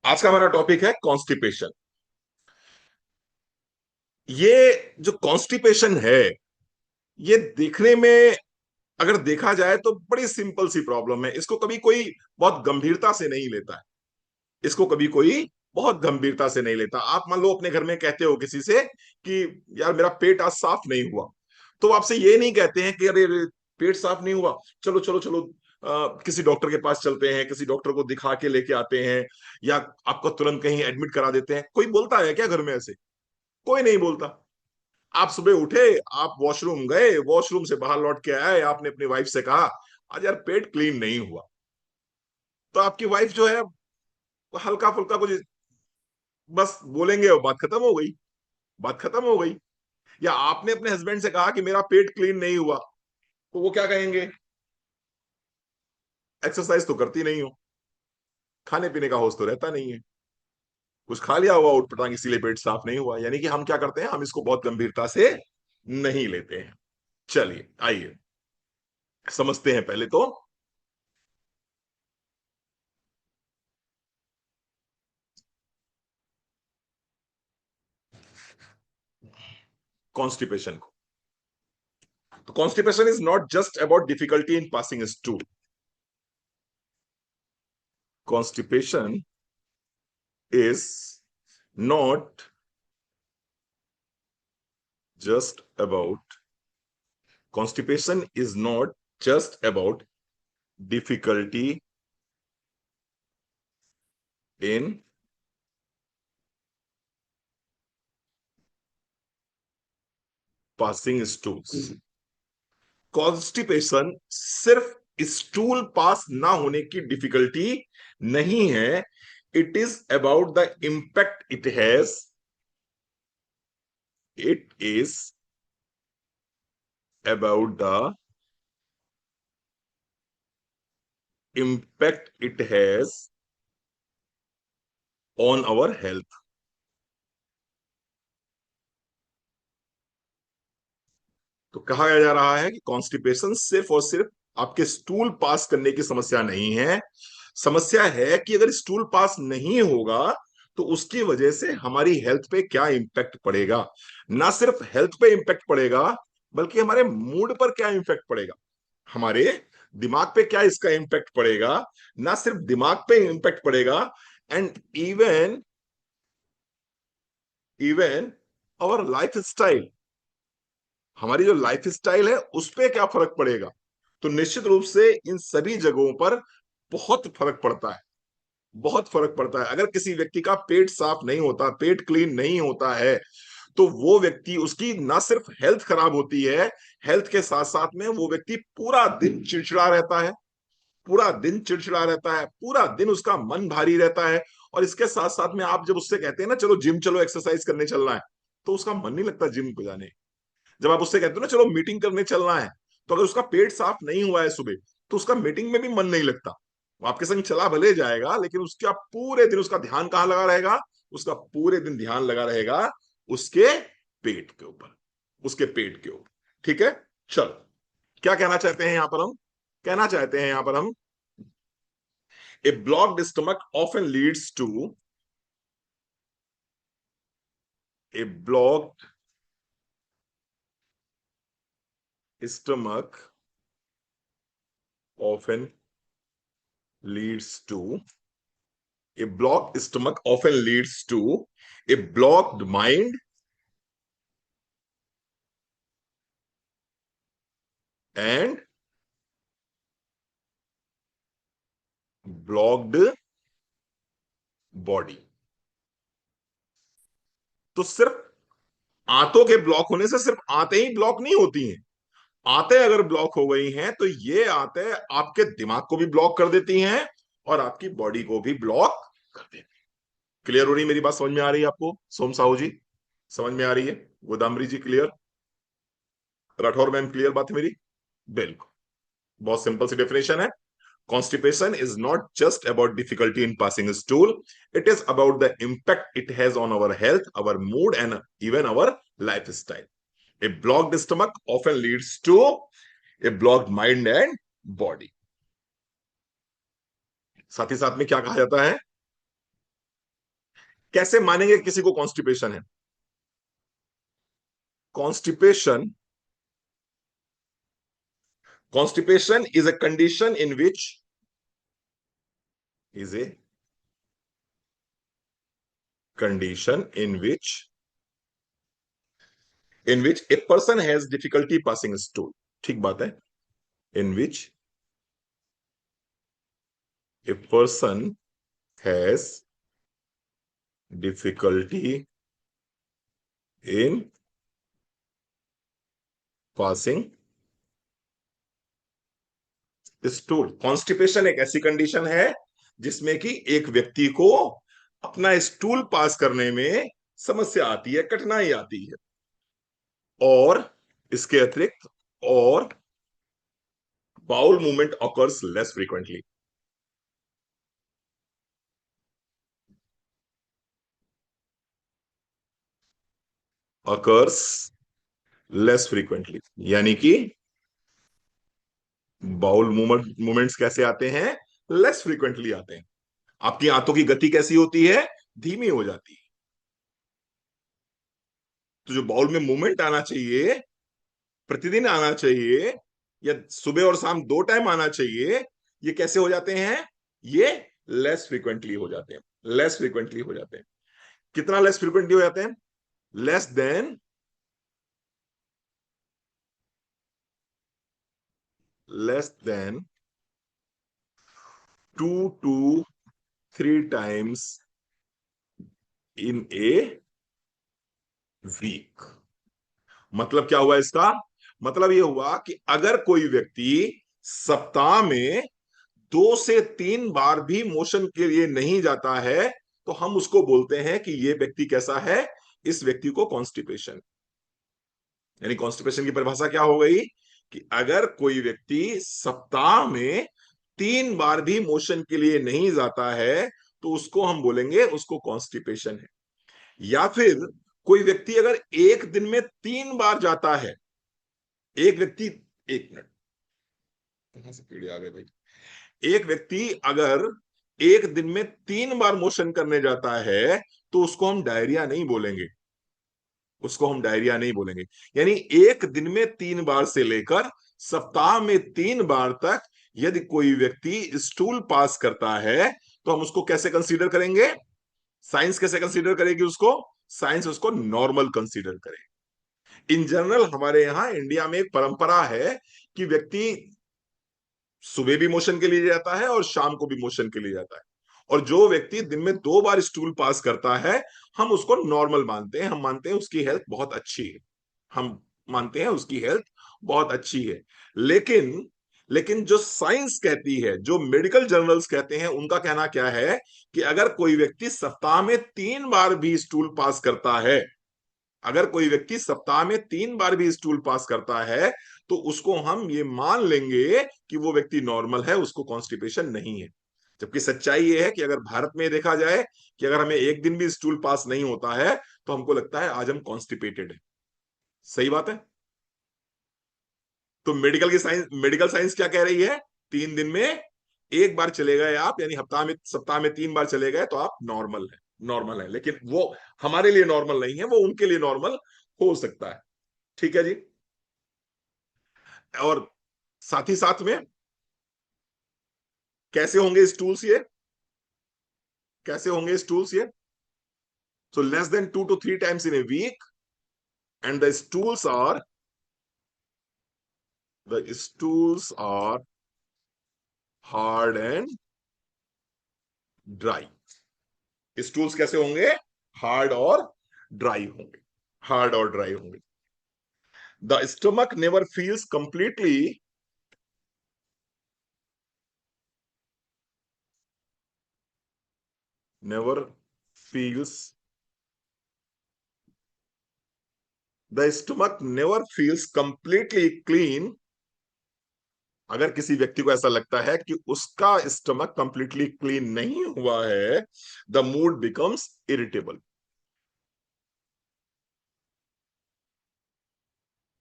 आज का हमारा टॉपिक है कॉन्स्टिपेशन। ये जो कॉन्स्टिपेशन है, ये देखने में अगर देखा जाए तो बड़ी सिंपल सी प्रॉब्लम है। इसको कभी कोई बहुत गंभीरता से नहीं लेता है। इसको कभी कोई बहुत गंभीरता से नहीं लेता। आप मान लो अपने घर में कहते हो किसी से कि यार मेरा पेट आज साफ नहीं हुआ, तो वो आपसे ये नहीं कहते हैं कि अरे अरे, पेट साफ नहीं हुआ, चलो चलो चलो किसी डॉक्टर के पास चलते हैं, किसी डॉक्टर को दिखा के लेके आते हैं, या आपको तुरंत कहीं एडमिट करा देते हैं। कोई बोलता है क्या घर में ऐसे? कोई नहीं बोलता। आप सुबह उठे, आप वॉशरूम गए, वॉशरूम से बाहर लौट के आए, आपने अपनी वाइफ से कहा आज यार पेट क्लीन नहीं हुआ, तो आपकी वाइफ जो है हल्का फुल्का कुछ बस बोलेंगे और बात खत्म हो गई। बात खत्म हो गई। या आपने अपने हस्बैंड से कहा कि मेरा पेट क्लीन नहीं हुआ, तो वो क्या कहेंगे? एक्सरसाइज तो करती नहीं हो, खाने पीने का होश तो रहता नहीं है, कुछ खा लिया हुआ उठ पटांग इसीलिए पेट साफ नहीं हुआ। यानी कि हम क्या करते हैं, हम इसको बहुत गंभीरता से नहीं लेते हैं। चलिए आइए समझते हैं पहले तो कॉन्स्टिपेशन को। तो constipation is not just about difficulty in passing stool. Constipation is not just about constipation is not just about difficulty in passing stools। Constipation सिर्फ स्टूल पास ना होने की डिफिकल्टी नहीं है। It is about the impact it has. It is about the impact it has on our health। तो कहा जा रहा है कि कॉन्स्टिपेशन सिर्फ और सिर्फ आपके स्टूल पास करने की समस्या नहीं है। समस्या है कि अगर स्टूल पास नहीं होगा तो उसकी वजह से हमारी हेल्थ पे क्या इंपैक्ट पड़ेगा। ना सिर्फ हेल्थ पे इंपैक्ट पड़ेगा, बल्कि हमारे मूड पर क्या इंपैक्ट पड़ेगा, हमारे दिमाग पे क्या इसका इंपैक्ट पड़ेगा। ना सिर्फ दिमाग पे इंपैक्ट पड़ेगा, and even even our lifestyle, हमारी जो लाइफ स्टाइल है उस पर क्या फर्क पड़ेगा। तो निश्चित रूप से इन सभी जगहों पर बहुत फर्क पड़ता है। बहुत फर्क पड़ता है। अगर किसी व्यक्ति का पेट साफ नहीं होता, पेट क्लीन नहीं होता है, तो वो व्यक्ति, उसकी ना सिर्फ हेल्थ खराब होती है, हेल्थ के साथ साथ में वो व्यक्ति पूरा दिन चिड़चिड़ा रहता है। पूरा दिन चिड़चिड़ा रहता है, पूरा दिन उसका मन भारी रहता है। और इसके साथ साथ में आप जब उससे कहते हैं ना चलो जिम चलो, एक्सरसाइज करने चलना है, तो उसका मन नहीं लगता जिम को जाने। जब आप उससे कहते हो ना चलो मीटिंग करने चलना है, तो अगर उसका पेट साफ नहीं हुआ है सुबह, तो उसका मीटिंग में भी मन नहीं लगता। वो आपके संग चला भले जाएगा, लेकिन उसका पूरे दिन उसका ध्यान कहाँ लगा रहेगा? उसका पूरे दिन ध्यान लगा रहेगा उसके पेट के ऊपर। उसके पेट के ऊपर। ठीक है। चलो, क्या कहना चाहते हैं यहां पर हम? कहना चाहते हैं यहां पर हम, a blocked stomach often leads to a blocked stomach often leads to a blocked stomach often leads to a blocked mind and blocked body। तो सिर्फ आंतों के ब्लॉक होने से सिर्फ आंतें ही ब्लॉक नहीं होती हैं। आंतें अगर ब्लॉक हो गई हैं तो ये आंतें आपके दिमाग को भी ब्लॉक कर देती हैं और आपकी बॉडी को भी ब्लॉक कर देती हैं। क्लियर हो रही मेरी बात? समझ में आ रही है आपको सोम साहू जी? समझ में आ रही है? गोदामरी जी क्लियर? राठौर मैम क्लियर बात है मेरी? बिल्कुल। बहुत सिंपल सी डेफिनेशन है। Constipation is not just about difficulty in passing a stool. It is about the impact it has on our health, our mood, and even our lifestyle. A blocked stomach often leads to a blocked mind and body। साथ ही साथ में क्या कहा जाता है? कैसे मानेंगे किसी को कॉन्स्टिपेशन है? Constipation constipation is a condition is a condition in which a person has difficulty passing stool. ठीक बात है। In which a person has difficulty in passing stool. Constipation एक ऐसी कंडीशन है जिसमें कि एक व्यक्ति को अपना स्टूल पास करने में समस्या आती है, कठिनाई आती है। और इसके अतिरिक्त और bowel movement occurs less frequently. Occurs less frequently, यानी कि बाउल मूवमेंट्स कैसे आते हैं? लेस फ्रीक्वेंटली आते हैं। आपकी हाथों की गति कैसी होती है? धीमी हो जाती है। तो जो बाउल में मूवमेंट आना चाहिए, प्रतिदिन आना चाहिए, या सुबह और शाम दो टाइम आना चाहिए, ये कैसे हो जाते हैं? ये लेस फ्रीक्वेंटली हो जाते हैं। लेस फ्रीक्वेंटली हो जाते हैं। कितना लेस फ्रीक्वेंटली हो जाते हैं? Less than less than 2 to 3 times in a week. मतलब क्या हुआ इसका? मतलब ये हुआ कि अगर कोई व्यक्ति सप्ताह में 2 से 3 बार भी मोशन के लिए नहीं जाता है, तो हम उसको बोलते हैं कि ये व्यक्ति कैसा है? इस व्यक्ति को कॉन्स्टिपेशन। यानी कॉन्स्टिपेशन की परिभाषा क्या हो गई? कि अगर कोई व्यक्ति सप्ताह में 3 बार भी मोशन के लिए नहीं जाता है, तो उसको हम बोलेंगे उसको कॉन्स्टिपेशन है। या फिर कोई व्यक्ति अगर एक दिन में 3 बार जाता है, एक व्यक्ति, एक मिनट, कहां से कीड़े आ गए भाई? एक व्यक्ति अगर एक दिन में 3 बार मोशन करने जाता है, तो उसको हम डायरिया नहीं बोलेंगे। उसको हम डायरिया नहीं बोलेंगे। यानी एक दिन में 3 बार से लेकर सप्ताह में 3 बार तक यदि कोई व्यक्ति स्टूल पास करता है, तो हम उसको कैसे कंसीडर करेंगे? साइंस कैसे कंसीडर करेगी उसको? साइंस उसको नॉर्मल कंसीडर करेगी। इन जनरल हमारे यहां इंडिया में एक परंपरा है कि व्यक्ति सुबह भी मोशन के लिए जाता है और शाम को भी मोशन के लिए जाता है। और जो व्यक्ति दिन में 2 बार स्टूल पास करता है, हम उसको नॉर्मल मानते हैं। हम मानते हैं उसकी हेल्थ बहुत अच्छी है। हम मानते हैं उसकी हेल्थ बहुत अच्छी है। लेकिन लेकिन जो साइंस कहती है, जो मेडिकल जर्नल्स कहते हैं, उनका कहना क्या है? कि अगर कोई व्यक्ति सप्ताह में 3 बार भी स्टूल पास करता है, अगर कोई व्यक्ति सप्ताह में 3 बार भी स्टूल पास करता है, तो उसको हम ये मान लेंगे कि वो व्यक्ति नॉर्मल है, उसको कॉन्स्टिपेशन नहीं है। जबकि सच्चाई ये है कि अगर भारत में देखा जाए कि अगर हमें एक दिन भी स्टूल पास नहीं होता है, तो हमको लगता है आज हम कॉन्स्टिपेटेड है। सही बात है। तो मेडिकल साइंस क्या कह रही है? 3 दिन में एक बार चले गए आप, यानी सप्ताह में 3 बार चले गए, तो आप नॉर्मल है। नॉर्मल है। लेकिन वो हमारे लिए नॉर्मल नहीं है, वो उनके लिए नॉर्मल हो सकता है। ठीक है जी। और साथ ही साथ में कैसे होंगे स्टूल्स ये? कैसे होंगे स्टूल्स ये? So less than 2 to 3 times in a week, and the stools are hard and dry. Stools कैसे होंगे? हार्ड और ड्राई होंगे। हार्ड और ड्राई होंगे। The stomach never feels completely never feels the stomach never feels completely clean. अगर किसी व्यक्ति को ऐसा लगता है कि उसका स्टमक कंप्लीटली क्लीन नहीं हुआ है, the mood becomes irritable.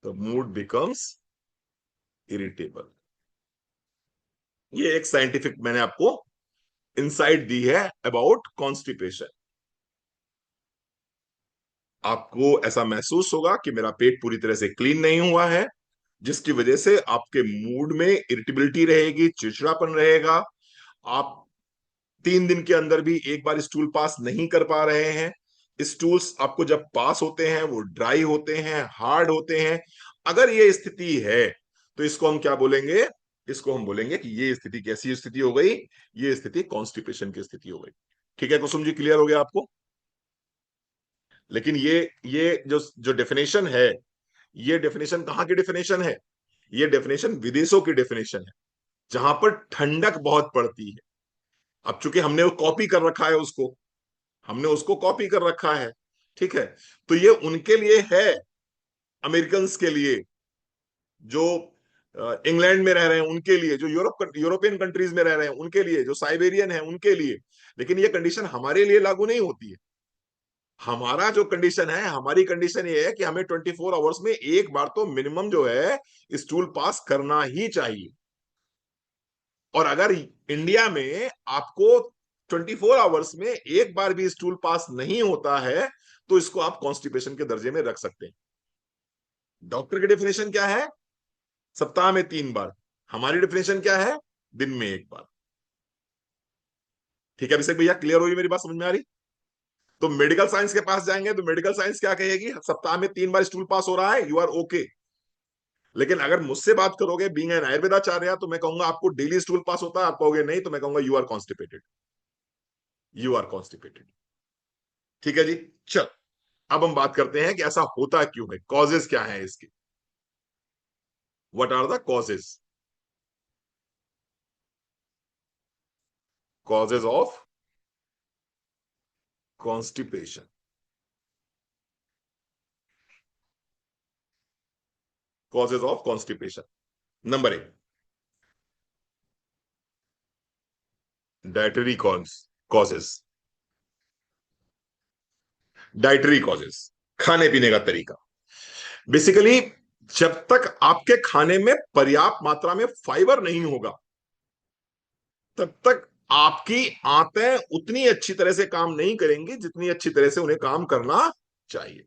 The mood becomes irritable. ये एक साइंटिफिक मैंने आपको इंसाइट दी है अबाउट कॉन्स्टिपेशन। आपको ऐसा महसूस होगा कि मेरा पेट पूरी तरह से क्लीन नहीं हुआ है, जिसकी वजह से आपके मूड में इरिटेबिलिटी रहेगी, चिड़चिड़ापन रहेगा। आप 3 दिन के अंदर भी एक बार स्टूल पास नहीं कर पा रहे हैं। स्टूल्स आपको जब पास होते हैं वो ड्राई होते हैं, हार्ड होते हैं। अगर ये स्थिति है तो इसको हम क्या बोलेंगे? इसको हम बोलेंगे कि ये स्थिति कैसी स्थिति हो गई? ये स्थिति कॉन्स्टिपेशन की स्थिति हो गई। ठीक है कुसुम जी, क्लियर हो गया आपको? लेकिन ये जो जो डेफिनेशन है, ये डेफिनेशन कहाँ की डेफिनेशन है? ये डेफिनेशन विदेशों की डेफिनेशन है, जहां पर ठंडक बहुत पड़ती है। अब चूंकि हमने वो कॉपी कर रखा है उसको, हमने उसको कॉपी कर रखा है, ठीक है, तो ये उनके लिए है, अमेरिकन के लिए, जो इंग्लैंड में रह रहे हैं उनके लिए, जो यूरोपियन कंट्रीज में रह रहे हैं उनके लिए, जो साइबेरियन है उनके लिए। लेकिन ये कंडीशन हमारे लिए लागू नहीं होती है। हमारा जो कंडीशन है, हमारी कंडीशन ये है कि हमें 24 आवर्स में एक बार तो मिनिमम जो है स्टूल पास करना ही चाहिए। और अगर इंडिया में आपको 24 आवर्स में एक बार भी स्टूल पास नहीं होता है, तो इसको आप कॉन्स्टिपेशन के दर्जे में रख सकते हैं। डॉक्टर की डेफिनेशन क्या है? सप्ताह में 3 बार। हमारी डेफिनेशन क्या है? दिन में एक बार। ठीक है अभिषेक भैया, क्लियर हुई मेरी बात? समझ में आ रही? तो मेडिकल साइंस के पास जाएंगे तो मेडिकल साइंस क्या कहेगी? सप्ताह में 3 बार स्टूल पास हो रहा है, यू आर ओके। लेकिन अगर मुझसे बात करोगे बीइंग एन आयुर्वेदाचार्य, तो मैं कहूंगा आपको डेली स्टूल पास होता है, आप कहोगे नहीं, तो मैं कहूंगा you are constipated, you are constipated. ठीक है जी। चल, अब हम बात करते हैं कि ऐसा होता क्यों है, कॉजेस क्या है इसके। What are the causes? Causes of constipation. Causes of constipation, number 1, dietary causes. Dietary causes, खाने पीने का तरीका। बेसिकली जब तक आपके खाने में पर्याप्त मात्रा में फाइबर नहीं होगा, तब तक आपकी आंतें उतनी अच्छी तरह से काम नहीं करेंगी जितनी अच्छी तरह से उन्हें काम करना चाहिए।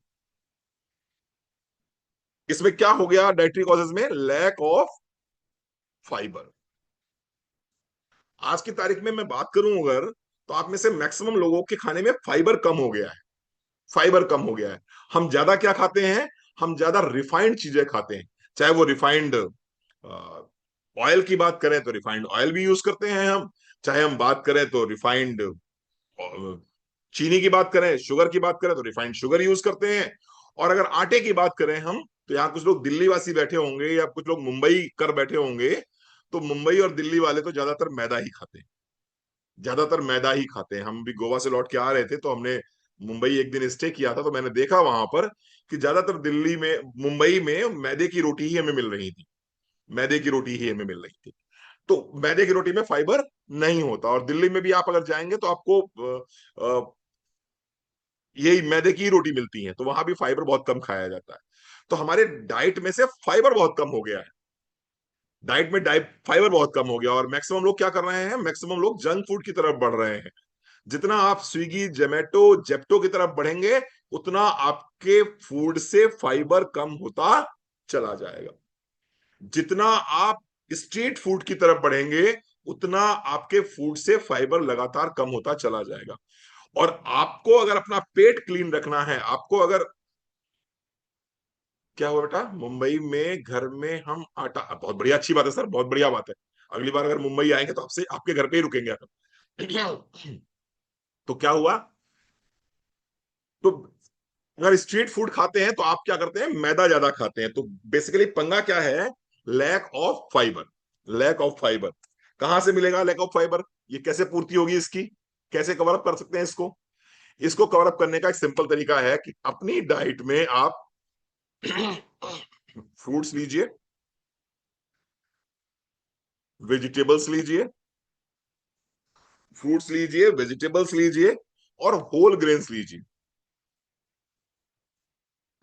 इसमें क्या हो गया? डाइटरी कॉजेज में लैक ऑफ फाइबर। आज की तारीख में मैं बात करूं अगर, तो आप में से मैक्सिमम लोगों के खाने में फाइबर कम हो गया है। फाइबर कम हो गया है। हम ज्यादा क्या खाते हैं? हम ज्यादा रिफाइंड चीजें खाते हैं। चाहे वो रिफाइंड ऑयल की बात करें तो रिफाइंड ऑयल भी यूज करते हैं हम। चाहे हम बात करें तो रिफाइंड चीनी की बात करें, शुगर की बात करें तो रिफाइंड शुगर यूज करते हैं। और अगर आटे की बात करें हम, तो यहाँ कुछ लोग दिल्ली वासी बैठे होंगे या कुछ लोग मुंबई कर बैठे होंगे, तो मुंबई और दिल्ली वाले तो ज्यादातर मैदा ही खाते हैं। ज्यादातर मैदा ही खाते हैं। हम भी गोवा से लौट के आ रहे थे तो हमने मुंबई एक दिन स्टे किया था, तो मैंने देखा वहां पर कि ज्यादातर दिल्ली में, मुंबई में मैदे की रोटी ही हमें मिल रही थी। मैदे की रोटी ही हमें मिल रही थी। तो मैदे की रोटी में फाइबर नहीं होता। और दिल्ली में भी आप अगर जाएंगे तो आपको यही मैदे की रोटी मिलती है, तो वहां भी फाइबर बहुत कम खाया जाता है। तो हमारे डाइट में से फाइबर बहुत कम हो गया है। डाइट में डाइट फाइबर बहुत कम हो गया, और मैक्सिमम लोग क्या कर रहे हैं? मैक्सिमम लोग जंक फूड की तरफ बढ़ रहे हैं। जितना आप स्विगी, जोमेटो, जेप्टो की तरफ बढ़ेंगे, उतना आपके फूड से फाइबर कम होता चला जाएगा। जितना आप स्ट्रीट फूड की तरफ बढ़ेंगे, उतना आपके फूड से फाइबर लगातार कम होता चला जाएगा। और आपको अगर अपना पेट क्लीन रखना है, आपको अगर, क्या हुआ बेटा? मुंबई में घर में हम आटा, बहुत बढ़िया, अच्छी बात है सर, बहुत बढ़िया बात है। अगली बार अगर मुंबई आएंगे तो आपसे आपके घर पे ही रुकेंगे अपन। तो क्या हुआ? तो अगर स्ट्रीट फूड खाते हैं तो आप क्या करते हैं? मैदा ज्यादा खाते हैं। तो बेसिकली पंगा क्या है? Lack of fibre. Lack of fibre कहां से मिलेगा? लैक ऑफ फाइबर ये कैसे पूर्ति होगी इसकी? कैसे कवर अप कर सकते हैं इसको? इसको कवर अप करने का एक सिंपल तरीका है कि अपनी डाइट में आप फ्रूट्स लीजिए, वेजिटेबल्स लीजिए, फ्रूट्स लीजिए, वेजिटेबल्स लीजिए, और होल ग्रेन्स लीजिए।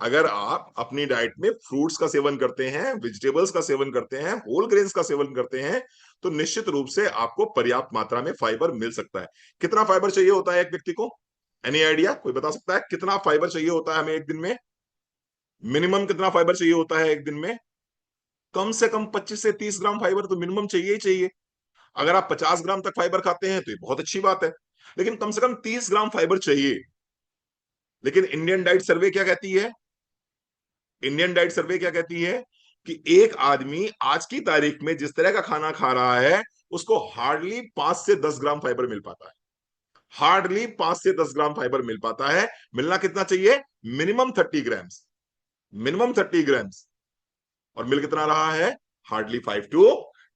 अगर आप अपनी डाइट में फ्रूट्स का सेवन करते हैं, वेजिटेबल्स का सेवन करते हैं, होल ग्रेन्स का सेवन करते हैं, तो निश्चित रूप से आपको पर्याप्त मात्रा में फाइबर मिल सकता है। कितना फाइबर चाहिए होता है एक व्यक्ति को? Any idea? कोई बता सकता है कितना फाइबर चाहिए होता है हमें एक दिन में? मिनिमम कितना फाइबर चाहिए होता है एक दिन में? कम से कम 25 से 30 ग्राम फाइबर तो मिनिमम चाहिए ही चाहिए। अगर आप 50 ग्राम तक फाइबर खाते हैं तो ये बहुत अच्छी बात है, लेकिन कम से कम 30 ग्राम फाइबर चाहिए। लेकिन इंडियन डाइट सर्वे क्या कहती है? इंडियन डाइट सर्वे क्या कहती है कि एक आदमी आज की तारीख में जिस तरह का खाना खा रहा है, उसको हार्डली 5 से 10 ग्राम फाइबर मिल पाता है। हार्डली 5 से 10 ग्राम फाइबर मिल पाता है। मिलना कितना चाहिए? Minimum 30 grams. Minimum 30 grams. और मिल कितना रहा है? Hardly 5 to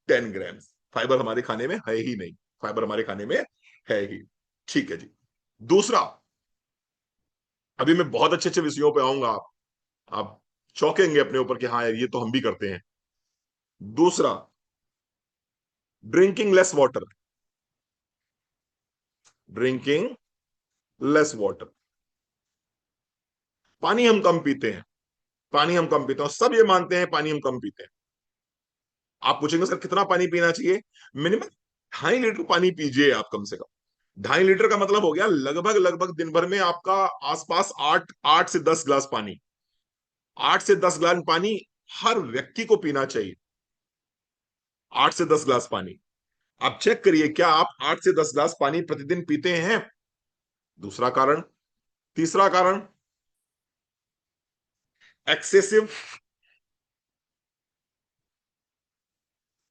10 grams. फाइबर हमारे खाने में है ही नहीं। फाइबर हमारे खाने में है ही। ठीक है जी। दूसरा, अभी मैं बहुत अच्छे अच्छे विषयों पे आऊंगा। आप चौंकेंगे अपने ऊपर कि हाँ यार, ये तो हम भी करते हैं। दूसरा, drinking less water. Drinking less water. पानी हम कम पीते हैं। पानी हम कम पीते हैं, और सब ये मानते हैं पानी हम कम पीते हैं। आप पूछेंगे सर कितना पानी पीना चाहिए? मिनिमम 2.5 लीटर पानी पीजिए आप, कम से कम। 2.5 लीटर का मतलब हो गया लगभग लगभग दिन भर में आपका आसपास 8 से 10 ग्लास पानी। 8 से 10 ग्लास पानी हर व्यक्ति को पीना चाहिए। 8 से 10 ग्लास पानी। आप चेक करिए, क्या आप 8 से 10 ग्लास पानी प्रतिदिन पीते हैं? दूसरा कारण। तीसरा कारण, excessive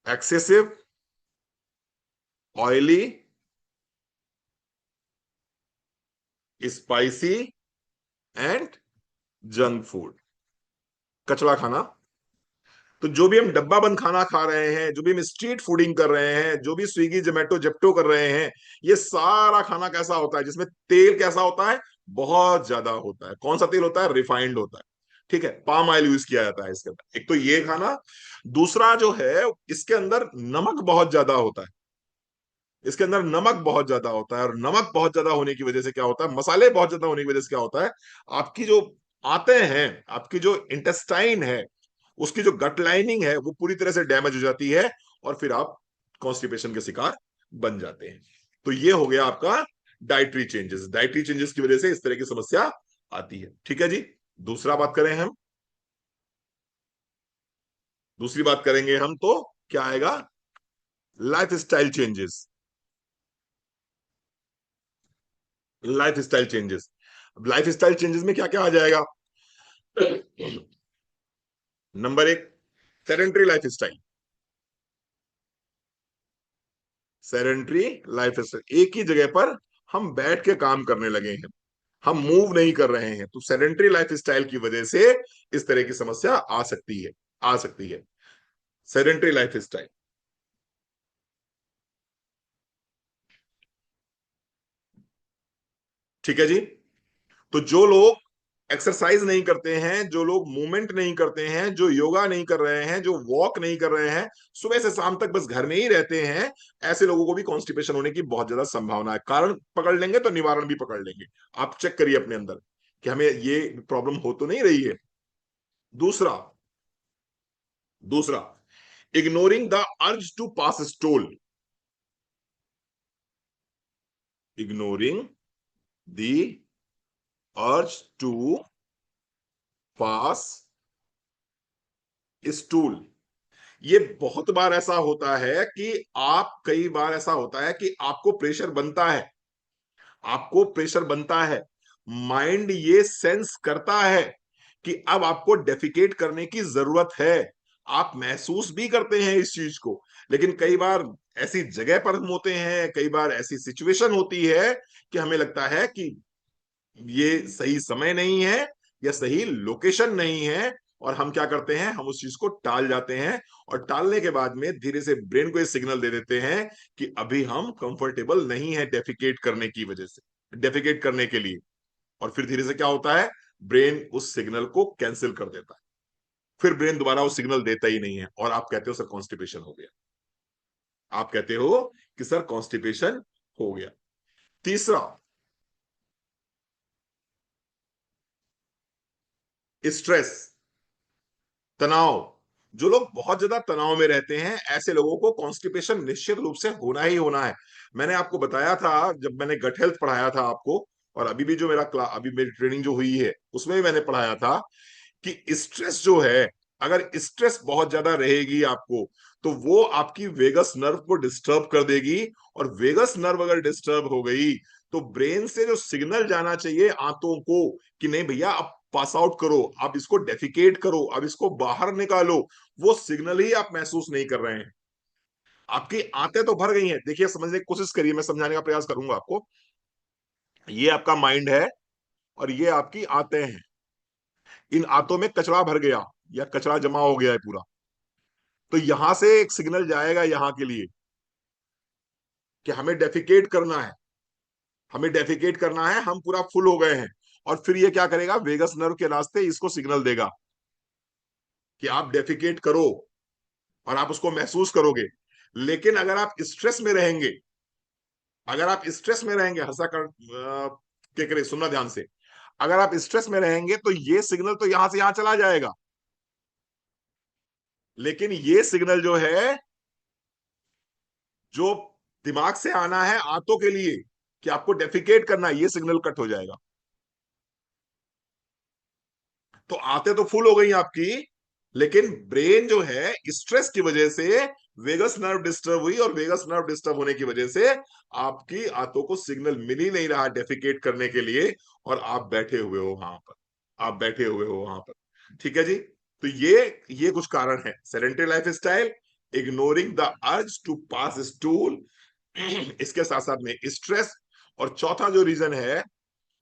excessive oily, spicy and junk food. कचड़ा खाना। तो जो भी हम डब्बा बंद खाना खा रहे हैं, जो भी हम स्ट्रीट फूडिंग कर रहे हैं, जो भी स्विगी जोमेटो जेप्टो कर रहे हैं, ये सारा खाना कैसा होता है? जिसमें तेल कैसा होता है? बहुत ज्यादा होता है। कौन सा तेल होता है? रिफाइंड होता है। ठीक है, पाम ऑयल यूज किया जाता है इसके अंदर। एक तो ये खाना। दूसरा जो है, इसके अंदर नमक बहुत ज्यादा होता है। इसके अंदर नमक बहुत ज्यादा होता है, और नमक बहुत ज्यादा होने की वजह से क्या होता है, मसाले बहुत ज्यादा होने की वजह से क्या होता है, आपकी जो आते हैं, आपकी जो इंटेस्टाइन है, उसकी जो गट लाइनिंग है, वो पूरी तरह से डैमेज हो जाती है। और फिर आप कॉन्स्टिपेशन के शिकार बन जाते हैं। तो ये हो गया आपका डाइटरी चेंजेस। डाइटरी चेंजेस की वजह से इस तरह की समस्या आती है। ठीक है जी। दूसरा बात करें हम। दूसरी बात करेंगे हम तो क्या आएगा? Life style changes. Life style changes. Life style changes में क्या क्या आ जाएगा? नंबर एक, sedentary life style. Sedentary life style, एक ही जगह पर हम बैठ के काम करने लगे हैं, हम मूव नहीं कर रहे हैं। तो सेडेंट्री लाइफ स्टाइल की वजह से इस तरह की समस्या आ सकती है। आ सकती है। Sedentary life style. ठीक है जी। तो जो लोग एक्सरसाइज नहीं करते हैं, जो लोग मूवमेंट नहीं करते हैं, जो योगा नहीं कर रहे हैं, जो वॉक नहीं कर रहे हैं, सुबह से शाम तक बस घर में ही रहते हैं, ऐसे लोगों को भी कॉन्स्टिपेशन होने की बहुत ज्यादा संभावना है। कारण पकड़ लेंगे तो निवारण भी पकड़ लेंगे। आप चेक करिए अपने अंदर कि हमें ये प्रॉब्लम हो तो नहीं रही है। दूसरा, दूसरा, ignoring the urge to pass stool. Ignoring the urge to pass stool. ये बहुत बार ऐसा होता है कि आप, कई बार ऐसा होता है कि आपको प्रेशर बनता है। आपको प्रेशर बनता है। माइंड ये सेंस करता है कि अब आपको डेफिकेट करने की जरूरत है। आप महसूस भी करते हैं इस चीज को। लेकिन कई बार ऐसी जगह पर हम होते हैं, कई बार ऐसी सिचुएशन होती है कि हमें लगता है कि ये सही समय नहीं है, या सही लोकेशन नहीं है। और हम क्या करते हैं, हम उस चीज को टाल जाते हैं। और टालने के बाद में धीरे से ब्रेन को ये सिग्नल दे देते हैं कि अभी हम कंफर्टेबल नहीं है डेफिकेट करने की वजह से, डेफिकेट करने के लिए। और फिर धीरे से क्या होता है, ब्रेन उस सिग्नल को कैंसिल कर देता है। फिर ब्रेन दोबारा वो सिग्नल देता ही नहीं है, और आप कहते हो सर कॉन्स्टिपेशन हो गया। आप कहते हो कि सर कॉन्स्टिपेशन हो गया। तीसरा, स्ट्रेस, तनाव। जो लोग बहुत ज्यादा तनाव में रहते हैं, ऐसे लोगों को कॉन्स्टिपेशन निश्चित रूप से होना ही होना है। मैंने आपको बताया था, जब मैंने गट हेल्थ पढ़ाया था आपको, और अभी भी जो अभी मेरी ट्रेनिंग जो हुई है उसमें भी मैंने पढ़ाया था कि स्ट्रेस जो है, अगर स्ट्रेस बहुत ज्यादा रहेगी आपको, तो वो आपकी वेगस नर्व को डिस्टर्ब कर देगी। और वेगस नर्व अगर डिस्टर्ब हो गई तो ब्रेन से जो सिग्नल जाना चाहिए आंतों को कि नहीं भैया अब पास आउट करो, अब इसको डेफिकेट करो, अब इसको बाहर निकालो, वो सिग्नल ही आप महसूस नहीं कर रहे हैं। आपकी आंतें तो भर गई हैं। देखिए, समझने की कोशिश करिए, मैं समझाने का प्रयास करूंगा आपको। ये आपका माइंड है और ये आपकी आंतें हैं। इन आंतों में कचरा भर गया या कचरा जमा हो गया है पूरा, तो यहां से एक सिग्नल जाएगा यहां के लिए कि हमें डेफिकेट करना है, हमें डेफिकेट करना है, हम पूरा फुल हो गए हैं। और फिर ये क्या करेगा, वेगस नर्व के रास्ते इसको सिग्नल देगा कि आप डेफिकेट करो, और आप उसको महसूस करोगे। लेकिन अगर आप स्ट्रेस में रहेंगे, अगर आप स्ट्रेस में रहेंगे, हंसा कर क्या करें, सुनना ध्यान से। अगर आप स्ट्रेस में रहेंगे तो ये सिग्नल तो यहां से यहां चला जाएगा, लेकिन ये सिग्नल जो है, जो दिमाग से आना है आंतों के लिए कि आपको डेफिकेट करना है, ये सिग्नल कट हो जाएगा। तो आंतें तो फुल हो गई आपकी, लेकिन ब्रेन जो है स्ट्रेस की वजह से वेगस नर्व डिस्टर्ब हुई, और वेगस नर्व डिस्टर्ब होने की वजह से आपकी आंतों को सिग्नल मिल ही नहीं रहा डेफिकेट करने के लिए, और आप बैठे हुए हो वहां पर, आप बैठे हुए हो वहां पर। ठीक है जी। तो ये कुछ कारण है, sedentary lifestyle, ignoring the urge to pass stool, इसके साथ साथ में स्ट्रेस, और चौथा जो रीजन है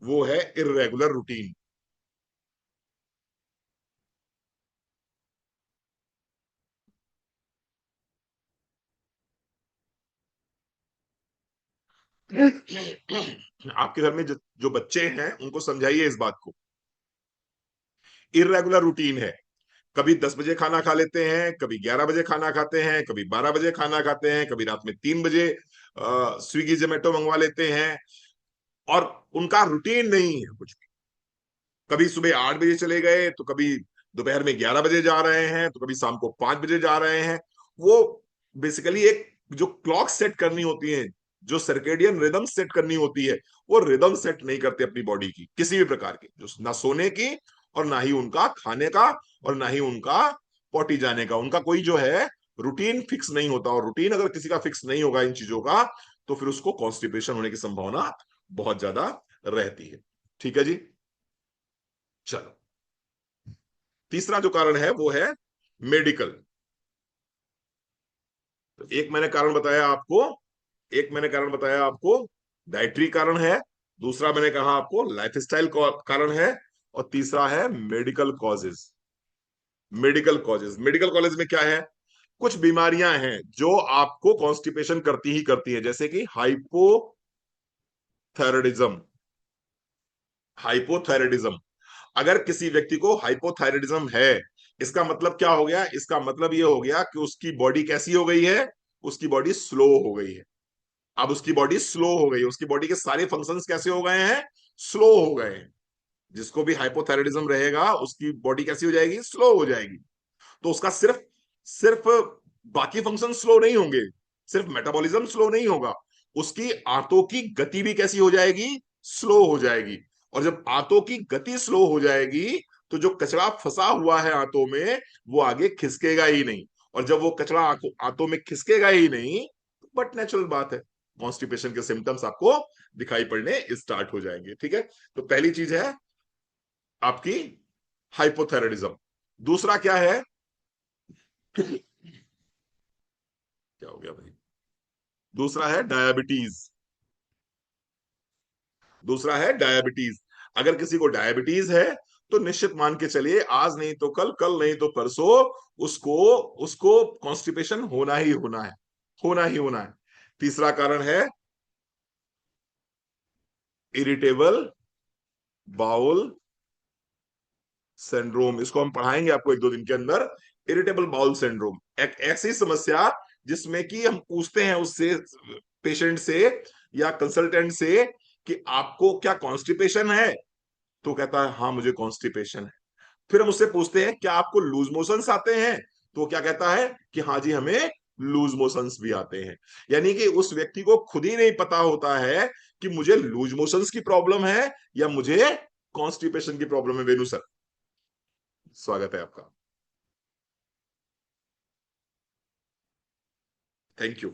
वो है इर्रेगुलर रूटीन। आपके घर में जो बच्चे हैं उनको समझाइए इस बात को। इर्रेगुलर रूटीन है, कभी 10 बजे खाना खा लेते हैं, कभी 11 बजे खाना खाते हैं, कभी 12 बजे खाना खाते हैं, कभी रात में 3 बजे स्विगी जोमेटो मंगवा लेते हैं, और उनका रूटीन नहीं है कुछ भी। कभी सुबह 8 बजे चले गए, तो कभी दोपहर में 11 बजे जा रहे हैं, तो कभी शाम को 5 बजे जा रहे हैं। वो बेसिकली एक जो क्लॉक सेट करनी होती है, जो सर्केडियन रिदम सेट करनी होती है, वो रिदम सेट नहीं करते अपनी बॉडी की किसी भी प्रकार की, जो ना सोने की, और ना ही उनका खाने का, और ना ही उनका पॉटी जाने का। उनका कोई जो है रूटीन फिक्स नहीं होता, और रूटीन अगर किसी का फिक्स नहीं होगा इन चीजों का, तो फिर उसको कॉन्स्टिपेशन होने की संभावना बहुत ज्यादा रहती है। ठीक है जी। चलो, तीसरा जो कारण है वो है मेडिकल। तो एक मैंने कारण बताया आपको, डाइटरी कारण है, दूसरा मैंने कहा आपको लाइफस्टाइल कारण है, और तीसरा है मेडिकल कॉजेज। मेडिकल कॉलेज में क्या है, कुछ बीमारियां हैं जो आपको कॉन्स्टिपेशन करती ही करती है, जैसे कि हाइपोथायरॉयडिज्म। हाइपोथायरॉयडिज्म, अगर किसी व्यक्ति को हाइपोथायराइडिज्म है, इसका मतलब क्या हो गया, इसका मतलब ये हो गया कि उसकी बॉडी कैसी हो गई है, उसकी बॉडी स्लो हो गई है। अब उसकी बॉडी स्लो हो गई है, उसकी बॉडी के सारे फंक्शंस कैसे हो गए हैं, स्लो हो गए हैं। जिसको भी हाइपोथायराइडिज्म रहेगा उसकी बॉडी कैसी हो जाएगी, स्लो हो जाएगी। तो उसका सिर्फ सिर्फ बाकी फंक्शन स्लो नहीं होंगे, सिर्फ मेटाबॉलिज्म स्लो नहीं होगा, उसकी आंतों की गति भी कैसी हो जाएगी, स्लो हो जाएगी। और जब आंतों की गति स्लो हो जाएगी, तो जो कचरा फंसा हुआ है आंतों में, वो आगे खिसकेगा ही नहीं। और जब वो कचरा आंतों में खिसकेगा ही नहीं, तो बट नेचुरल बात है, कॉन्स्टिपेशन के सिम्टम्स आपको दिखाई पड़ने स्टार्ट हो जाएंगे। ठीक है। तो पहली चीज है आपकी हाइपोथायराइडिज्म। दूसरा क्या है, क्या हो गया भाई, दूसरा है डायबिटीज। दूसरा है डायबिटीज। अगर किसी को डायबिटीज है, तो निश्चित मान के चलिए आज नहीं तो कल, कल नहीं तो परसों, उसको उसको कॉन्स्टिपेशन होना ही होना है, होना ही होना है। तीसरा कारण है इरिटेबल बाउल सिंड्रोम। इसको हम पढ़ाएंगे आपको एक दो दिन के अंदर। इरिटेबल बाउल सिंड्रोम एक ऐसी समस्या जिसमें कि हम पूछते हैं उससे, पेशेंट से या कंसल्टेंट से, कि आपको क्या कॉन्स्टिपेशन है, तो कहता है हाँ मुझे कॉन्स्टिपेशन है। फिर हम उससे पूछते हैं क्या आपको लूज मोशंस आते हैं, तो क्या कहता है कि हाँ जी हमें लूज मोशंस भी आते हैं। यानी कि उस व्यक्ति को खुद ही नहीं पता होता है कि मुझे लूज मोशंस की प्रॉब्लम है या मुझे कॉन्स्टिपेशन की प्रॉब्लम है। वेनु सर, स्वागत है आपका। Thank you.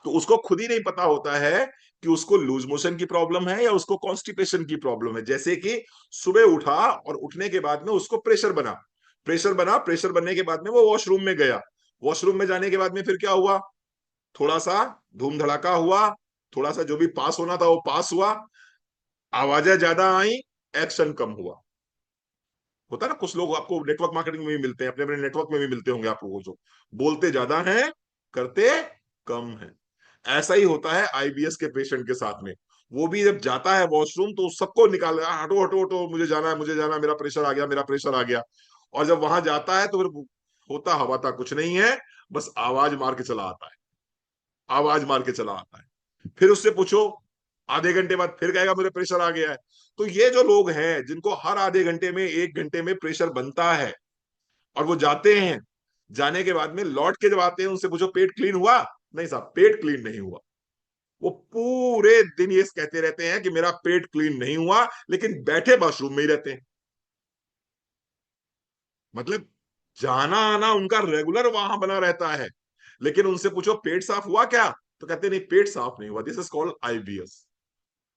तो उसको खुद ही नहीं पता होता है कि उसको लूज मोशन की प्रॉब्लम है या उसको कॉन्स्टिपेशन की प्रॉब्लम है। जैसे कि सुबह उठा और उठने के बाद में उसको प्रेशर बना, प्रेशर बनने के बाद में वो वॉशरूम में गया, वॉशरूम में जाने के बाद में फिर क्या हुआ, थोड़ा सा धूम धड़ाका हुआ, थोड़ा सा जो भी पास होना था वो पास हुआ, आवाजें ज्यादा आई, एक्शन कम हुआ। होता है ना, कुछ लोग आपको नेटवर्क मार्केटिंग में भी मिलते हैं, अपने अपने नेटवर्क में भी मिलते होंगे आप लोगों को, जो बोलते ज्यादा हैं करते कम है। ऐसा ही होता है आईबीएस के पेशेंट के साथ में। वो भी जब जाता है वॉशरूम तो सबको निकाल, हटो हटो हटो, मुझे जाना है, मुझे जाना है, मेरा प्रेशर आ गया, मेरा प्रेशर आ गया। और जब वहां जाता है तो फिर होता हवा था कुछ नहीं है, बस आवाज मार के चला आता है, आवाज मार के चला आता है। फिर उससे पूछो, आधे घंटे बाद फिर कहेगा मेरे प्रेशर आ गया है। तो ये जो लोग हैं जिनको हर आधे घंटे में, एक घंटे में प्रेशर बनता है, और वो जाते हैं, जाने के बाद में लौट के जब आते हैं उनसे पूछो पेट क्लीन हुआ, नहीं साहब पेट क्लीन नहीं हुआ। वो पूरे दिन ये कहते रहते हैं कि मेरा पेट क्लीन नहीं हुआ, लेकिन बैठे वॉशरूम में ही रहते हैं। मतलब जाना आना उनका रेगुलर वहां बना रहता है, लेकिन उनसे पूछो पेट साफ हुआ क्या, तो कहते नहीं पेट साफ नहीं हुआ। This is called IBS,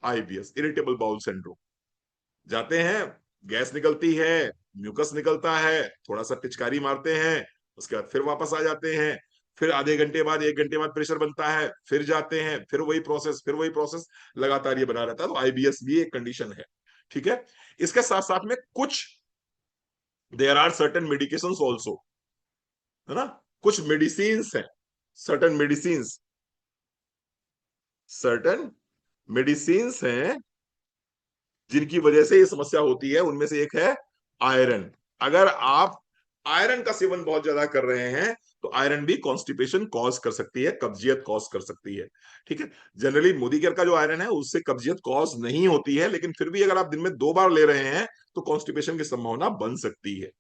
IBS irritable bowel syndrome. जाते हैं, गैस निकलती है, म्यूकस निकलता है, थोड़ा सा पिचकारी मारते हैं, उसके बाद फिर वापस आ जाते हैं, फिर आधे घंटे बाद, एक घंटे बाद प्रेशर बनता है, फिर जाते हैं, फिर वही प्रोसेस, फिर वही प्रोसेस, लगातार ये बना रहता है। तो आईबीएस भी एक कंडीशन है। ठीक है। इसके साथ साथ में कुछ, there are certain medications also, है ना, कुछ मेडिसिन है, सर्टन मेडिसिन, सर्टन मेडिसिन हैं जिनकी वजह से ये समस्या होती है। उनमें से एक है आयरन। अगर आप आयरन का सेवन बहुत ज्यादा कर रहे हैं तो आयरन भी कॉन्स्टिपेशन कॉज कर सकती है, कब्जियत कॉज कर सकती है। ठीक है। जनरली मोदी केयर का जो आयरन है उससे कब्जियत कॉज नहीं होती है, लेकिन फिर भी अगर आप दिन में 2 बार ले रहे हैं तो कॉन्स्टिपेशन की संभावना बन सकती है।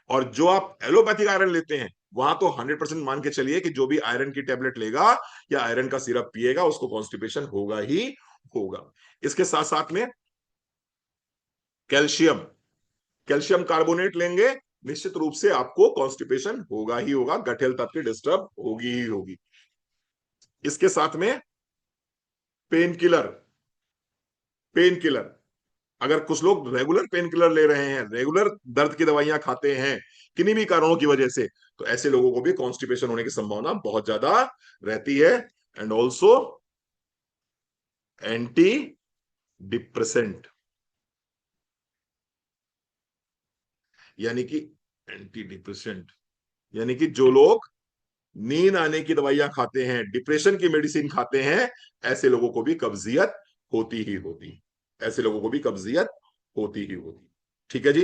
और जो आप एलोपैथिक आयरन लेते हैं वहां तो 100% मान के चलिए कि जो भी आयरन की टेबलेट लेगा या आयरन का सिरप पिएगा उसको कॉन्स्टिपेशन होगा ही होगा। इसके साथ साथ में कैल्शियम, कैल्शियम कार्बोनेट लेंगे, निश्चित रूप से आपको कॉन्स्टिपेशन होगा ही होगा, गट हेल्थ आपकी डिस्टर्ब होगी ही होगी। इसके साथ में पेन किलर, पेन किलर, अगर कुछ लोग रेगुलर पेन किलर ले रहे हैं, रेगुलर दर्द की दवाइयां खाते हैं किन्हीं भी कारणों की वजह से, तो ऐसे लोगों को भी कॉन्स्टिपेशन होने की संभावना बहुत ज्यादा रहती है। एंड ऑल्सो एंटी डिप्रेसेंट, यानी कि एंटी डिप्रेसेंट, यानी कि जो लोग नींद आने की दवाइयां खाते हैं, डिप्रेशन की मेडिसिन खाते हैं, ऐसे लोगों को भी कब्जियत होती ही होती, ऐसे लोगों को भी कब्जियत होती ही होती। ठीक है जी,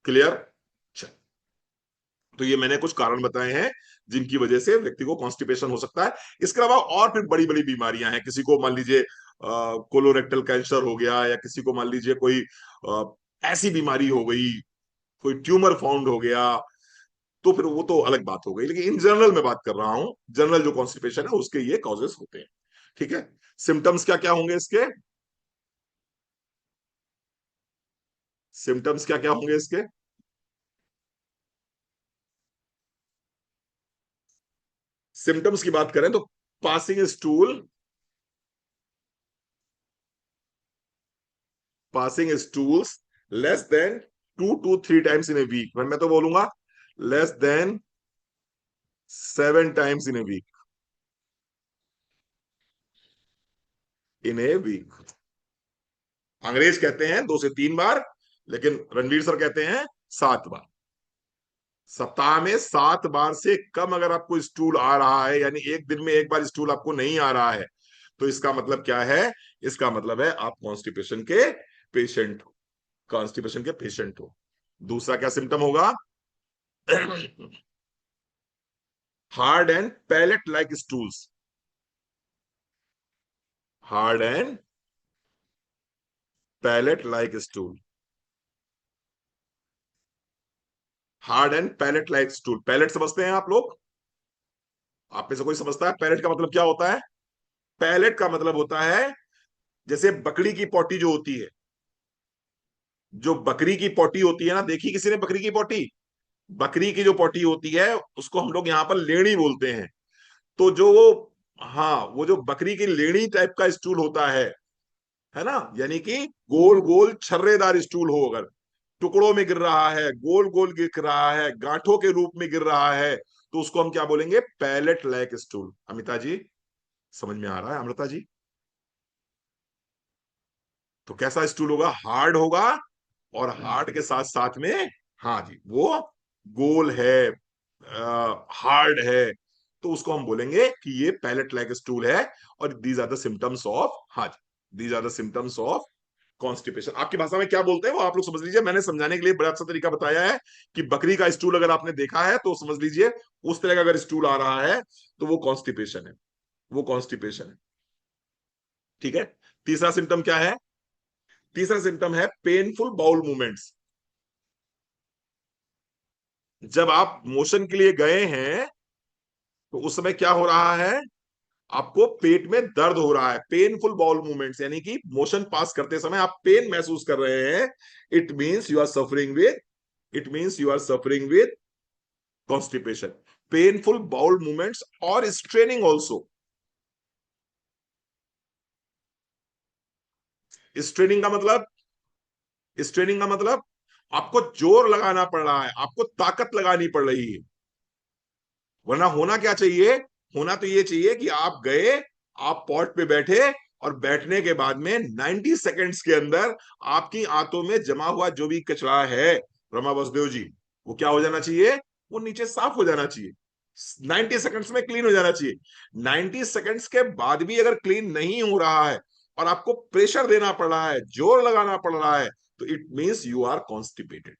क्लियर। चल, तो ये मैंने कुछ कारण बताए हैं जिनकी वजह से व्यक्ति को कॉन्स्टिपेशन हो सकता है। इसके अलावा और फिर बड़ी बड़ी बीमारियां हैं, किसी को मान लीजिए कोलोरेक्टल कैंसर हो गया, या किसी को मान लीजिए कोई ऐसी बीमारी हो गई, कोई ट्यूमर फाउंड हो गया, तो फिर वो तो अलग बात हो गई। लेकिन इन जनरल मैं बात कर रहा हूं, जनरल जो कॉन्स्टिपेशन है उसके ये कॉजेस होते हैं। ठीक है। सिम्टम्स क्या क्या होंगे इसके, सिम्टम्स क्या क्या होंगे इसके। सिम्टम्स की बात करें तो passing stool, passing stools less than 2 to 3 times in a week, मैं तो बोलूंगा less than 7 times in a week, in a week. अंग्रेज कहते हैं 2 से 3 बार, लेकिन रणवीर सर कहते हैं 7 बार। सप्ताह में 7 बार से कम अगर आपको स्टूल आ रहा है, यानी एक दिन में एक बार स्टूल आपको नहीं आ रहा है, तो इसका मतलब क्या है, इसका मतलब है आप कॉन्स्टिपेशन के पेशेंट हो, कॉन्स्टिपेशन के पेशेंट हो। दूसरा क्या सिम्टम होगा, hard and pellet like stools, hard and pellet like stool, hard and pellet like stool. Pellet समझते हैं आप लोग, आप में से कोई समझता है पैलेट का मतलब क्या होता है? पैलेट का मतलब होता है, जैसे बकरी की पोटी जो होती है, जो बकरी की पोटी होती है ना, देखी किसी ने बकरी की पोटी? बकरी की जो पोटी होती है उसको हम लोग यहाँ पर लेड़ी बोलते हैं। तो जो वो, हाँ, वो जो बकरी की लेड़ी टाइप का स्टूल होता है ना, यानी कि गोल गोल छर्रेदार स्टूल हो, अगर टुकड़ों में गिर रहा है, गोल गोल गिर रहा है, गांठों के रूप में गिर रहा है, तो उसको हम क्या बोलेंगे? Pellet like stool. Amita ji, समझ में आ रहा है? अमृता जी, तो कैसा स्टूल होगा? हार्ड होगा, और हार्ड के साथ साथ में, हाँ जी, वो गोल है, हार्ड है, तो उसको हम बोलेंगे कि ये पैलेट लाइक स्टूल है। और these are the symptoms of, हाँ जी, these are the symptoms of constipation. आपकी भाषा में क्या बोलते हैं वो आप लोग समझ लीजिए, मैंने समझाने के लिए बड़ा अच्छा तरीका बताया है कि बकरी का स्टूल अगर आपने देखा है तो समझ लीजिए उस तरह का अगर स्टूल आ रहा है तो वो कॉन्स्टिपेशन है, वो कॉन्स्टिपेशन है। ठीक है। तीसरा सिम्टम क्या है? तीसरा सिम्टम है पेनफुल बाउल मूवमेंट्स। जब आप मोशन के लिए गए हैं तो उस समय क्या हो रहा है? आपको पेट में दर्द हो रहा है, पेनफुल बाउल मूवमेंट्स, यानी कि मोशन पास करते समय आप पेन महसूस कर रहे हैं। It means you are suffering with, it means you are suffering with constipation. Painful bowel movements और स्ट्रेनिंग ऑल्सो। स्ट्रेनिंग का मतलब, स्ट्रेनिंग का मतलब आपको जोर लगाना पड़ रहा है, आपको ताकत लगानी पड़ रही है। वरना होना क्या चाहिए? होना तो ये चाहिए कि आप गए, आप पॉट पे बैठे, और बैठने के बाद में 90 सेकेंड्स के अंदर आपकी आंतों में जमा हुआ जो भी कचरा है, रमा बसदेव जी, वो क्या हो जाना चाहिए? वो नीचे साफ हो जाना चाहिए। 90 सेकंड्स में क्लीन हो जाना चाहिए। 90 सेकंड्स के बाद भी अगर क्लीन नहीं हो रहा है और आपको प्रेशर देना पड़ रहा है, जोर लगाना पड़ रहा है, तो it means you are constipated.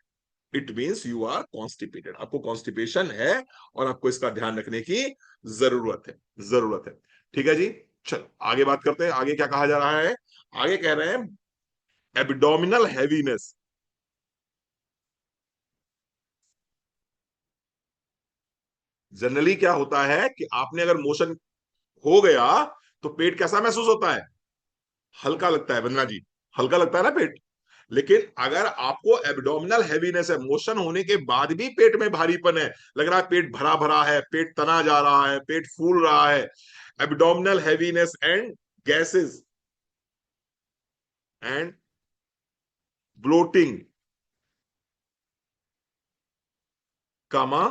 It means you are constipated, आपको कॉन्स्टिपेशन है, और आपको इसका ध्यान रखने की जरूरत है, जरूरत है। ठीक है जी। चल आगे बात करते हैं, आगे क्या कहा जा रहा है? आगे कह रहे हैं एब्डोमिनल हैवीनेस। जनरली क्या होता है कि आपने अगर मोशन हो गया तो पेट कैसा महसूस होता है? हल्का लगता है वंदना जी, हल्का लगता है ना पेट। लेकिन अगर आपको एब्डोमिनल हैवीनेस है, मोशन होने के बाद भी पेट में भारीपन है, लग रहा है पेट भरा भरा है, पेट तना जा रहा है, पेट फूल रहा है, abdominal heaviness and gases and bloating, comma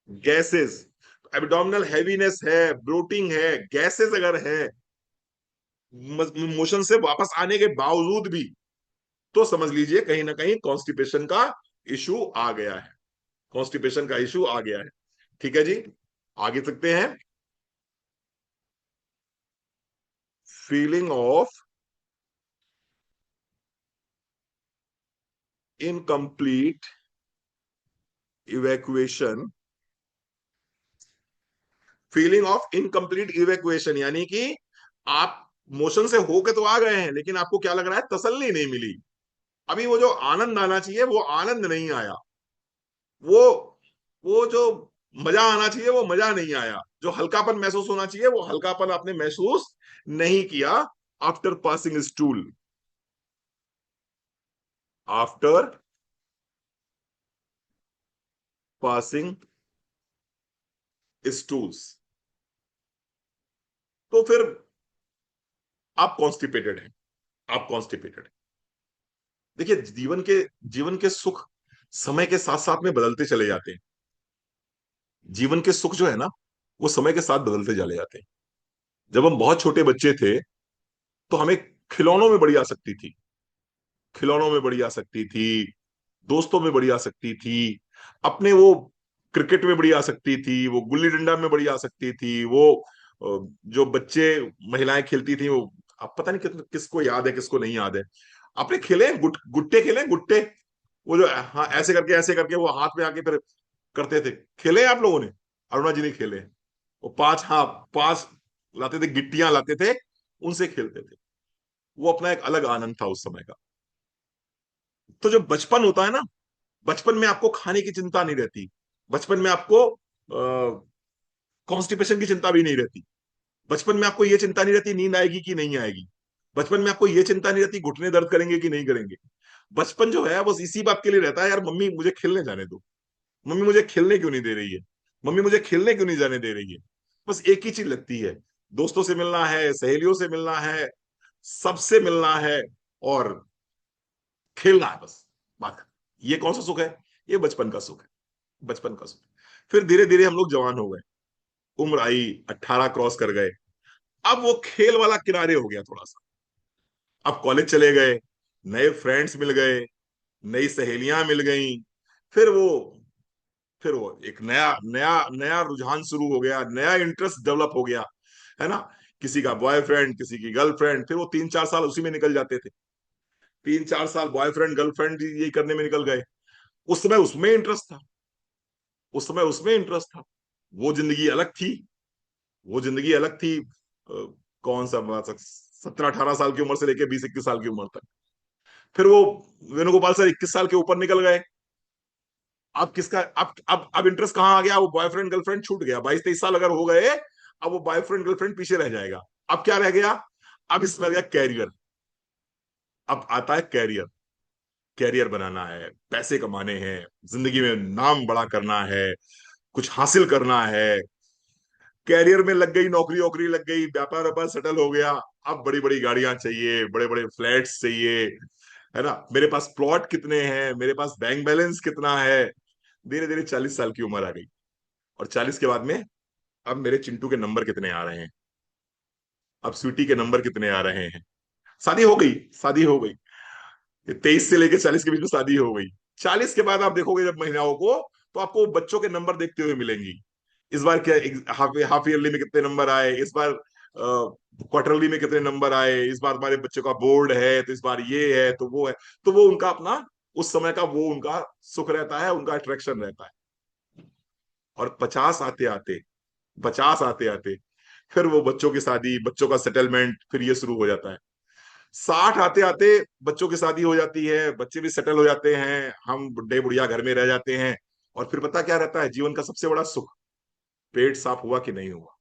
gases, abdominal heaviness है, ब्लोटिंग है, गैसेस अगर है मोशन से वापस आने के बावजूद भी, तो समझ लीजिए कहीं ना कहीं कॉन्स्टिपेशन का इशू आ गया है, कॉन्स्टिपेशन का इशू आ गया है। ठीक है जी। आगे सकते हैं। Feeling of incomplete evacuation. Feeling of incomplete evacuation यानी कि आप मोशन से होके तो आ गए हैं, लेकिन आपको क्या लग रहा है? तसल्ली नहीं मिली। अभी वो जो आनंद आना चाहिए वो आनंद नहीं आया, वो वो जो मजा आना चाहिए वो मजा नहीं आया, जो हल्कापन महसूस होना चाहिए वो हल्कापन आपने महसूस नहीं किया। After passing stool, after passing stools, तो फिर आप कॉन्स्टिपेटेड हैं, आप कॉन्स्टिपेटेड। देखिए जीवन के सुख समय के साथ साथ में बदलते चले जाते हैं। जीवन के सुख जो है ना, वो समय के साथ बदलते चले जाते हैं। जब हम बहुत छोटे बच्चे थे तो हमें खिलौनों में बड़ी आसक्ति थी, खिलौनों में बड़ी आसक्ति थी, दोस्तों में बड़ी आसक्ति थी, अपने वो क्रिकेट में बड़ी आसक्ति थी, वो गुल्ली डंडा में बड़ी आसक्ति थी, वो जो बच्चे महिलाएं खेलती थी वो, अब पता नहीं किसको याद है किसको नहीं याद है। आपने खेले हैं गुट्टे खेले हैं? गुट्टे, वो जो, हाँ, ऐसे करके वो हाथ में आके फिर करते थे, खेले हैं आप लोगों ने? अरुणा जी ने खेले हैं। वो पांच, हाँ, पांच लाते थे, गिट्टियां लाते थे, उनसे खेलते थे। वो अपना एक अलग आनंद था उस समय का। तो जो बचपन होता है ना, बचपन में आपको खाने की चिंता नहीं रहती, बचपन में आपको कॉन्स्टिपेशन की चिंता भी नहीं रहती। बचपन में आपको ये चिंता नहीं रहती नींद आएगी कि नहीं आएगी। बचपन में आपको ये चिंता नहीं रहती घुटने दर्द करेंगे कि नहीं करेंगे। बचपन जो है बस इसी बात के लिए रहता है, यार मम्मी मुझे खेलने जाने दो, मम्मी मुझे खेलने क्यों नहीं दे रही है, मम्मी मुझे खेलने क्यों नहीं जाने दे रही है। बस एक ही चीज लगती है, दोस्तों से मिलना है, सहेलियों से मिलना है, सबसे मिलना है और खेलना है बस। बात खत्म। ये कौन सा सुख है? ये बचपन का सुख है, बचपन का सुख। फिर धीरे धीरे हम लोग जवान हो गए, उम्र आई, 18 क्रॉस कर गए। अब वो खेल वाला किनारे हो गया थोड़ा सा। अब कॉलेज चले गए, नए फ्रेंड्स मिल गए, नई सहेलियां मिल गई। फिर वो फिर वो एक नया नया नया रुझान शुरू हो गया, नया इंटरेस्ट डेवलप हो गया, है ना। किसी का बॉयफ्रेंड, किसी की गर्लफ्रेंड, फिर वो 3-4 साल उसी में निकल जाते थे। 3-4 साल बॉयफ्रेंड गर्लफ्रेंड यही करने में निकल गए। उस समय उसमें इंटरेस्ट था, उस समय उसमें इंटरेस्ट था। वो जिंदगी अलग थी, वो जिंदगी अलग थी। कौन सा बात, 17-18 साल की उम्र से लेकर 20-21 साल की उम्र तक। फिर वो वेणुगोपाल सर 21 साल के ऊपर निकल गए। अब किसका, अब इंटरेस्ट कहाँ आ गया? वो बॉयफ्रेंड गर्लफ्रेंड छूट गया। 22-23 साल अगर हो गए, अब वो बॉयफ्रेंड गर्लफ्रेंड पीछे रह जाएगा। अब क्या रह गया? अब इसमें रह गया कैरियर। अब आता है कैरियर। कैरियर बनाना है, पैसे कमाने हैं, जिंदगी में नाम बड़ा करना है, कुछ हासिल करना है। कैरियर में लग गई, नौकरी वोकरी लग गई, व्यापार व्यापार सेटल हो गया। अब बड़ी बड़ी गाड़ियां चाहिए, बड़े बड़े फ्लैट्स चाहिए, है ना। मेरे पास प्लॉट कितने हैं, मेरे पास बैंक बैलेंस कितना है। धीरे धीरे 40 साल की उम्र आ गई, और 40 के बाद में अब मेरे चिंटू के नंबर कितने आ रहे हैं, अब स्वीटी के नंबर कितने आ रहे हैं। शादी हो गई, शादी हो गई। 23 से लेकर 40 के बीच में शादी हो गई। 40 के बाद आप देखोगे जब महिलाओं को, तो आपको बच्चों के नंबर देखते हुए मिलेंगी। इस बार क्या हाफ ईयरली में कितने नंबर आए, इस बार क्वार्टरली में कितने नंबर आए, इस बार हमारे बच्चों का बोर्ड है तो इस बार ये है तो वो है। तो वो उनका अपना उस समय का वो उनका सुख रहता है, उनका अट्रैक्शन रहता है। और 50 आते आते फिर वो बच्चों की शादी, बच्चों का सेटलमेंट, फिर ये शुरू हो जाता है। 60 आते आते बच्चों की शादी हो जाती है, बच्चे भी सेटल हो जाते हैं, हम बुढ़े बुढ़िया घर में रह जाते हैं। और फिर पता क्या रहता है जीवन का सबसे बड़ा सुख? पेट साफ हुआ कि नहीं हुआ।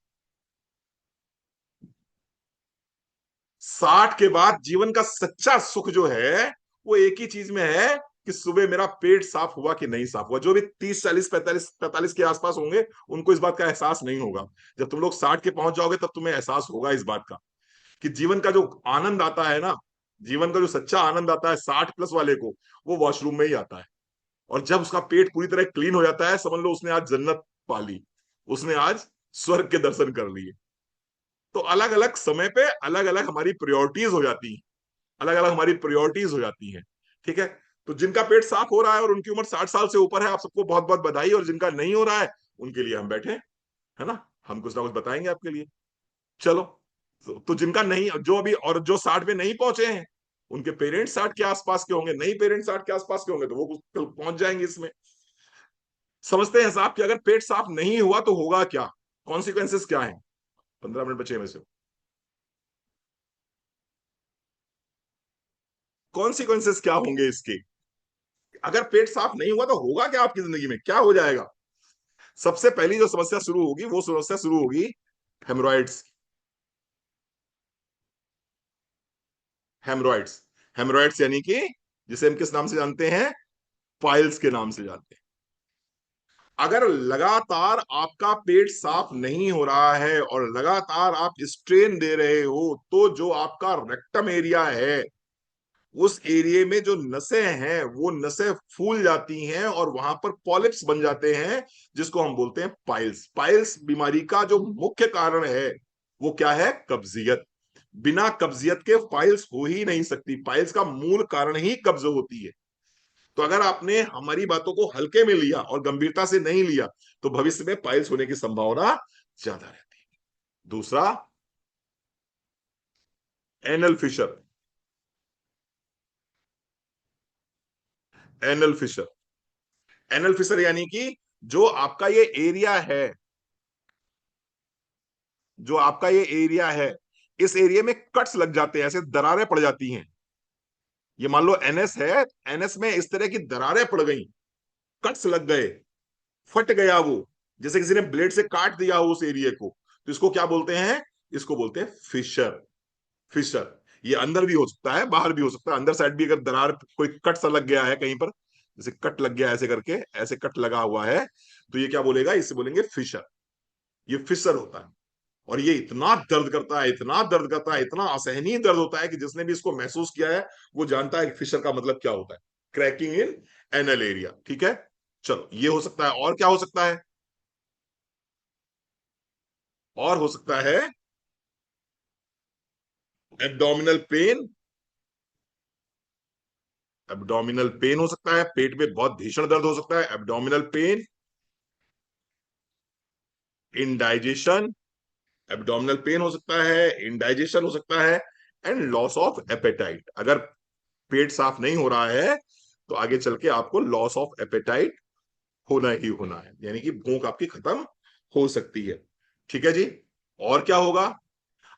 60 के बाद जीवन का सच्चा सुख जो है वो एक ही चीज में है, कि सुबह मेरा पेट साफ हुआ कि नहीं साफ हुआ। जो भी 30, 40, 45 के आसपास होंगे उनको इस बात का एहसास नहीं होगा। जब तुम लोग 60 के पहुंच जाओगे तब तुम्हें एहसास होगा इस बात का, कि जीवन का जो आनंद आता है ना, जीवन का जो सच्चा आनंद आता है 60 प्लस वाले को, वो वॉशरूम में ही आता है। और जब उसका पेट पूरी तरह क्लीन हो जाता है, समझ लो उसने आज जन्नत पा ली, उसने आज स्वर्ग के दर्शन कर लिए। तो अलग अलग समय पे अलग अलग हमारी प्रायोरिटीज हो जाती हैं, अलग अलग हमारी प्रायोरिटीज हो जाती हैं। ठीक है। तो जिनका पेट साफ हो रहा है और उनकी उम्र 60 साल से ऊपर है, आप सबको बहुत बहुत बधाई। और जिनका नहीं हो रहा है, उनके लिए हम बैठे हैं, है ना। हम कुछ ना कुछ बताएंगे आपके लिए। चलो। तो जिनका नहीं, जो अभी और जो 60 पे नहीं पहुंचे हैं, उनके पेरेंट्स 60 के आसपास के होंगे, नहीं पेरेंट्स 60 के आसपास के होंगे, तो वो कल पहुंच जाएंगे इसमें। समझते हैं साहब कि अगर पेट साफ नहीं हुआ तो होगा क्या, कॉन्सिक्वेंसेस क्या है। 15 मिनट बचे हैं वैसे। कॉन्सिक्वेंसेस क्या होंगे इसके? अगर पेट साफ नहीं हुआ तो होगा क्या, आपकी जिंदगी में क्या हो जाएगा? सबसे पहली जो समस्या शुरू होगी, वो समस्या शुरू होगी हेमरॉइड्स। हेमरॉइड्स। हेमरॉइड्स यानी कि जिसे हम किस नाम से जानते हैं? पाइल्स के नाम से जानते हैं। अगर लगातार आपका पेट साफ नहीं हो रहा है और लगातार आप स्ट्रेन दे रहे हो, तो जो आपका रेक्टम एरिया है, उस एरिया में जो नसें हैं वो नसें फूल जाती हैं और वहां पर पॉलिप्स बन जाते हैं, जिसको हम बोलते हैं पाइल्स। पाइल्स बीमारी का जो मुख्य कारण है वो क्या है? कब्जियत। बिना कब्जियत के पाइल्स हो ही नहीं सकती। पाइल्स का मूल कारण ही कब्ज होती है। तो अगर आपने हमारी बातों को हल्के में लिया और गंभीरता से नहीं लिया, तो भविष्य में पाइल्स होने की संभावना ज्यादा रहती है। दूसरा, anal fissure. Anal fissure. Anal fissure यानी कि जो आपका ये एरिया है, जो आपका ये एरिया है, इस एरिया में कट्स लग जाते हैं, ऐसे दरारें पड़ जाती हैं। ये मान लो एनएस है, एनएस में इस तरह की दरारें पड़ गई, कट्स लग गए, फट गया वो, जैसे किसी ने ब्लेड से काट दिया हो उस एरिया को, तो इसको क्या बोलते हैं? इसको बोलते हैं फिशर। फिशर। ये अंदर भी हो सकता है, बाहर भी हो सकता है। अंदर साइड भी अगर दरार, कोई कट सा लग गया है कहीं पर, जैसे कट लग गया ऐसे करके, ऐसे कट लगा हुआ है, तो ये क्या बोलेगा? इसे बोलेंगे फिशर। ये फिशर होता है। और ये इतना दर्द करता है, इतना दर्द करता है, इतना असहनीय दर्द होता है कि जिसने भी इसको महसूस किया है वो जानता है कि फिशर का मतलब क्या होता है। क्रैकिंग इन एनल एरिया। ठीक है, चलो ये हो सकता है। और क्या हो सकता है? और हो सकता है एब्डोमिनल पेन। एब्डोमिनल पेन हो सकता है, पेट में बहुत भीषण दर्द हो सकता है, abdominal pain. Indigestion. Abdominal pain हो सकता है, इनडाइजेशन हो सकता है, एंड लॉस ऑफ एपेटाइट। अगर पेट साफ नहीं हो रहा है तो आगे चल के आपको लॉस ऑफ एपेटाइट होना ही होना है, यानी कि भूख आपकी खत्म हो सकती है। ठीक है जी। और क्या होगा?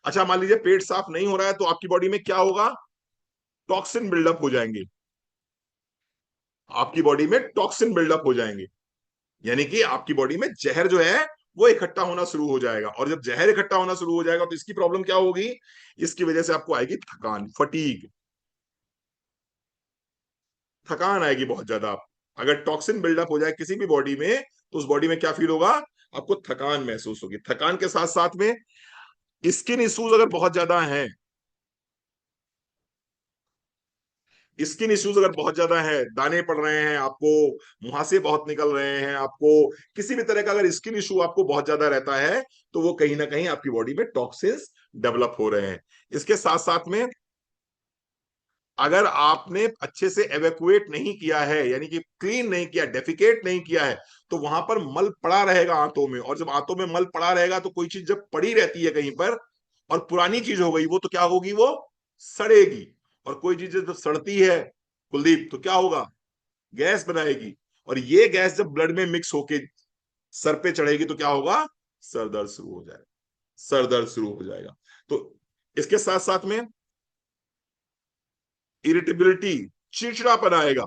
अच्छा, मान लीजिए पेट साफ नहीं हो रहा है तो आपकी बॉडी में क्या होगा? टॉक्सिन बिल्डअप हो जाएंगे। आपकी बॉडी में टॉक्सिन बिल्डअप हो जाएंगे, यानी कि आपकी बॉडी में जहर जो है वो इकट्ठा होना शुरू हो जाएगा। और जब जहर इकट्ठा होना शुरू हो जाएगा तो इसकी प्रॉब्लम क्या होगी? इसकी वजह से आपको आएगी थकान, फटीग। थकान आएगी बहुत ज्यादा। अगर टॉक्सिन बिल्डअप हो जाए किसी भी बॉडी में तो उस बॉडी में क्या फील होगा? आपको थकान महसूस होगी। थकान के साथ साथ में स्किन इश्यूज अगर बहुत ज्यादा हैं, स्किन इश्यूज अगर बहुत ज्यादा है, दाने पड़ रहे हैं आपको, मुहासे बहुत निकल रहे हैं आपको, किसी भी तरह का अगर स्किन इशू आपको बहुत ज्यादा रहता है, तो वो कहीं ना कहीं आपकी बॉडी में टॉक्सिन्स डेवलप हो रहे हैं। इसके साथ साथ में अगर आपने अच्छे से एवेकुएट नहीं किया है, यानी कि क्लीन नहीं किया, डेफिकेट नहीं किया है, तो वहां पर मल पड़ा रहेगा आंतों में। और जब आंतों में मल पड़ा रहेगा तो कोई चीज जब पड़ी रहती है कहीं पर और पुरानी चीज हो गई, वो तो क्या होगी? वो सड़ेगी। और कोई चीज जब सड़ती है कुलदीप, तो क्या होगा? गैस बनाएगी। और ये गैस जब ब्लड में मिक्स होके सर पे चढ़ेगी तो क्या होगा? सर दर्द शुरू हो जाएगा। सर दर्द शुरू हो जाएगा। तो इसके साथ साथ में इरिटेबिलिटी, चिड़चिड़ापन आएगा।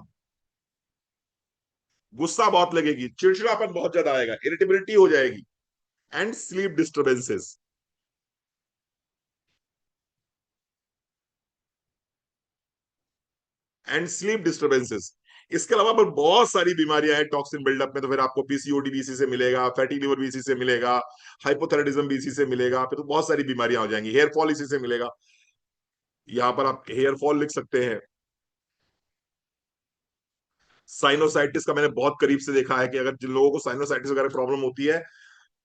गुस्सा बहुत लगेगी, चिड़चिड़ापन बहुत ज्यादा आएगा, इरिटेबिलिटी हो जाएगी, and sleep disturbances. And sleep disturbances. इसके अलावा पर बहुत सारी बीमारियां हैं टॉक्सिन बिल्डअप में। तो फिर आपको पीसीओडी भी इसी से मिलेगा, फैटी लिवर भी इसी से मिलेगा, हाइपोथायराइडिज्म भी इसी से मिलेगा, फिर तो बहुत सारी बीमारियां हो जाएंगी, हेयर फॉल इसी से मिलेगा। यहां पर आप हेयर फॉल लिख सकते हैं। साइनोसाइटिस का मैंने बहुत करीब से देखा है कि अगर जिन लोगों को साइनोसाइटिस वगैरह प्रॉब्लम होती है,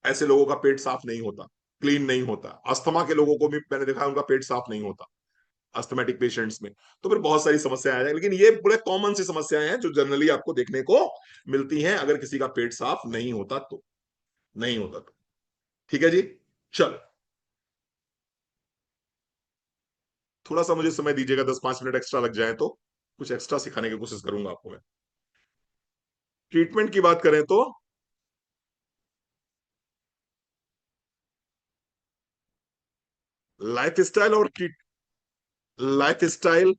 ऐसे लोगों का पेट साफ नहीं होता, क्लीन नहीं होता। अस्थमा के लोगों को भी मैंने देखा है, उनका पेट साफ नहीं होता, अस्थमेटिक पेशेंट्स में। तो फिर बहुत सारी समस्याएं आ जाएंगी, लेकिन ये बड़े कॉमन सी समस्याएं हैं जो जनरली आपको देखने को मिलती हैं अगर किसी का पेट साफ नहीं होता तो। नहीं होता तो। ठीक है जी। चलो, थोड़ा सा मुझे समय दीजिएगा, 10-5 मिनट एक्स्ट्रा लग जाए तो कुछ एक्स्ट्रा सिखाने की कोशिश करूंगा आपको मैं। ट्रीटमेंट की बात करें तो लाइफ स्टाइल और life style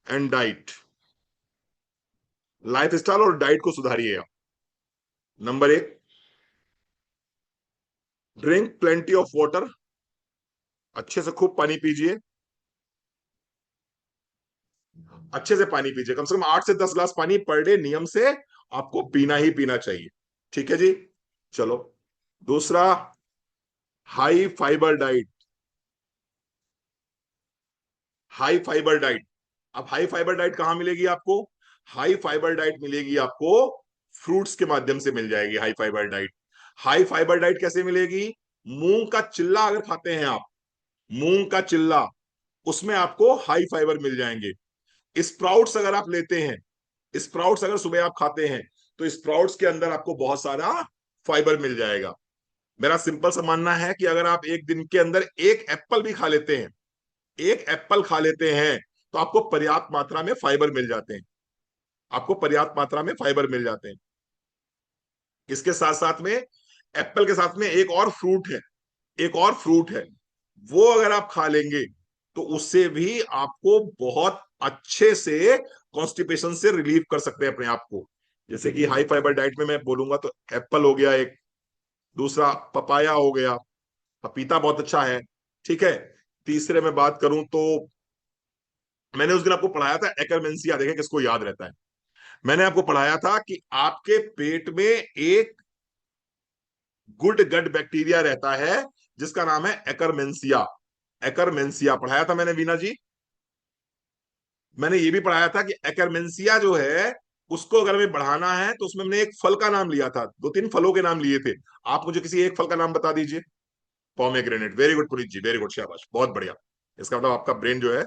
and diet. Life style और डाइट को सुधारिए आप। Number 1, drink plenty of water. अच्छे से खूब पानी पीजिए। अच्छे से पानी पीजिए, कम से कम 8 से 10 ग्लास पानी पर डे नियम से आपको पीना ही पीना चाहिए। ठीक है जी। चलो, दूसरा, high fibre diet. High fibre diet. अब हाई फाइबर डाइट कहां मिलेगी आपको? हाई फाइबर डाइट मिलेगी आपको फ्रूट्स के माध्यम से मिल जाएगी high fibre diet. High fibre diet कैसे मिलेगी? मूंग का चिल्ला अगर खाते हैं आप, मूंग का चिल्ला, उसमें आपको हाई फाइबर मिल जाएंगे। स्प्राउट्स अगर आप लेते हैं, स्प्राउट्स अगर सुबह आप खाते हैं, तो स्प्राउट्स के अंदर आपको बहुत सारा फाइबर मिल जाएगा। मेरा सिंपल सा मानना है कि अगर आप एक दिन के अंदर एक एप्पल भी खा लेते हैं, एक एप्पल खा लेते हैं, तो आपको पर्याप्त मात्रा में फाइबर मिल जाते हैं। आपको पर्याप्त मात्रा में फाइबर मिल जाते हैं। इसके साथ साथ में एप्पल के साथ में एक और फ्रूट है, एक और फ्रूट है, वो अगर आप खा लेंगे तो उससे भी आपको बहुत अच्छे से कॉन्स्टिपेशन से रिलीव कर सकते हैं अपने आप को। जैसे कि हाई फाइबर डाइट में मैं बोलूंगा तो एप्पल हो गया एक, दूसरा पपाया हो गया, पपीता बहुत अच्छा है, ठीक है। तीसरे में बात करूं तो मैंने उस दिन आपको पढ़ाया था एकरमेंसिया, देखें किसको याद रहता है। मैंने आपको पढ़ाया था कि आपके पेट में एक गुड गट बैक्टीरिया रहता है जिसका नाम है एकरमेंसिया। एकरमेंसिया पढ़ाया था मैंने वीना जी। मैंने ये भी पढ़ाया था कि एकरमेंसिया जो है उसको अगर हमें बढ़ाना है तो उसमें मैंने एक फल का नाम लिया था, दो तीन फलों के नाम लिए थे। आप मुझे किसी एक फल का नाम बता दीजिए। पॉमेग्रेनेट, वेरी गुड पुनीत जी, वेरी गुड, शाबाश, बहुत बढ़िया। इसका मतलब आपका ब्रेन जो है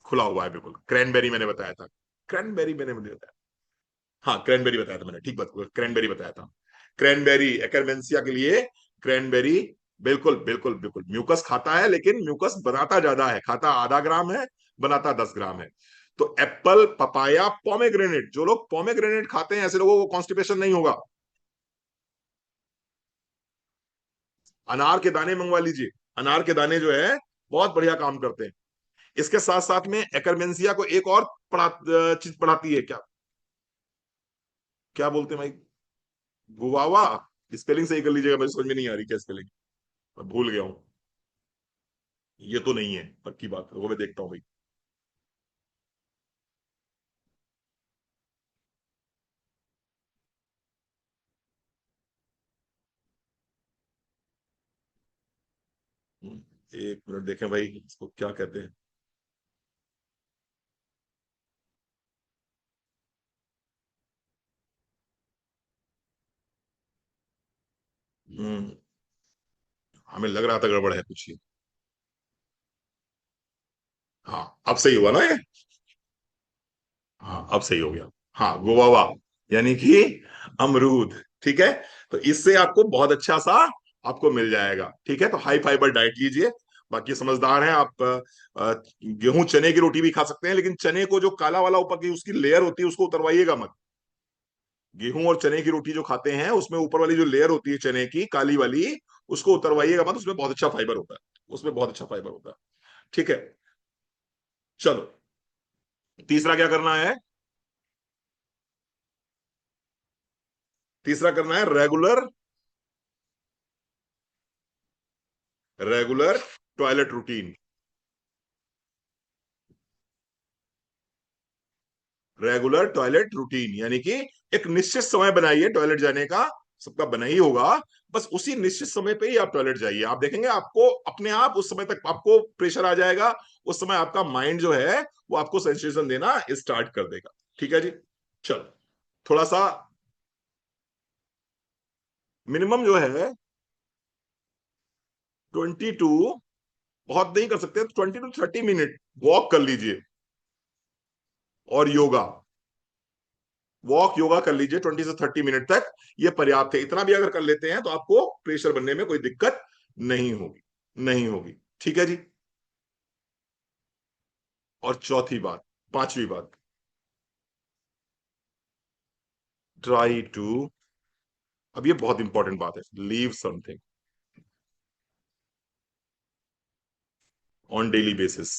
खुला हुआ है बिल्कुल। क्रैनबेरी मैंने बताया था, क्रैनबेरी मैंने बताया, हाँ क्रैनबेरी बताया था मैंने, ठीक बात, क्रैनबेरी बताया था। क्रैनबेरी एकरमेंसिया के लिए, क्रैनबेरी, बिल्कुल बिल्कुल बिल्कुल। म्यूकस खाता है लेकिन म्यूकस बनाता ज्यादा है, खाता आधा ग्राम है, बनाता 10 ग्राम है। तो एप्पल, पपाया, पोमेग्रेनेट, जो लोग पोमेग्रेनेट खाते हैं ऐसे लोगों को कॉन्स्टिपेशन नहीं होगा। अनार के दाने मंगवा लीजिए, अनार के दाने जो है बहुत बढ़िया काम करते हैं। इसके साथ साथ में एकरमेंसिया को एक और चीज पढ़ाती है क्या, क्या बोलते हैं भाई, गुवावा। स्पेलिंग सही कर लीजिएगा, मुझे समझ में नहीं आ रही क्या स्पेलिंग, मैं भूल गया हूं। ये तो नहीं है पक्की बात, वो मैं देखता हूँ भाई। एक मिनट देखें भाई, इसको क्या कहते हैं। हम्म, हमें लग रहा था गड़बड़ है कुछ ये। हाँ अब सही हुआ ना ये, हाँ अब सही हो गया। हाँ गुवावा, यानी कि अमरूद, ठीक है। तो इससे आपको बहुत अच्छा सा आपको मिल जाएगा, ठीक है। तो हाई फाइबर डाइट लीजिए। बाकी समझदार हैं आप। गेहूं चने की रोटी भी खा सकते हैं, लेकिन चने को जो काला वाला ऊपर की उसकी लेयर होती है उसको उतरवाइएगा मत। गेहूं और चने की रोटी जो खाते हैं उसमें ऊपर वाली जो लेयर होती है चने की काली वाली, उसको उतरवाइएगा मत, उसमें बहुत अच्छा फाइबर होता है, उसमें बहुत अच्छा फाइबर होता है, ठीक है। चलो, तीसरा क्या करना है, तीसरा करना है regular, regular toilet routine. Regular toilet routine यानी कि एक निश्चित समय बनाइए टॉयलेट जाने का, सबका बना ही होगा। बस उसी निश्चित समय पे ही आप टॉयलेट जाइए, आप देखेंगे आपको अपने आप उस समय तक आपको प्रेशर आ जाएगा। उस समय आपका माइंड जो है वो आपको सेंसेशन देना स्टार्ट कर देगा, ठीक है जी। चलो, थोड़ा सा मिनिमम जो है 22, बहुत नहीं कर सकते, 20 to 30 मिनट वॉक कर लीजिए। और योगा, वॉक योगा कर लीजिए 20 से 30 मिनट तक, ये पर्याप्त है। इतना भी अगर कर लेते हैं तो आपको प्रेशर बनने में कोई दिक्कत नहीं होगी, नहीं होगी, ठीक है जी। और चौथी बात, पांचवी बात, ट्राई टू, अब ये बहुत इंपॉर्टेंट बात है, leave something on daily basis.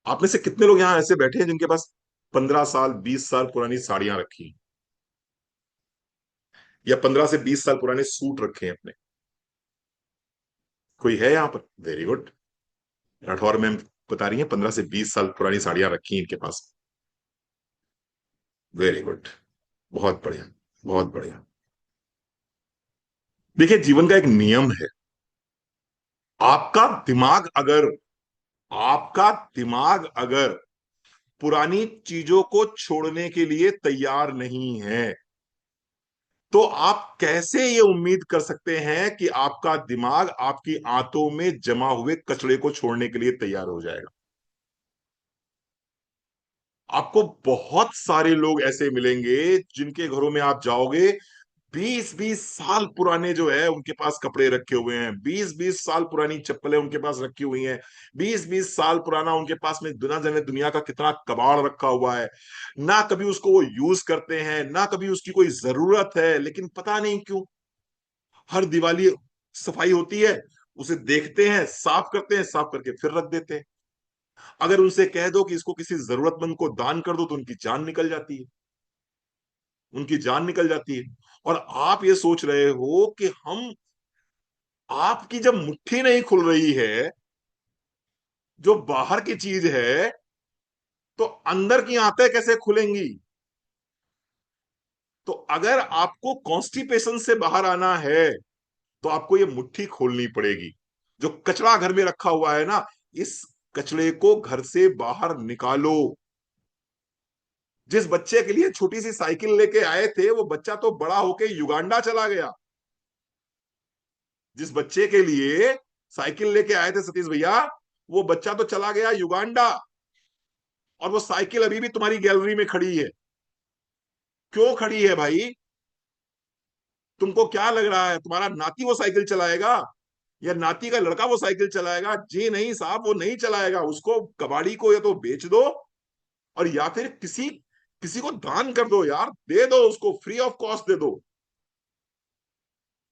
आप में से कितने लोग यहां ऐसे बैठे हैं जिनके पास 15 साल 20 साल पुरानी साड़ियां रखी हैं, या 15 से 20 साल पुराने सूट रखे हैं अपने? कोई है यहाँ पर? Very good. राठौर मैम बता रही है 15 से 20 साल पुरानी साड़ियां रखी हैं इनके पास। वेरी गुड, बहुत बढ़िया, बहुत बढ़िया। देखिए जीवन का एक नियम है, आपका दिमाग अगर, आपका दिमाग अगर पुरानी चीजों को छोड़ने के लिए तैयार नहीं है तो आप कैसे ये उम्मीद कर सकते हैं कि आपका दिमाग आपकी आंतों में जमा हुए कचड़े को छोड़ने के लिए तैयार हो जाएगा। आपको बहुत सारे लोग ऐसे मिलेंगे जिनके घरों में आप जाओगे, 20 20 साल पुराने जो है उनके पास कपड़े रखे हुए हैं, 20 20 साल पुरानी चप्पलें उनके पास रखी हुई हैं, 20 20 साल पुराना उनके पास में दुनिया जाने दुनिया का कितना कबाड़ रखा हुआ है। ना कभी उसको वो यूज करते हैं, ना कभी उसकी कोई जरूरत है, लेकिन पता नहीं क्यों हर दिवाली सफाई होती है, उसे देखते हैं, साफ करते हैं, साफ करके फिर रख देते हैं। अगर उनसे कह दो कि इसको किसी जरूरतमंद को दान कर दो तो उनकी जान निकल जाती है, उनकी जान निकल जाती है। और आप ये सोच रहे हो कि हम, आपकी जब मुट्ठी नहीं खुल रही है, जो बाहर की चीज है, तो अंदर की आंतें कैसे खुलेंगी? तो अगर आपको कॉन्स्टिपेशन से बाहर आना है तो आपको ये मुट्ठी खोलनी पड़ेगी। जो कचरा घर में रखा हुआ है ना, इस कचरे को घर से बाहर निकालो। जिस बच्चे के लिए छोटी सी साइकिल लेके आए थे, वो बच्चा तो बड़ा होके युगांडा चला गया। जिस बच्चे के लिए साइकिल लेके आए थे सतीश भैया, वो बच्चा तो चला गया युगांडा, और वो साइकिल अभी भी तुम्हारी गैलरी में खड़ी है। क्यों खड़ी है भाई? तुमको क्या लग रहा है तुम्हारा नाती वो साइकिल चलाएगा, या नाती का लड़का वो साइकिल चलाएगा? जी नहीं साहब, वो नहीं चलाएगा। उसको, कबाड़ी को या तो बेच दो, और या फिर किसी किसी को दान कर दो यार, दे दो उसको, फ्री ऑफ कॉस्ट दे दो।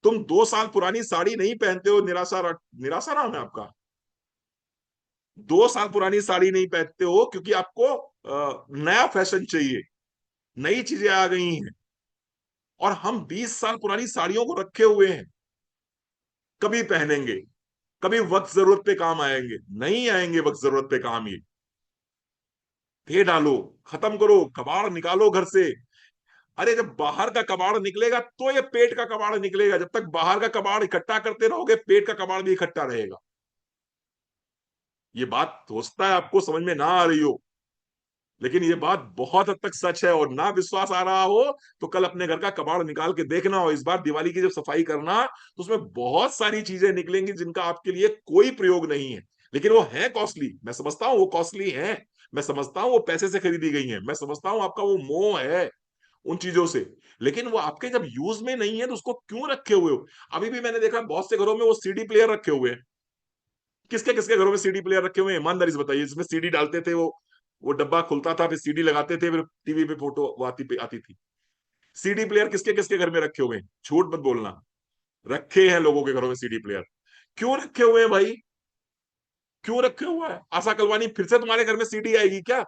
तुम 2 साल पुरानी साड़ी नहीं पहनते हो, निराशा, निराशा नाम है आपका, 2 साल पुरानी साड़ी नहीं पहनते हो क्योंकि आपको नया फैशन चाहिए, नई चीजें आ गई हैं। और हम 20 साल पुरानी साड़ियों को रखे हुए हैं, कभी पहनेंगे, कभी वक्त जरूरत पे काम आएंगे, नहीं आएंगे वक्त जरूरत पे काम ये। दे डालो, खत्म करो, कबाड़ निकालो घर से। अरे जब बाहर का कबाड़ निकलेगा तो ये पेट का कबाड़ निकलेगा। जब तक बाहर का कबाड़ इकट्ठा करते रहोगे, पेट का कबाड़ भी इकट्ठा रहेगा। ये बात हो सकता है आपको समझ में ना आ रही हो, लेकिन ये बात बहुत हद तक सच है। और ना विश्वास आ रहा हो तो कल अपने घर का कबाड़ निकाल के देखना। हो, इस बार दिवाली की जब सफाई करना, तो उसमें बहुत सारी चीजें निकलेंगी जिनका आपके लिए कोई प्रयोग नहीं है, लेकिन वो है कॉस्टली। मैं समझता हूँ वो कॉस्टली है, मैं समझता हूँ वो पैसे से खरीदी गई है, मैं समझता हूँ आपका वो मोह है उन चीजों से, लेकिन वो आपके जब यूज में नहीं है तो उसको क्यों रखे हुए हो? अभी भी मैंने देखा बहुत से घरों में वो सीडी प्लेयर रखे हुए हैं। किसके किसके घरों में सीडी प्लेयर रखे हुए हैं, ईमानदारी से बताइए। जिसमें सीडी डालते थे, वो डब्बा खुलता था, फिर सीडी लगाते थे, फिर टीवी पे फोटो वो आती थी। सीडी प्लेयर किसके किसके घर में रखे हुए हैं? झूठ मत बोलना। रखे हैं लोगों के घरों में सीडी प्लेयर। क्यों रखे हुए हैं भाई? क्यों रखे हुआ है? आशा कलवानी फिर से तुम्हारे घर में सीडी आएगी क्या?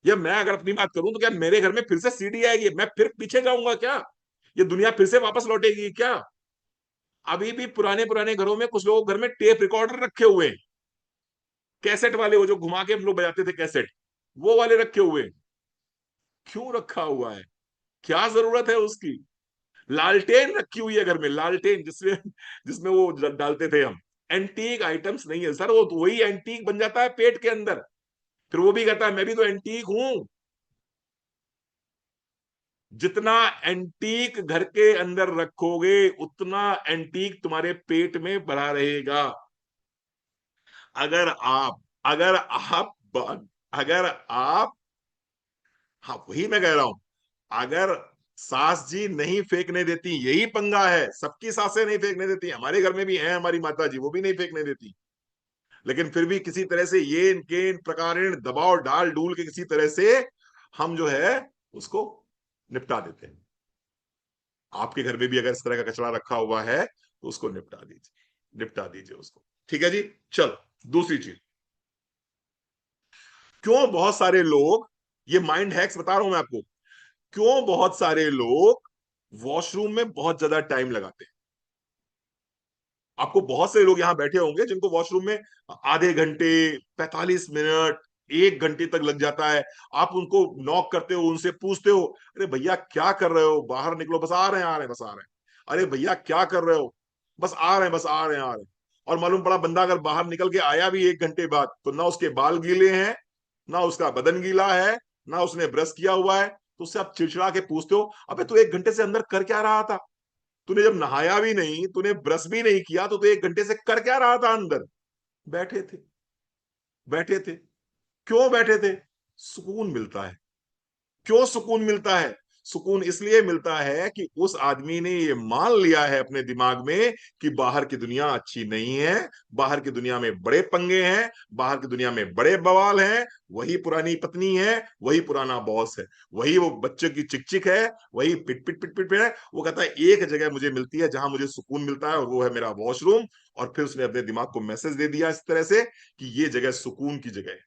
या मैं अगर अपनी बात करूं तो क्या मेरे घर में फिर से सीडी आएगी? मैं फिर पीछे जाऊंगा क्या? ये दुनिया फिर से वापस लौटेगी क्या? अभी भी पुराने पुराने घरों में कुछ लोगों के घर में टेप रिकॉर्डर रखे हुए हैं, कैसेट वाले, वो जो घुमा के हम लोग बजाते थे कैसेट, वो वाले रखे हुए हैं। क्यों रखा हुआ है? क्या जरूरत है उसकी? लालटेन रखी हुई है घर में, लालटेन, जिसमें जिसमें वो डालते थे हम। एंटीक आइटम्स नहीं है सर, वो तो वही एंटीक बन जाता है पेट के अंदर। फिर वो भी कहता है मैं भी तो एंटीक हूं। जितना एंटीक घर के अंदर रखोगे, उतना एंटीक तुम्हारे पेट में भरा रहेगा। अगर आप अगर आप अगर आप, हाँ वही मैं कह रहा हूं, अगर सास जी नहीं फेंकने देती, यही पंगा है, सबकी सासें नहीं फेंकने देती। हमारे घर में भी है हमारी माता जी, वो भी नहीं फेंकने देती, लेकिन फिर भी किसी तरह से ये इनके प्रकारेण दबाव डाल डूल के किसी तरह से हम जो है उसको निपटा देते हैं। आपके घर में भी अगर इस तरह का कचरा रखा हुआ है तो उसको निपटा दीजिए, निपटा दीजिए उसको। ठीक है जी। चलो, दूसरी चीज, क्यों बहुत सारे लोग, ये माइंड हैक्स बता रहा हूं मैं आपको, क्यों बहुत सारे लोग वॉशरूम में बहुत ज्यादा टाइम लगाते हैं। आपको बहुत से लोग यहां बैठे होंगे जिनको वॉशरूम में आधे घंटे, 45 मिनट, 1 घंटे तक लग जाता है। आप उनको नॉक करते हो, उनसे पूछते हो, अरे भैया क्या कर रहे हो, बाहर निकलो, बस आ रहे हैं, आ रहे हैं, बस आ रहे हैं। अरे भैया क्या कर रहे हो, बस आ रहे हैं, बस आ रहे हैं, आ रहे हैं। और मालूम पड़ा बंदा अगर बाहर निकल के आया भी 1 घंटे बाद, तो ना उसके बाल गीले हैं, ना उसका बदन गीला है, ना उसने ब्रश किया हुआ है। तो उससे आप चिड़चिड़ा के पूछते हो, अबे तू 1 घंटे से अंदर कर क्या रहा था? तूने जब नहाया भी नहीं, तूने ब्रश भी नहीं किया, तो 1 घंटे से कर क्या रहा था अंदर? बैठे थे, बैठे थे। क्यों बैठे थे? सुकून मिलता है। क्यों सुकून मिलता है? सुकून इसलिए मिलता है कि उस आदमी ने ये मान लिया है अपने दिमाग में कि बाहर की दुनिया अच्छी नहीं है, बाहर की दुनिया में बड़े पंगे हैं, बाहर की दुनिया में बड़े बवाल हैं, वही पुरानी पत्नी है, वही पुराना बॉस है, वही वो बच्चों की चिकचिक है, वही पिट पिट पिट पिट पिट है। वो कहता है एक जगह मुझे मिलती है जहां मुझे सुकून मिलता है और वो है मेरा वॉशरूम। और फिर उसने अपने दिमाग को मैसेज दे दिया इस तरह से कि ये जगह सुकून की जगह है,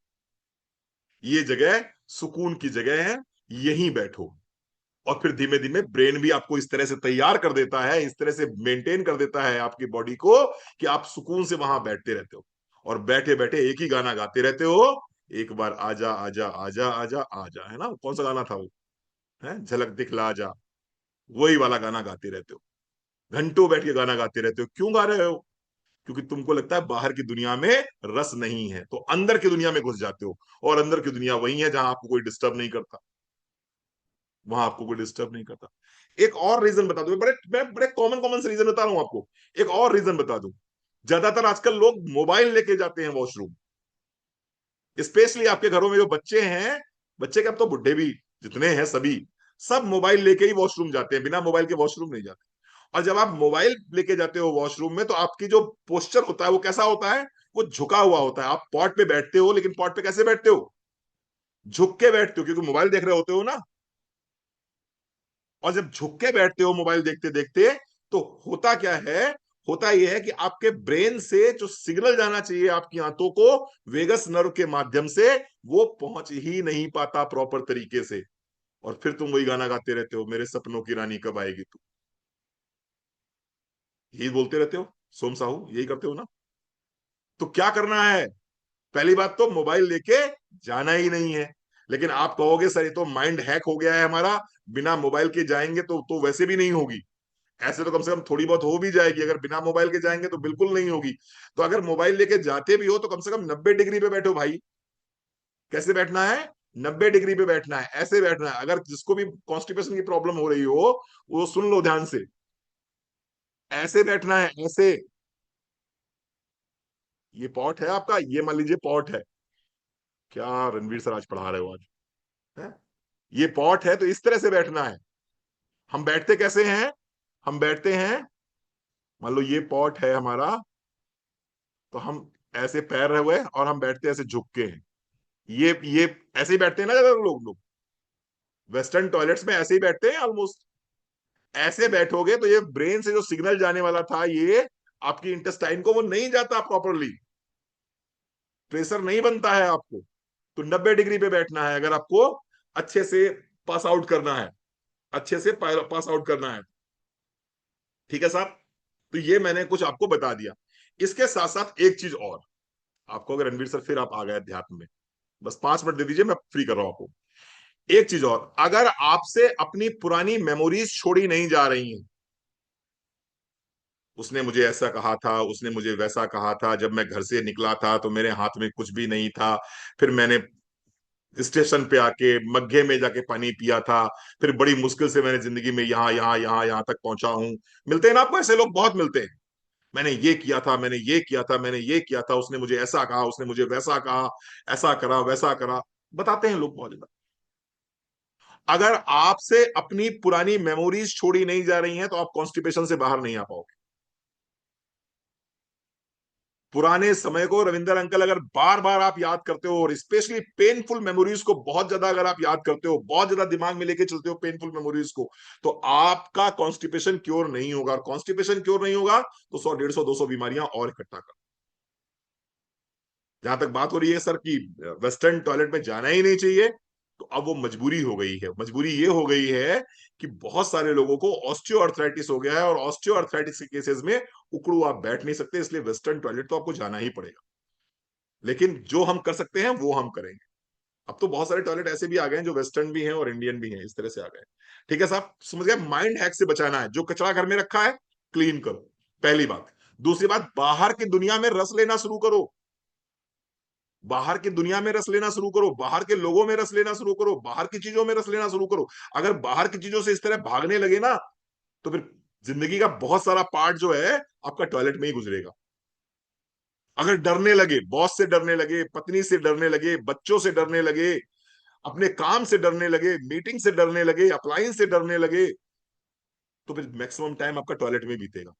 ये जगह सुकून की जगह है, यहीं बैठो। और फिर धीमे धीमे ब्रेन भी आपको इस तरह से तैयार कर देता है, इस तरह से मेंटेन कर देता है आपकी बॉडी को कि आप सुकून से वहां बैठते रहते हो और बैठे बैठे एक ही गाना गाते रहते हो। एक बार आजा आजा आजा आजा आजा, है ना, कौन सा गाना था वो, है झलक दिखला जा, वही वाला गाना गाते रहते हो। घंटों बैठ के गाना गाते रहते हो। क्यों गा रहे हो? क्योंकि तुमको लगता है बाहर की दुनिया में रस नहीं है, तो अंदर की दुनिया में घुस जाते हो। और अंदर की दुनिया वही है जहां आपको कोई डिस्टर्ब नहीं करता, वहां आपको कोई डिस्टर्ब नहीं करता। एक और रीजन बता दो, मैं बड़े कॉमन कॉमन से रीजन बता रहा हूं आपको। एक और रीजन बता दूं, ज्यादातर आजकल लोग मोबाइल लेके जाते हैं वॉशरूम। स्पेशली आपके घरों में जो बच्चे हैं, बच्चे के अब तो बुढ़े भी जितने हैं सभी, सब मोबाइल लेके ही वॉशरूम जाते हैं, बिना मोबाइल के वॉशरूम नहीं जाते। और जब आप मोबाइल लेके जाते हो वॉशरूम में तो आपकी जो पोस्चर होता है वो कैसा होता है? वो झुका हुआ होता है। आप पॉट पे बैठते हो, लेकिन पॉट पे कैसे बैठते हो? झुक के बैठते हो, क्योंकि मोबाइल देख रहे होते हो ना। और जब झुक के बैठते हो मोबाइल देखते देखते, तो होता क्या है? होता यह है कि आपके ब्रेन से जो सिग्नल जाना चाहिए आपकी आंतों को वेगस नर्व के माध्यम से, वो पहुंच ही नहीं पाता प्रॉपर तरीके से। और फिर तुम वही गाना गाते रहते हो, मेरे सपनों की रानी कब आएगी तू, यही बोलते रहते हो। सोम साहू यही करते हो ना? तो क्या करना है? पहली बात तो मोबाइल लेके जाना ही नहीं है। लेकिन आप कहोगे सर ये तो माइंड हैक हो गया है हमारा, बिना मोबाइल के जाएंगे तो वैसे भी नहीं होगी। ऐसे तो कम से कम थोड़ी बहुत हो भी जाएगी, अगर बिना मोबाइल के जाएंगे तो बिल्कुल नहीं होगी। तो अगर मोबाइल लेके जाते भी हो तो कम से कम 90 डिग्री पे बैठो भाई। कैसे बैठना है? 90 डिग्री पे बैठना है, ऐसे बैठना है। अगर जिसको भी कॉन्स्टिपेशन की प्रॉब्लम हो रही हो, वो सुन लो ध्यान से। ऐसे बैठना है, ऐसे। ये पॉट है आपका, ये मान लीजिए पॉट है। क्या रणवीर सर आज पढ़ा रहे हो आज, है? ये पॉट है, तो इस तरह से बैठना है। हम बैठते कैसे हैं? हम बैठते हैं, मान लो ये पॉट है हमारा, तो हम ऐसे पैर रहे हुए और हम बैठते ऐसे झुक के हैं। ये ऐसे ही बैठते हैं ना ज्यादातर लोग वेस्टर्न टॉयलेट्स में ऐसे ही बैठते हैं ऑलमोस्ट। ऐसे बैठोगे तो ये ब्रेन से जो सिग्नल जाने वाला था, ये आपकी इंटेस्टाइन को वो नहीं जाता प्रॉपरली, प्रेशर नहीं बनता है आपको। तो 90 डिग्री पे बैठना है अगर आपको अच्छे से पास आउट करना है, अच्छे से पास आउट करना है। ठीक है साहब? तो ये मैंने कुछ आपको बता दिया। इसके साथ साथ एक चीज और आपको, अगर रणवीर सर फिर आप आ गए अध्यात्म में, बस 5 मिनट दे दीजिए, मैं फ्री कर रहा हूं आपको। एक चीज और, अगर आपसे अपनी पुरानी मेमोरीज छोड़ी नहीं जा रही हैं, उसने मुझे ऐसा कहा था, उसने मुझे वैसा कहा था, जब मैं घर से निकला था तो मेरे हाथ में कुछ भी नहीं था, फिर मैंने स्टेशन पे आके मग्गे में जाके पानी पिया था, फिर बड़ी मुश्किल से मैंने जिंदगी में यहाँ तक पहुंचा हूं। मिलते हैं ना आपको ऐसे लोग, बहुत मिलते हैं। मैंने ये किया था, मैंने ये किया था, मैंने ये किया था, उसने मुझे ऐसा कहा, उसने मुझे वैसा कहा, ऐसा करा वैसा करा, बताते हैं लोग बहुत ज्यादा। अगर आपसे अपनी पुरानी मेमोरीज छोड़ी नहीं जा रही हैं तो आप कॉन्स्टिपेशन से बाहर नहीं आ पाओगे। पुराने समय को रविंदर अंकल अगर बार बार आप याद करते हो, और स्पेशली पेनफुल मेमोरीज को बहुत ज्यादा अगर आप याद करते हो, बहुत ज्यादा दिमाग में लेके चलते हो पेनफुल मेमोरीज को, तो आपका कॉन्स्टिपेशन क्योर नहीं होगा। और कॉन्स्टिपेशन क्योर नहीं होगा तो 100 150 200 बीमारियां और इकट्ठा कर। जहां तक बात हो रही है सर की वेस्टर्न टॉयलेट में जाना ही नहीं चाहिए, तो अब वो मजबूरी हो गई है। मजबूरी ये हो गई है कि बहुत सारे लोगों को ऑस्टियो अर्थराइटिस हो गया है, और ऑस्टियो अर्थराइटिस के केसेस में उकड़ू आप बैठ नहीं सकते, इसलिए वेस्टर्न टॉयलेट तो आपको जाना ही पड़ेगा। लेकिन जो हम कर सकते हैं वो हम करेंगे। अब तो बहुत सारे टॉयलेट ऐसे भी आ गए हैं जो वेस्टर्न भी हैं और इंडियन भी हैं, इस तरह से आ गए हैं। ठीक है साहब, समझ गए? माइंड हैक से बचाना है, जो कचरा घर में रखा है क्लीन करो, पहली बात। दूसरी बात, बाहर की दुनिया में रस लेना शुरू करो। बाहर की दुनिया में रस लेना शुरू करो, बाहर के लोगों में रस लेना शुरू करो, बाहर की चीजों में रस लेना शुरू करो। अगर बाहर की चीजों से इस तरह भागने लगे ना, तो फिर जिंदगी का बहुत सारा पार्ट जो है आपका टॉयलेट में ही गुजरेगा। अगर डरने लगे, बॉस से डरने लगे, पत्नी से डरने लगे, बच्चों से डरने लगे, अपने काम से डरने लगे, मीटिंग से डरने लगे, अप्लायंस से डरने लगे, तो फिर मैक्सिमम टाइम आपका टॉयलेट में बीतेगा।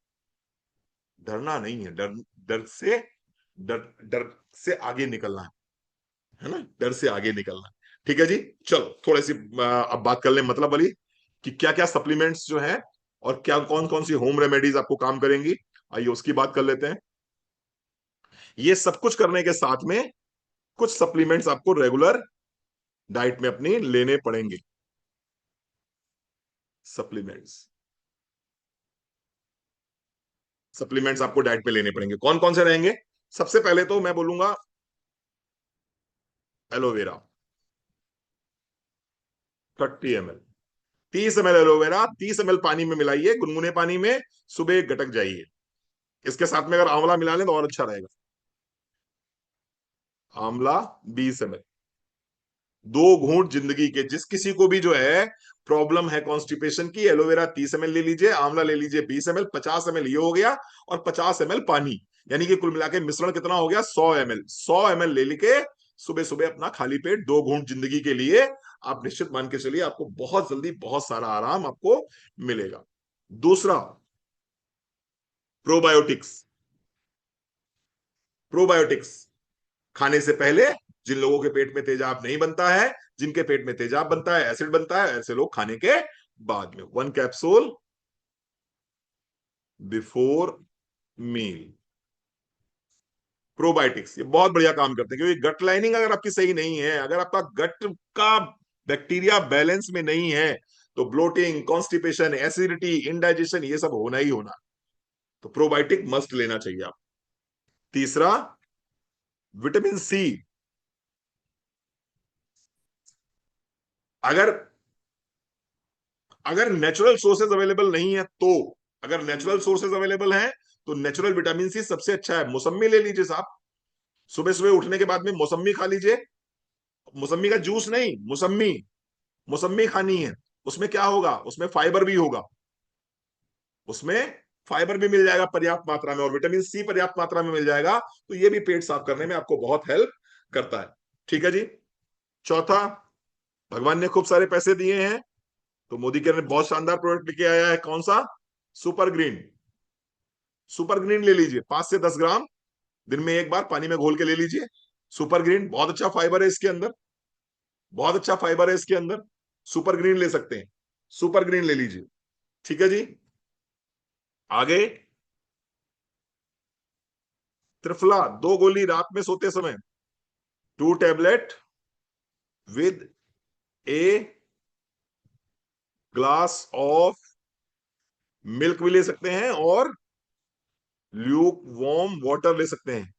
डरना नहीं है, डर डर से डर डर से आगे निकलना है ना, डर से आगे निकलना है। ठीक है जी। चलो थोड़ी सी अब बात कर लें मतलब वाली, कि क्या क्या सप्लीमेंट्स जो है और क्या कौन कौन सी होम रेमेडीज आपको काम करेंगी। आइए उसकी बात कर लेते हैं। ये सब कुछ करने के साथ में कुछ सप्लीमेंट्स आपको रेगुलर डाइट में अपनी लेने पड़ेंगे। सप्लीमेंट्स सप्लीमेंट्स आपको डाइट में लेने पड़ेंगे, कौन कौन से रहेंगे? सबसे पहले तो मैं बोलूंगा aloe vera, 30 ml। 30 ml aloe vera 30 ml पानी में मिलाइए, गुनगुने पानी में, सुबह गटक जाइए। इसके साथ में अगर आंवला मिला लें तो और अच्छा रहेगा। आंवला 20 ml, 2 घूंट जिंदगी के। जिस किसी को भी जो है प्रॉब्लम है कॉन्स्टिपेशन की, एलोवेरा 30 ml ले लीजिए, आंवला ले लीजिए 20 ml, 50 ml ये हो गया, और 50 ml पानी। यानी कि कुल मिला के मिश्रण कितना हो गया? 100 ml। 100 ml ले लेके सुबह सुबह अपना खाली पेट 2 घूंट जिंदगी के लिए, आप निश्चित मान के चलिए आपको बहुत जल्दी बहुत सारा आराम आपको मिलेगा। दूसरा, प्रोबायोटिक्स। प्रोबायोटिक्स खाने से पहले, जिन लोगों के पेट में तेजाब नहीं बनता है, जिनके पेट में तेजाब बनता है, एसिड बनता है, ऐसे लोग खाने के बाद में 1 कैप्सूल बिफोर मील। प्रोबायोटिक्स ये बहुत बढ़िया काम करते हैं, क्योंकि गट लाइनिंग अगर आपकी सही नहीं है, अगर आपका गट का बैक्टीरिया बैलेंस में नहीं है, तो ब्लोटिंग, कॉन्स्टिपेशन, एसिडिटी, इंडाइजेशन ये सब होना ही होना। तो प्रोबायोटिक मस्ट लेना चाहिए आप। तीसरा, विटामिन सी। अगर अगर नेचुरल सोर्सेज अवेलेबल नहीं है तो, अगर नेचुरल सोर्सेज अवेलेबल हैं तो नेचुरल विटामिन सी सबसे अच्छा है। मौसमी ले लीजिए साहब, सुबह सुबह उठने के बाद में मौसमी खा लीजिए। मौसमी का जूस नहीं, मौसमी। मौसमी खानी है। उसमें क्या होगा? उसमें फाइबर भी होगा, उसमें फाइबर भी मिल जाएगा पर्याप्त मात्रा में, और विटामिन सी पर्याप्त मात्रा में मिल जाएगा, तो ये भी पेट साफ करने में आपको बहुत हेल्प करता है। ठीक है जी। चौथा, भगवान ने खूब सारे पैसे दिए हैं, तो मोदी केयर ने बहुत शानदार प्रोडक्ट लेके आया है। कौन सा? Super green. सुपर ग्रीन ले लीजिए, 5 से 10 ग्राम दिन में एक बार पानी में घोल के ले लीजिए। सुपर ग्रीन बहुत अच्छा फाइबर है इसके अंदर, बहुत अच्छा फाइबर है इसके अंदर। सुपर ग्रीन ले सकते हैं, सुपर ग्रीन ले लीजिए। ठीक है जी। आगे, त्रिफला 2 गोली रात में सोते समय, 2 tablet with a glass of milk भी ले सकते हैं, और ल्यूक वार्म वाटर ले सकते हैं।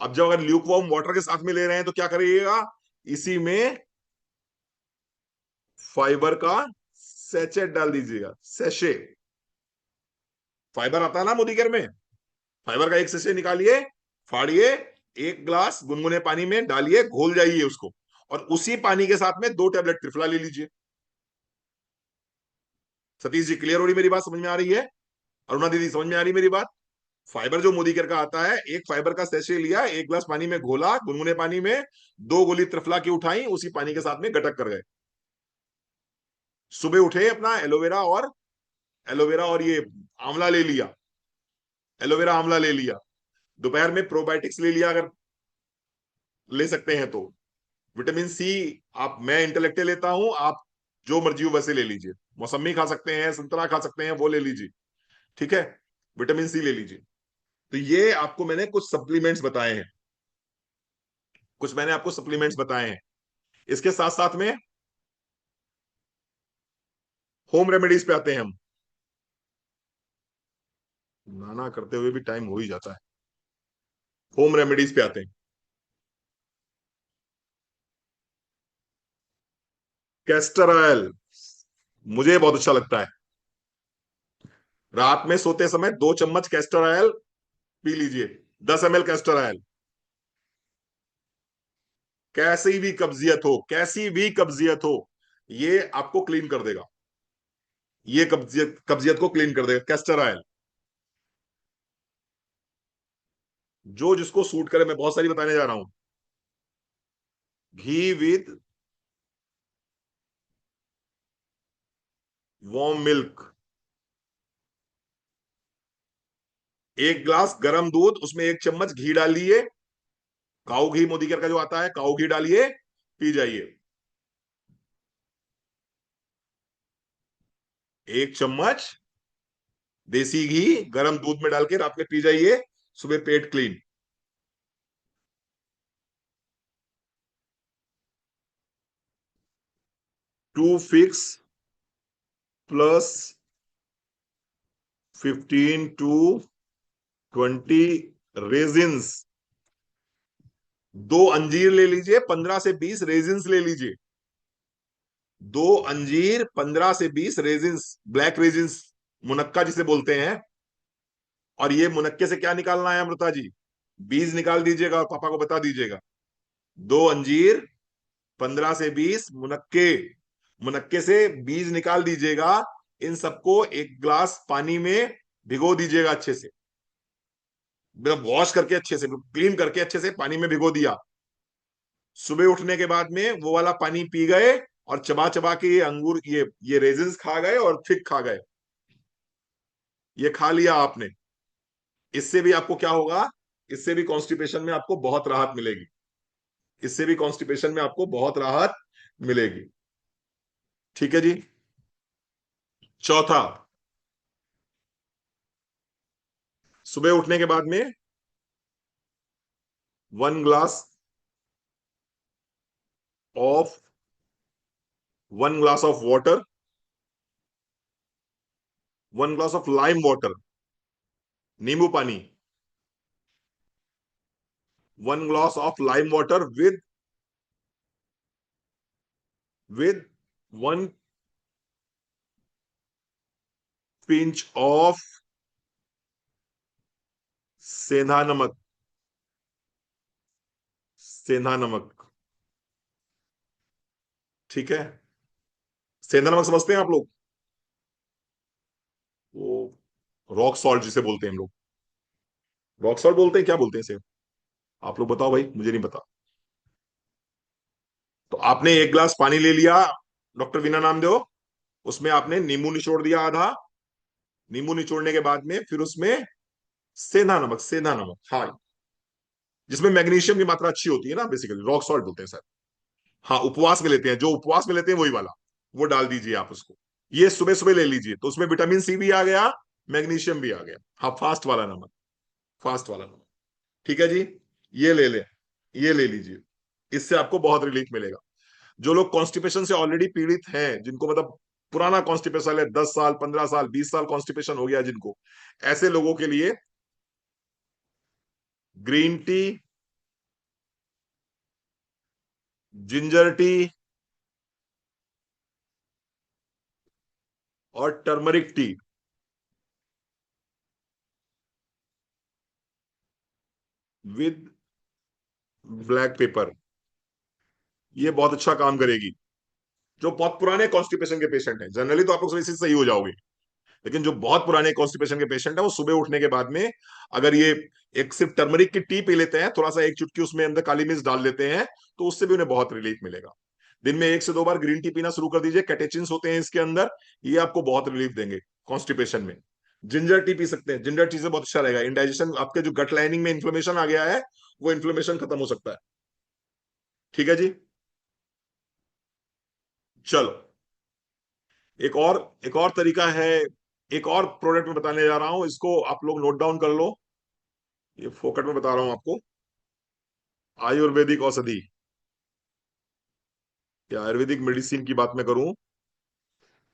अब जब अगर ल्यूक वार्म वाटर के साथ में ले रहे हैं तो क्या करिएगा? इसी में फाइबर का सैचेट डाल दीजिएगा, सैशे। फाइबर आता है ना मोदी केयर में, फाइबर का एक सैशे निकालिए, फाड़िए, 1 ग्लास गुनगुने पानी में डालिए, घोल जाइए उसको, और उसी पानी के साथ में 2 टैबलेट त्रिफला ले लीजिए। सतीश जी क्लियर हो रही मेरी बात? समझ में आ रही है? अरुणा दीदी समझ में आ रही मेरी बात? फाइबर जो मोदी केयर का आता है, एक फाइबर का सैशे लिया, 1 ग्लास पानी में घोला, गुनगुने पानी में 2 गोली त्रिफला की उठाई, उसी पानी के साथ में गटक कर गए। सुबह उठे अपना एलोवेरा और ये आंवला ले लिया, एलोवेरा आंवला ले लिया। दोपहर में प्रोबायोटिक्स ले लिया, अगर ले सकते हैं तो। विटामिन सी, आप, मैं इंटेलेक्टे लेता हूं, आप जो मर्जी हो वैसे ले लीजिए। मौसमी खा सकते हैं, संतरा खा सकते हैं, वो ले लीजिए। ठीक है, विटामिन सी ले लीजिए। तो ये आपको मैंने कुछ सप्लीमेंट्स बताए हैं, कुछ मैंने आपको सप्लीमेंट्स बताए हैं। इसके साथ साथ में होम रेमेडीज पे आते हैं हम। नाना करते हुए भी टाइम हो ही जाता है। होम रेमेडीज पे आते हैं। कैस्टर ऑयल मुझे बहुत अच्छा लगता है। रात में सोते समय 2 चम्मच कैस्टर ऑयल पी लीजिए, 10 ml कैस्टर ऑयल। कैसी भी कब्जियत हो, कैसी भी कब्जियत हो, ये आपको क्लीन कर देगा। ये कब्जियत कब्जियत को क्लीन कर देगा कैस्टर ऑयल। जो जिसको सूट करे, मैं बहुत सारी बताने जा रहा हूं, घी विद वार्म मिल्क। एक ग्लास गर्म दूध, उसमें एक चम्मच घी डालिए, काऊ घी मोदी केयर का जो आता है, काऊ घी डालिए, पी जाइए। एक चम्मच देसी घी गर्म दूध में डाल के रात में पी जाइए, सुबह पेट clean. Two figs plus 15 to 20 raisins. दो अंजीर ले लीजिए, 15 से 20 रेजिन्स ले लीजिए। दो अंजीर, 15 से 20 रेजिन्स, ब्लैक रेजिन्स, मुनक्का जिसे बोलते हैं। और ये मुनक्के से क्या निकालना है अमृता जी? बीज निकाल दीजिएगा और पापा को बता दीजिएगा। दो अंजीर, 15 से 20 मुनक्के, मुनक्के से बीज निकाल दीजिएगा। इन सबको एक ग्लास पानी में भिगो दीजिएगा अच्छे से, मतलब वॉश करके अच्छे से, क्लीन करके अच्छे से पानी में भिगो दिया। सुबह उठने के बाद में वो वाला पानी पी गए, और चबा चबा के ये अंगूर, ये रेजिन्स खा गए और फिग खा गए। ये खा लिया आपने, इससे भी आपको क्या होगा? इससे भी कॉन्स्टिपेशन में आपको बहुत राहत मिलेगी। इससे भी कॉन्स्टिपेशन में आपको बहुत राहत मिलेगी। ठीक है जी। चौथा, सुबह उठने के बाद में 1 glass of 1 glass of water, 1 glass of lime water, नींबू पानी, 1 glass of lime water with 1 pinch of सेंधा नमक, सेंधा नमक। ठीक है। सेंधा नमक समझते हैं आप लोग? वो रॉक सॉल्ट जिसे बोलते हैं हम लोग, रॉक सॉल्ट बोलते हैं, क्या बोलते हैं इसे? आप लोग बताओ भाई, मुझे नहीं पता। तो आपने एक गिलास पानी ले लिया, डॉक्टर वीना नाम दो, उसमें आपने नींबू निचोड़ दिया आधा। नींबू निचोड़ने के बाद में फिर उसमें सेंधा नमक, सेंधा नमक, हाँ, जिसमें मैग्नीशियम की मात्रा अच्छी होती है ना, बेसिकली रॉक सॉल्ट बोलते हैं सर। हाँ, उपवास में लेते हैं, जो उपवास में लेते हैं वही वाला, वो डाल दीजिए आप उसको। ये सुबह सुबह ले लीजिए, तो उसमें विटामिन सी भी आ गया, मैग्नीशियम भी आ गया। हाँ, फास्ट वाला नमक, फास्ट वाला नमक। ठीक है जी। ये ले लें, ये ले लीजिए, इससे आपको बहुत रिलीफ मिलेगा। जो लोग कॉन्स्टिपेशन से ऑलरेडी पीड़ित हैं, जिनको मतलब पुराना कॉन्स्टिपेशन है, 10 साल, 15 साल, 20 साल कॉन्स्टिपेशन हो गया जिनको, ऐसे लोगों के लिए ग्रीन टी, जिंजर टी और turmeric tea with black pepper, ये बहुत अच्छा काम करेगी। जो बहुत पुराने कॉन्स्टिपेशन के पेशेंट हैं, जनरली तो आप लोग इसी से सही हो जाओगे, लेकिन जो बहुत पुराने कॉन्स्टिपेशन के पेशेंट हैं, वो सुबह उठने के बाद में अगर ये एक सिर्फ टर्मरिक की टी पी लेते हैं, थोड़ा सा एक चुटकी उसमें अंदर काली मिर्च डाल देते हैं, तो उससे भी उन्हें बहुत रिलीफ मिलेगा। दिन में 1 से 2 बार ग्रीन टी पीना शुरू कर दीजिए, कैटेचिन्स होते हैं इसके अंदर, ये आपको बहुत रिलीफ देंगे कॉन्स्टिपेशन में। जिंजर टी पी सकते हैं, जिंजर टी से बहुत अच्छा रहेगा, इंडाइजेशन, आपके जो गट लाइनिंग में इन्फ्लेमेशन आ गया है, वो इन्फ्लेमेशन खत्म हो सकता है। ठीक है जी। चलो, एक और तरीका है, एक और प्रोडक्ट में बताने जा रहा हूं, इसको आप लोग नोट डाउन कर लो। ये फोकट में बता रहा हूं आपको। आयुर्वेदिक औषधि, या आयुर्वेदिक मेडिसिन की बात मैं करूं,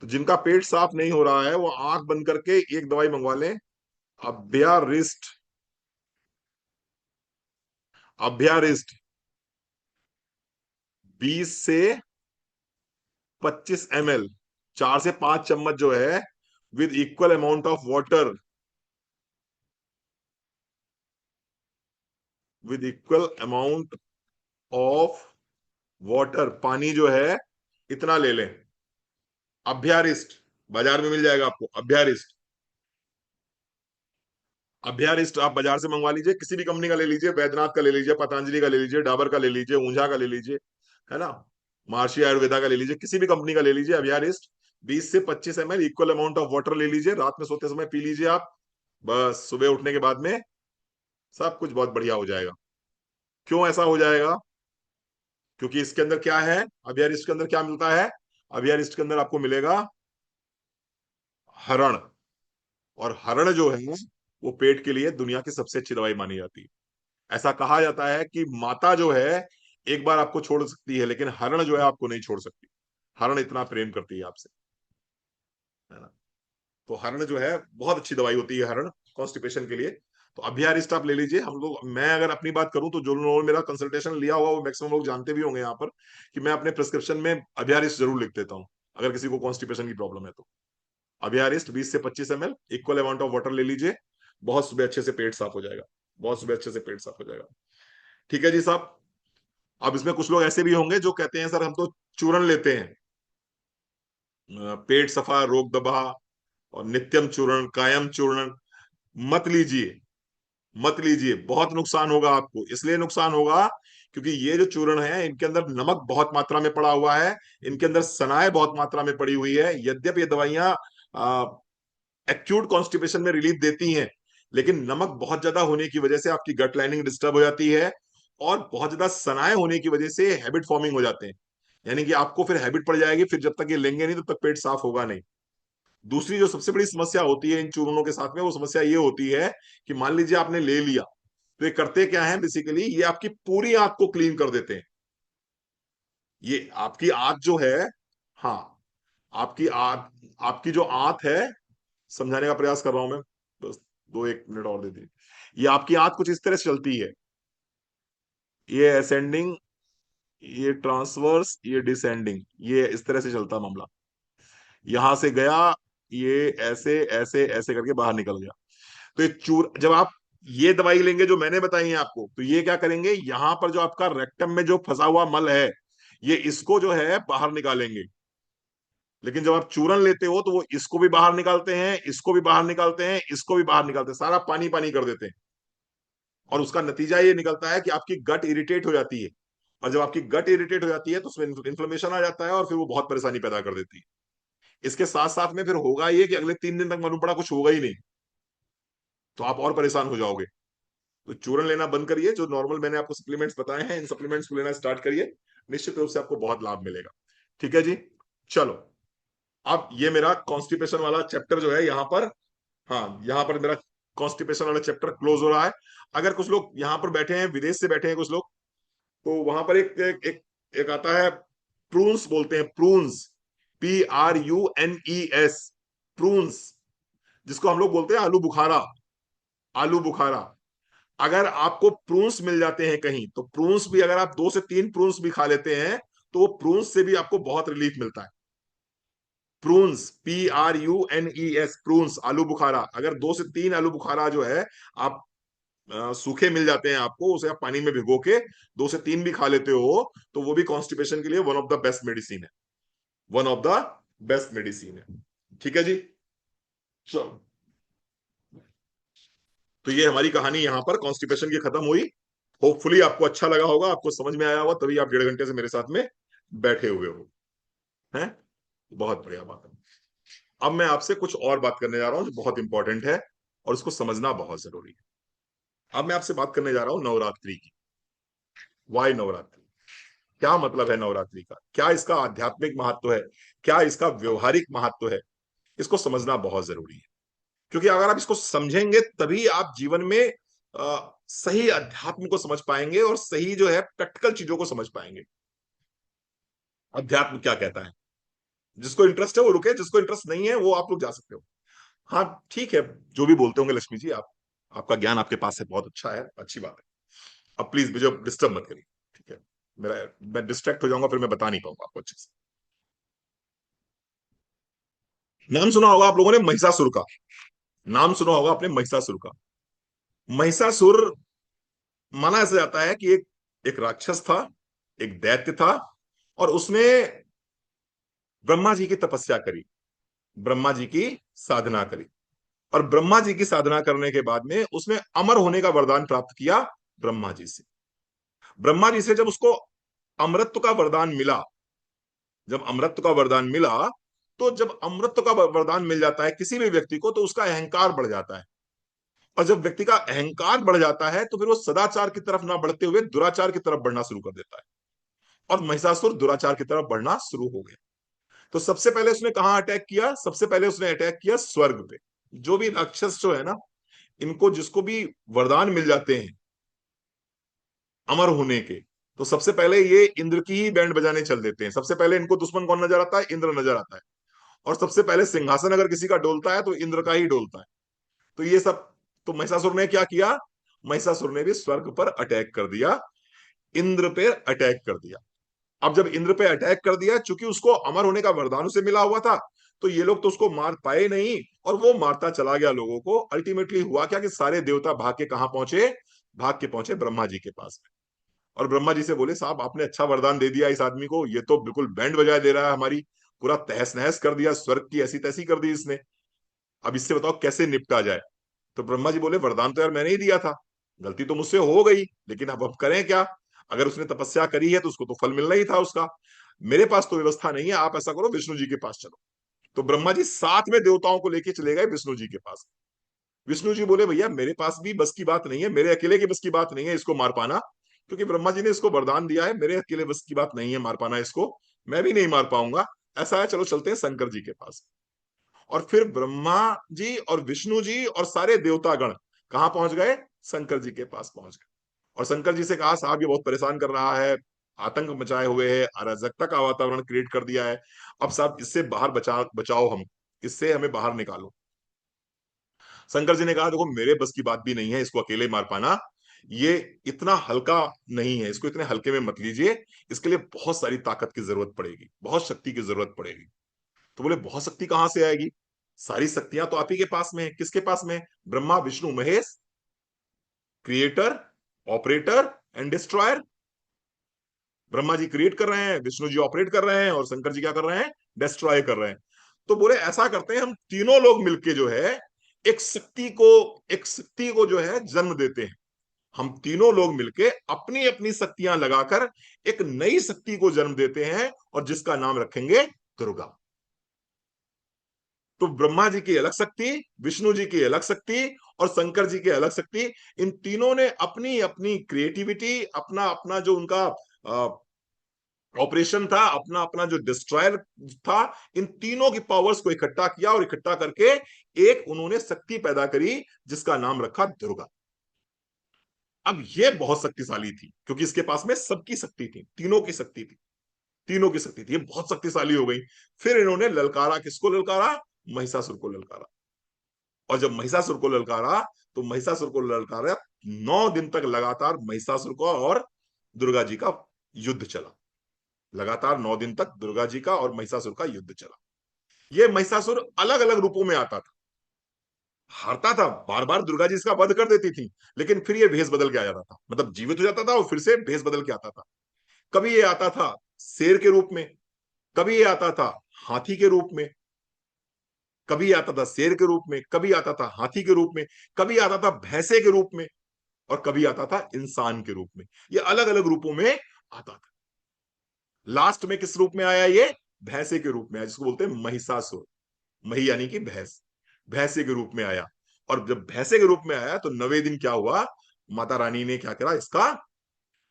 तो जिनका पेट साफ नहीं हो रहा है, वो आंख बंद करके एक दवाई मंगवा लें। अभ्यारिस्ट, अभ्यारिस्ट 20 से 25 ml, 4 से 5 चम्मच जो है, with equal amount of water, with equal amount of water, पानी जो है इतना ले लें। अभ्यारिस्ट, बाजार में मिल जाएगा आपको अभ्यारिस्ट। अभ्यारिस्ट आप बाजार से मंगवा लीजिए, किसी भी कंपनी का ले लीजिए, वैद्यनाथ का ले लीजिए, पतंजलि का ले लीजिए, डाबर का ले लीजिए, ऊंझा का ले लीजिए, है ना। महर्षि आयुर्वेदा का ले लीजिए, किसी भी कंपनी का ले लीजिए, अभियारिस्ट 20 से 25 ml equal amount of water ले लीजिए, रात में सोते समय पी लीजिए आप, बस सुबह उठने के बाद में सब कुछ बहुत बढ़िया हो जाएगा। क्यों ऐसा हो जाएगा? क्योंकि इसके अंदर क्या है, अभियारिस्ट के अंदर क्या मिलता है? अभियारिस्ट के अंदर आपको मिलेगा हरण। और हरण जो है वो पेट के लिए दुनिया की सबसे अच्छी दवाई मानी जाती है। ऐसा कहा जाता है कि माता जो है एक बार आपको छोड़ सकती है, लेकिन हरण जो है आपको नहीं छोड़ सकती। हरण इतना प्रेम करती है आपसे, है ना। तो हरण जो है बहुत अच्छी दवाई होती है, हरण कॉन्स्टिपेशन के लिए। तो अभियारिस्ट आप ले लीजिए। हम लोग, मैं अगर अपनी बात करूं तो जो लोग मेरा कंसल्टेशन लिया हुआ वो मैक्सिमम लोग जानते भी होंगे यहाँ पर कि मैं अपने प्रिस्क्रिप्शन में अभियारिस्ट जरूर लिख देता हूँ अगर किसी को कॉन्स्टिपेशन की प्रॉब्लम है तो। अभियारिस्ट 20 से 25 ml equal amount of water ले लीजिए, बहुत सुबह अच्छे से पेट साफ हो जाएगा, बहुत सुबह अच्छे से पेट साफ हो जाएगा। ठीक है जी साहब। अब इसमें कुछ लोग ऐसे भी होंगे जो कहते हैं सर हम तो चूर्ण लेते हैं, पेट सफा रोग दबा और नित्यम चूर्ण कायम चूर्ण। मत लीजिए, मत लीजिए, बहुत नुकसान होगा आपको। इसलिए नुकसान होगा क्योंकि ये जो चूर्ण है इनके अंदर नमक बहुत मात्रा में पड़ा हुआ है, इनके अंदर सनाए बहुत मात्रा में पड़ी हुई है। यद्यपि ये दवाइयां एक्यूट कॉन्स्टिपेशन में रिलीफ देती हैं, लेकिन नमक बहुत ज्यादा होने की वजह से आपकी गट लाइनिंग डिस्टर्ब हो जाती है, और बहुत ज्यादा सनाए होने की वजह से हैबिट फॉर्मिंग हो जाते हैं। यानी कि आपको फिर हैबिट पड़ जाएगी, फिर जब तक ये लेंगे नहीं तब तक पेट साफ होगा नहीं। दूसरी जो सबसे बड़ी समस्या होती है इन चूर्णों के साथ में, वो समस्या ये होती है कि मान लीजिए आपने ले लिया, तो ये करते क्या है बेसिकली, ये आपकी पूरी आंत को क्लीन कर देते हैं। ये आपकी आंत जो है, हाँ, आपकी आंत, आपकी जो आंत है, समझाने का प्रयास कर रहा हूं मैं, बस 2 1 मिनट और दे दीजिए। ये आपकी आंत कुछ इस तरह से चलती है, ये असेंडिंग, ये ट्रांसवर्स, ये डिसेंडिंग, ये इस तरह से चलता मामला। यहां से गया, ये ऐसे ऐसे ऐसे करके बाहर निकल गया। तो ये जब आप ये दवाई लेंगे जो मैंने बताई है आपको, तो ये क्या करेंगे, यहां पर जो आपका रेक्टम में जो फंसा हुआ मल है, ये इसको जो है बाहर निकालेंगे। लेकिन जब आप चूरन लेते हो तो वो इसको भी बाहर निकालते हैं, इसको भी बाहर निकालते हैं, इसको भी बाहर निकालते हैं, सारा पानी पानी कर देते हैं। और उसका नतीजा ये निकलता है कि आपकी गट इरिटेट हो जाती है। और जब आपकी गट इरिटेट हो जाती है तो उसमें इन्फ्लेमेशन आ जाता है, और फिर वो बहुत परेशानी पैदा कर देती है। इसके साथ साथ में फिर होगा ये कि अगले 3 दिन तक मालूम पड़ा कुछ होगा ही नहीं, तो आप और परेशान हो जाओगे। तो चूरन लेना बंद करिए, जो नॉर्मल मैंने आपको सप्लीमेंट्स बताए हैं इन सप्लीमेंट्स को लेना स्टार्ट करिए, निश्चित रूप से आपको बहुत लाभ मिलेगा। ठीक है जी। चलो, अब ये मेरा कॉन्स्टिपेशन वाला चैप्टर जो है यहाँ पर, हाँ, यहाँ पर मेरा कॉन्स्टिपेशन वाला चैप्टर क्लोज हो रहा है। अगर कुछ लोग यहाँ पर बैठे हैं, विदेश से बैठे हैं कुछ लोग, तो वहां पर एक आता है, प्रून्स बोलते हैं, प्रून्स, PRUNES, प्रून्स, जिसको हम लोग बोलते हैं आलू बुखारा, आलू बुखारा। अगर आपको प्रून्स मिल जाते हैं कहीं, तो प्रून्स भी अगर आप 2 से 3 प्रून्स भी खा लेते हैं, तो वो प्रून्स से भी आपको बहुत रिलीफ मिलता है। प्रून्स, PRUNES, प्रून्स, आलू बुखारा। अगर 2 से 3 आलू बुखारा जो है आप सूखे मिल जाते हैं आपको, उसे आप पानी में भिगो के 2 से 3 भी खा लेते हो, तो वो भी कॉन्स्टिपेशन के लिए one of the best medicine है, one of the best medicine है। ठीक है जी। चलो, तो ये हमारी कहानी यहाँ पर कॉन्स्टिपेशन की खत्म हुई। होपफुली आपको अच्छा लगा होगा, आपको समझ में आया होगा, तभी आप 1.5 घंटे से मेरे साथ में बैठे हुए हो, हैं। बहुत बढ़िया बात है। अब मैं आपसे कुछ और बात करने जा रहा हूं जो बहुत इंपॉर्टेंट है, और उसको समझना बहुत जरूरी है। अब मैं आपसे बात करने जा रहा हूं नवरात्रि की। वाई नवरात्रि? क्या मतलब है नवरात्रि का, क्या इसका आध्यात्मिक महत्व है, क्या इसका व्यवहारिक महत्व है, इसको समझना बहुत जरूरी है। क्योंकि अगर आप इसको समझेंगे तभी आप जीवन में सही अध्यात्म को समझ पाएंगे, और सही जो है प्रैक्टिकल चीजों को समझ पाएंगे। अध्यात्म क्या कहता है, जिसको इंटरेस्ट है वो रुके, जिसको इंटरेस्ट नहीं है वो आप लोग जा सकते हो। हाँ, ठीक है, जो भी बोलते होंगे लक्ष्मी जी, आप, आपका ज्ञान आपके पास है, बहुत अच्छा है, अच्छी बात है। अब प्लीज मुझे डिस्टर्ब मत करिए, ठीक है। मेरा, मैं डिस्ट्रैक्ट हो जाऊंगा, फिर मैं बता नहीं पाऊंगा आपको अच्छे से। नाम सुना होगा आप लोगों ने महिषासुर का, नाम सुना होगा आपने महिषासुर का। महिषासुर माना ऐसा जाता है कि एक एक राक्षस था, एक दैत्य था, और उसने ब्रह्मा जी की तपस्या करी, ब्रह्मा जी की साधना करी। और ब्रह्मा जी की साधना करने के बाद में उसने अमर होने का वरदान प्राप्त किया ब्रह्मा जी से। ब्रह्मा जी से जब उसको अमृतत्व का वरदान मिला, जब अमृतत्व का वरदान मिला, तो जब अमृतत्व का वरदान मिल जाता है किसी भी व्यक्ति को, तो उसका अहंकार बढ़ जाता है। और जब व्यक्ति का अहंकार बढ़ जाता है तो फिर वो सदाचार की तरफ ना बढ़ते हुए दुराचार की तरफ बढ़ना शुरू कर देता है। और महिषासुर दुराचार की तरफ बढ़ना शुरू हो गया। तो सबसे पहले उसने कहां अटैक किया? सबसे पहले उसने अटैक किया स्वर्ग पे। जो भी राक्षस जो है ना, इनको जिसको भी वरदान मिल जाते हैं अमर होने के, तो सबसे पहले ये इंद्र की ही बैंड बजाने चल देते हैं। सबसे पहले इनको दुश्मन कौन नजर आता है? इंद्र नजर आता है। और सबसे पहले सिंहासन अगर किसी का डोलता है तो इंद्र का ही डोलता है। तो ये सब, तो महिषासुर ने क्या किया? महिषासुर ने भी स्वर्ग पर अटैक कर दिया, इंद्र पे अटैक कर दिया। अब जब इंद्र पे अटैक कर दिया, चूंकि उसको अमर होने का वरदान उसे मिला हुआ था, तो ये लोग तो उसको मार पाए नहीं, और वो मारता चला गया लोगों को। अल्टीमेटली हुआ क्या कि सारे देवता भाग के कहां पहुंचे? भाग के पहुंचे ब्रह्मा जी के पास में। और ब्रह्मा जी से बोले, साहब आपने अच्छा वरदान दे दिया इस आदमी को, ये तो बिल्कुल बैंड बजा दे रहा है हमारी, पूरा तहस नहस कर दिया, स्वर्ग की ऐसी तैसी कर दी इसने। अब इससे बताओ कैसे निपटा जाए? तो ब्रह्मा जी बोले, वरदान तो यार मैंने ही दिया था, गलती तो मुझसे हो गई, लेकिन अब हम करें क्या? अगर उसने तपस्या करी है तो उसको तो फल मिलना ही था उसका। मेरे पास तो व्यवस्था नहीं है, आप ऐसा करो विष्णु जी के पास चलो। तो ब्रह्मा जी साथ में देवताओं को लेके चले गए विष्णु जी के पास। विष्णु जी बोले, भैया मेरे पास भी बस की बात नहीं है, मेरे अकेले की बस की बात नहीं है इसको मार पाना, क्योंकि ब्रह्मा जी ने इसको वरदान दिया है, मेरे अकेले बस की बात नहीं है मार पाना इसको, मैं भी नहीं मार पाऊंगा। ऐसा है, चलो चलते हैं शंकर जी के पास। और फिर ब्रह्मा जी और विष्णु जी और सारे देवतागण कहां पहुंच गए? शंकर जी के पास पहुंच गए। और शंकर जी से कहा, साहब ये बहुत परेशान कर रहा है, आतंक मचाए हुए है, अराजकता का वातावरण क्रिएट कर दिया है, अब साहब इससे बाहर बचाओ हम, इससे हमें बाहर निकालो। शंकर जी ने कहा, देखो मेरे बस की बात भी नहीं है इसको अकेले मार पाना, ये इतना हल्का नहीं है, इसको इतने हल्के में मत लीजिए, इसके लिए बहुत सारी ताकत की जरूरत पड़ेगी, बहुत शक्ति की जरूरत पड़ेगी। तो बोले, बहुत शक्ति कहां से आएगी? सारी शक्तियां तो आप ही के पास में है। किसके पास में? Brahma Vishnu Mahesh, creator, operator and destroyer. Brahma ji create कर रहे हैं, विष्णु जी ऑपरेट कर रहे हैं, और शंकर जी क्या कर रहे हैं? डिस्ट्रॉय कर रहे हैं। तो बोले ऐसा करते हैं, हम तीनों लोग मिलके जो है एक शक्ति को एक शक्ति को जो है जन्म देते हैं। हम तीनों लोग मिलके अपनी अपनी शक्तियां लगाकर एक नई शक्ति को जन्म देते हैं, और जिसका नाम रखेंगे दुर्गा। तो ब्रह्मा जी की अलग शक्ति, विष्णु जी की अलग शक्ति, और शंकर जी की अलग शक्ति, इन तीनों ने अपनी अपनी क्रिएटिविटी, अपना अपना जो उनका ऑपरेशन था, अपना अपना जो डिस्ट्रॉयर था, इन तीनों की पावर्स को इकट्ठा किया, और इकट्ठा करके एक उन्होंने शक्ति पैदा करी जिसका नाम रखा दुर्गा। अब ये बहुत शक्तिशाली थी, क्योंकि इसके पास में सबकी शक्ति थी, तीनों की शक्ति थी, तीनों की शक्ति थी, ये बहुत शक्तिशाली हो गई। फिर इन्होंने ललकारा, किसको ललकारा? महिषासुर को ललकारा। और जब महिषासुर को ललकारा, तो महिषासुर को ललकारा, 9 दिन तक लगातार महिषासुर का और दुर्गा जी का युद्ध चला। लगातार 9 दिन तक दुर्गा जी का और महिषासुर का युद्ध चला। ये महिषासुर अलग अलग रूपों में आता था, हारता था, बार बार दुर्गा जी इसका वध कर देती थी, लेकिन फिर ये भेष बदल के आ जाता था, मतलब जीवित हो जाता था और फिर से भेष बदल के आता था। कभी ये आता था शेर के रूप में, कभी ये आता था हाथी के रूप में, कभी आता था शेर के रूप में, कभी आता था हाथी के रूप में, कभी आता था भैंसे के रूप में, और कभी आता था इंसान के रूप में। ये अलग अलग रूपों में आता था। लास्ट में किस रूप में आया? ये भैंसे के रूप में आया, जिसको बोलते हैं महिषासुर। मही यानी कि भैंस, भैंसे के रूप में आया। और जब भैंसे के रूप में आया तो 9वें दिन क्या हुआ? माता रानी ने क्या करा इसका?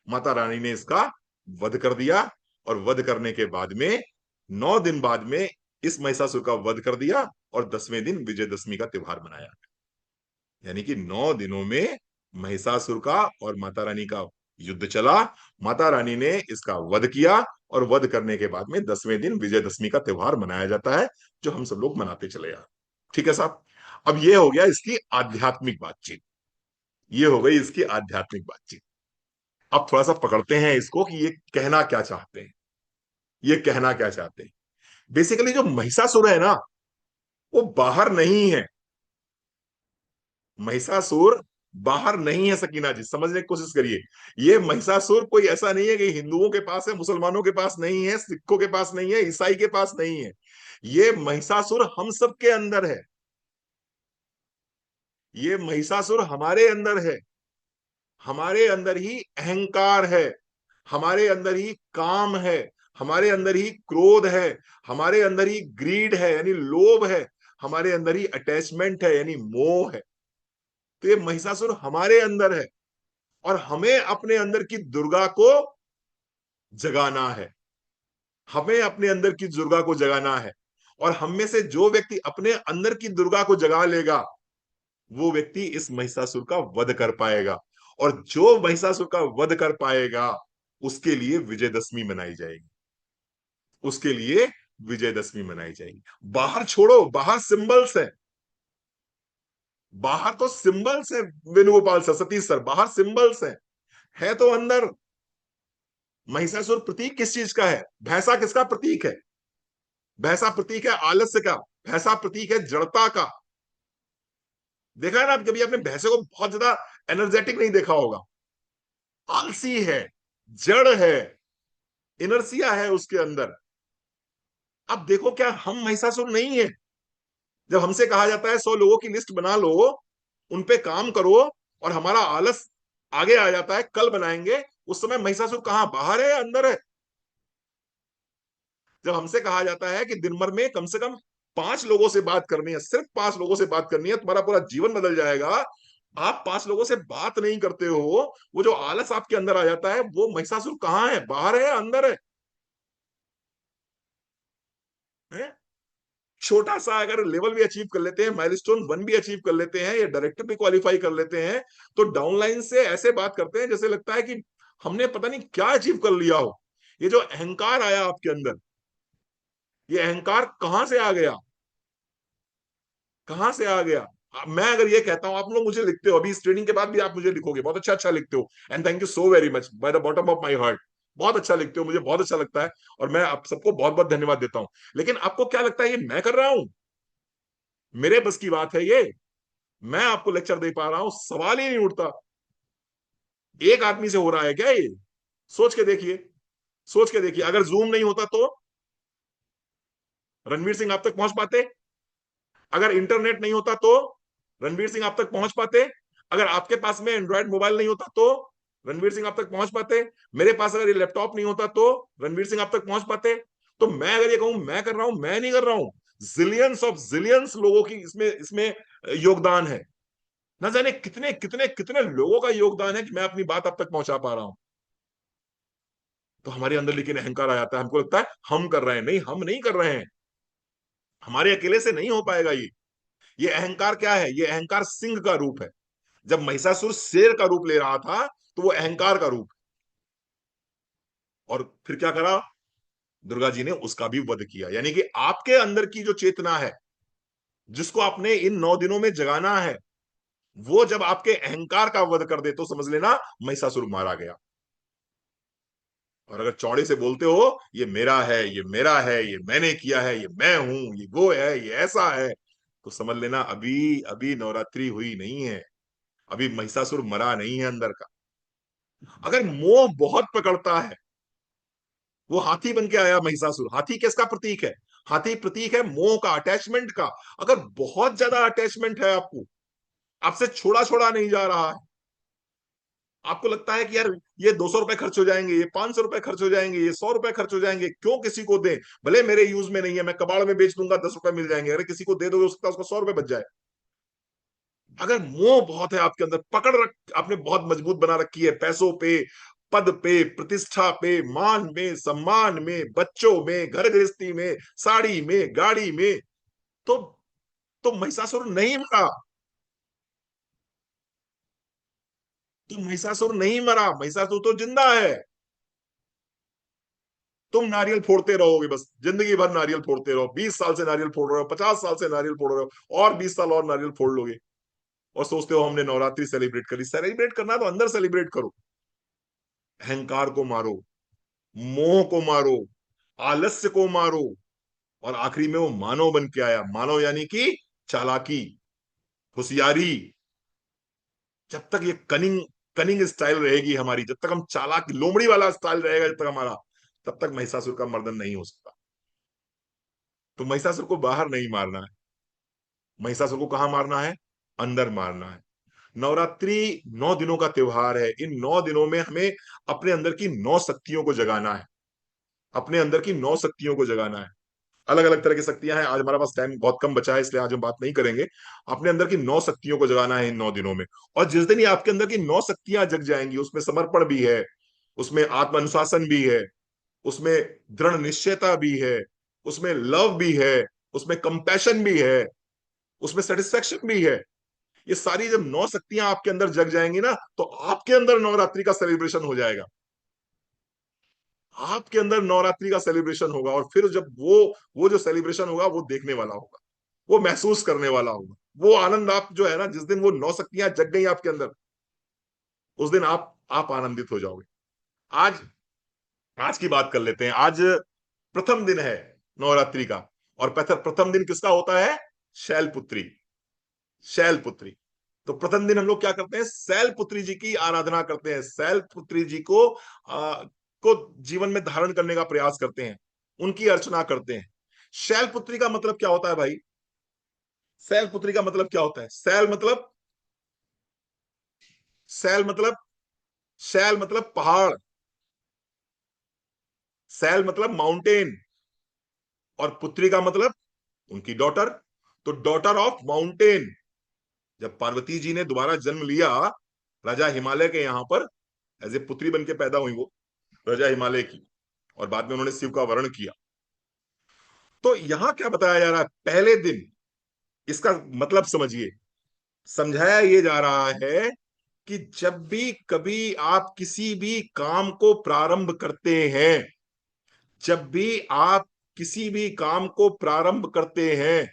माता रानी ने इसका वध कर दिया। और वध करने के बाद में 9 दिन बाद में इस महिषासुर का वध कर दिया, और 10वें दिन विजयदशमी का त्योहार मनाया। यानी कि 9 दिनों में महिषासुर का और माता रानी का युद्ध चला, माता रानी ने इसका वध किया, और वध करने के बाद में 10वें दिन विजयदशमी का त्योहार मनाया जाता है, जो हम सब लोग मनाते चले आ रहे। ठीक है साहब। अब ये हो गया इसकी आध्यात्मिक बातचीत, ये हो गई इसकी आध्यात्मिक बातचीत। अब थोड़ा सा पकड़ते हैं इसको कि ये कहना क्या चाहते हैं, ये कहना क्या चाहते हैं। बेसिकली जो महिषासुर है ना, वो बाहर नहीं है। महिषासुर बाहर नहीं है सकीना जी, समझने की कोशिश करिए। ये महिषासुर कोई ऐसा नहीं है कि हिंदुओं के पास है, मुसलमानों के पास नहीं है, सिखों के पास नहीं है, ईसाई के पास नहीं है। ये महिषासुर हम सब के अंदर है। ये महिषासुर हमारे अंदर है। हमारे अंदर ही अहंकार है, हमारे अंदर ही काम है, हमारे अंदर ही क्रोध है, हमारे अंदर ही ग्रीड है यानी लोभ है, हमारे अंदर ही अटैचमेंट है यानी मोह है। तो ये महिषासुर हमारे अंदर है और हमें अपने अंदर की दुर्गा को जगाना है, हमें अपने अंदर की दुर्गा को जगाना है। और हम में से जो व्यक्ति अपने अंदर की दुर्गा को जगा लेगा वो व्यक्ति इस महिषासुर का वध कर पाएगा, और जो महिषासुर का वध कर पाएगा उसके लिए विजयदशमी मनाई जाएगी, उसके लिए विजयदशमी मनाई जाएगी। बाहर छोड़ो, बाहर सिंबल्स है, बाहर तो सिंबल्स है, वेणुगोपाल सर, सतीश सर, बाहर सिंबल्स है तो अंदर। महिषासुर प्रतीक किस चीज का है? भैंसा किसका प्रतीक है? भैंसा प्रतीक है आलस्य का, भैंसा प्रतीक है जड़ता का। देखा है ना, कभी आपने भैंसे को बहुत ज्यादा एनर्जेटिक नहीं देखा होगा, आलसी है, जड़ है, इनर्सिया है उसके अंदर। अब देखो क्या हम महिषासुर नहीं है? जब हमसे कहा जाता है 100 लोगों की लिस्ट बना लो, उन पे काम करो, और हमारा आलस आगे आ जाता है कल बनाएंगे, उस समय महिषासुर कहां, बाहर है या अंदर है? जब हमसे कहा जाता है कि दिन भर में कम से कम 5 लोगों से बात करनी है, सिर्फ 5 लोगों से बात करनी है, तुम्हारा पूरा जीवन बदल जाएगा, आप 5 लोगों से बात नहीं करते हो, वो जो आलस आपके अंदर आ जाता है, वो महिषासुर कहाँ है, बाहर है या अंदर है? छोटा सा अगर लेवल भी अचीव कर लेते हैं, माइलस्टोन 1 भी अचीव कर लेते हैं, या डायरेक्टर भी क्वालिफाई कर लेते हैं, तो डाउनलाइन से ऐसे बात करते हैं जैसे लगता है कि हमने पता नहीं क्या अचीव कर लिया हो। ये जो अहंकार आया आपके अंदर, ये अहंकार कहां से आ गया, कहां से आ गया? मैं अगर ये कहता हूं, आप लोग मुझे लिखते हो, अभी इस ट्रेनिंग के बाद भी आप मुझे लिखोगे, बहुत अच्छा अच्छा लिखते हो, and thank you so very much by the bottom of my heart. बहुत अच्छा लिखते हो, मुझे बहुत अच्छा लगता है, और मैं आप सबको बहुत बहुत धन्यवाद देता हूं। लेकिन आपको क्या लगता है ये मैं कर रहा हूं? मेरे बस की बात है ये? मैं आपको लेक्चर दे पा रहा हूं, सवाल ही नहीं उठता। एक आदमी से हो रहा है क्या ये? सोच के देखिए, सोच के देखिए, अगर जूम नहीं होता तो रणवीर सिंह आप तक पहुंच पाते? अगर इंटरनेट नहीं होता तो रणवीर सिंह आप तक पहुंच पाते? अगर आपके पास में एंड्रॉयड मोबाइल नहीं होता तो रणवीर सिंह आप तक पहुंच पाते? मेरे पास अगर ये लैपटॉप नहीं होता तो रणवीर सिंह आप तक पहुंच पाते? तो मैं अगर ये कहूं मैं कर रहा हूं, मैं नहीं कर रहा हूं, जिलियंस ऑफ जिलियंस लोगों की इसमें इसमें योगदान है। ना जाने कितने कितने कितने लोगों का योगदान है कि मैं अपनी बात अब तक पहुंचा पा रहा हूं। तो हमारे अंदर लेकिन अहंकार आ जाता है, हमको लगता है हम कर रहे हैं, नहीं हम नहीं कर रहे हैं, हमारे अकेले से नहीं हो पाएगा ये अहंकार क्या है? ये अहंकार सिंह का रूप है। जब महिषासुर शेर का रूप ले रहा था तो वो अहंकार का रूप। और फिर क्या करा? दुर्गा जी ने उसका भी वध किया, यानी कि आपके अंदर की जो चेतना है, जिसको आपने इन 9 दिनों में जगाना है, वो जब आपके अहंकार का वध कर दे तो समझ लेना महिषासुर मारा गया। और अगर चौड़े से बोलते हो ये मेरा है, ये मेरा है, ये मैंने किया है, ये मैं हूं, ये वो है, ये ऐसा है, तो समझ लेना अभी अभी नवरात्रि हुई नहीं है, अभी महिषासुर मरा नहीं है अंदर का। अगर मोह बहुत पकड़ता है, वो हाथी बन के आया महिषासुर, हाथी किसका प्रतीक है? हाथी प्रतीक है मोह का, अटैचमेंट का। अगर बहुत ज्यादा अटैचमेंट है आपको, आपसे छोड़ा छोड़ा नहीं जा रहा है, आपको लगता है कि यार ये 200 रुपए खर्च हो जाएंगे, ये 500 रुपए खर्च हो जाएंगे, ये 100 रुपए खर्च हो जाएंगे, क्यों किसी को दें, भले मेरे यूज में नहीं है, मैं कबाड़ में बेच दूंगा, 10 रुपए मिल जाएंगे, अगर किसी को दे दोगे उसका उसको 100 रुपए बच जाए। अगर मोह बहुत है आपके अंदर, पकड़ रख आपने बहुत मजबूत बना रखी है पैसों पे, पद पे, प्रतिष्ठा पे, मान में, सम्मान में, बच्चों में, घर गृहस्थी में, साड़ी में, गाड़ी में, तो तो महिषासुर नहीं मरा, तो महिषासुर नहीं मरा, महिषासुर तो जिंदा है। तुम नारियल फोड़ते रहोगे, बस जिंदगी भर नारियल फोड़ते रहो, 20 साल से नारियल फोड़ रहे हो, 50 साल से नारियल फोड़ रहे हो, और 20 साल और नारियल फोड़ लोगे, और सोचते हो हमने नवरात्रि सेलिब्रेट करी। सेलिब्रेट करना तो अंदर सेलिब्रेट करो, अहंकार को मारो, मोह को मारो, आलस्य को मारो, और आखिरी में वो मानव बन के आया। मानव यानी कि चालाकी, होशियारी। जब तक ये कनिंग कनिंग स्टाइल रहेगी हमारी, जब तक हम चालाक लोमड़ी वाला स्टाइल रहेगा जब तक हमारा, तब तक महिषासुर का मर्दन नहीं हो सकता। तो महिषासुर को बाहर नहीं मारना है, महिषासुर को कहां मारना है? अंदर मारना है। नवरात्रि 9 दिनों का त्योहार है। इन 9 दिनों में हमें अपने अंदर की 9 शक्तियों को जगाना है। अपने अंदर की 9 शक्तियों को जगाना है। अलग अलग तरह की शक्तियां हैं। आज हमारा पास टाइम बहुत कम बचा है, इसलिए आज हम बात नहीं करेंगे। अपने अंदर की 9 शक्तियों को जगाना है इन 9 दिनों में। और जिस दिन ये आपके अंदर की 9 शक्तियां जग जाएंगी, उसमें समर्पण भी है, उसमें आत्म अनुशासन भी है, उसमें दृढ़ निश्चयता भी है, उसमें लव भी है, उसमें कंपैशन भी है, उसमें सेटिस्फेक्शन भी है। ये सारी जब 9 शक्तियां आपके अंदर जग जाएंगी ना, तो आपके अंदर नवरात्रि का सेलिब्रेशन हो जाएगा। आपके अंदर नवरात्रि का सेलिब्रेशन होगा। और फिर जब वो जो सेलिब्रेशन होगा वो देखने वाला होगा, वो महसूस करने वाला होगा। वो आनंद आप जो है ना, जिस दिन वो 9 शक्तियां जग गई आपके अंदर, उस दिन आप आनंदित हो जाओगे। आज आज की बात कर लेते हैं। आज प्रथम दिन है नवरात्रि का। और प्रथम दिन किसका होता है? शैलपुत्री। शैलपुत्री। तो प्रथम दिन हम लोग क्या करते हैं? शैलपुत्री जी की आराधना करते हैं। शैलपुत्री जी को जीवन में धारण करने का प्रयास करते हैं, उनकी अर्चना करते हैं। शैलपुत्री का मतलब क्या होता है भाई? शैलपुत्री का मतलब क्या होता है? शैल मतलब शैल मतलब पहाड़। शैल मतलब माउंटेन। और पुत्री का मतलब उनकी डॉटर। तो डॉटर ऑफ माउंटेन। जब पार्वती जी ने दोबारा जन्म लिया राजा हिमालय के यहां पर, एज ए पुत्री बन के पैदा हुई वो, राजा हिमालय की। और बाद में उन्होंने शिव का वर्ण किया। तो यहां क्या बताया जा रहा है? पहले दिन, इसका मतलब समझिए, समझाया ये जा रहा है कि जब भी कभी आप किसी भी काम को प्रारंभ करते हैं, जब भी आप किसी भी काम को प्रारंभ करते हैं,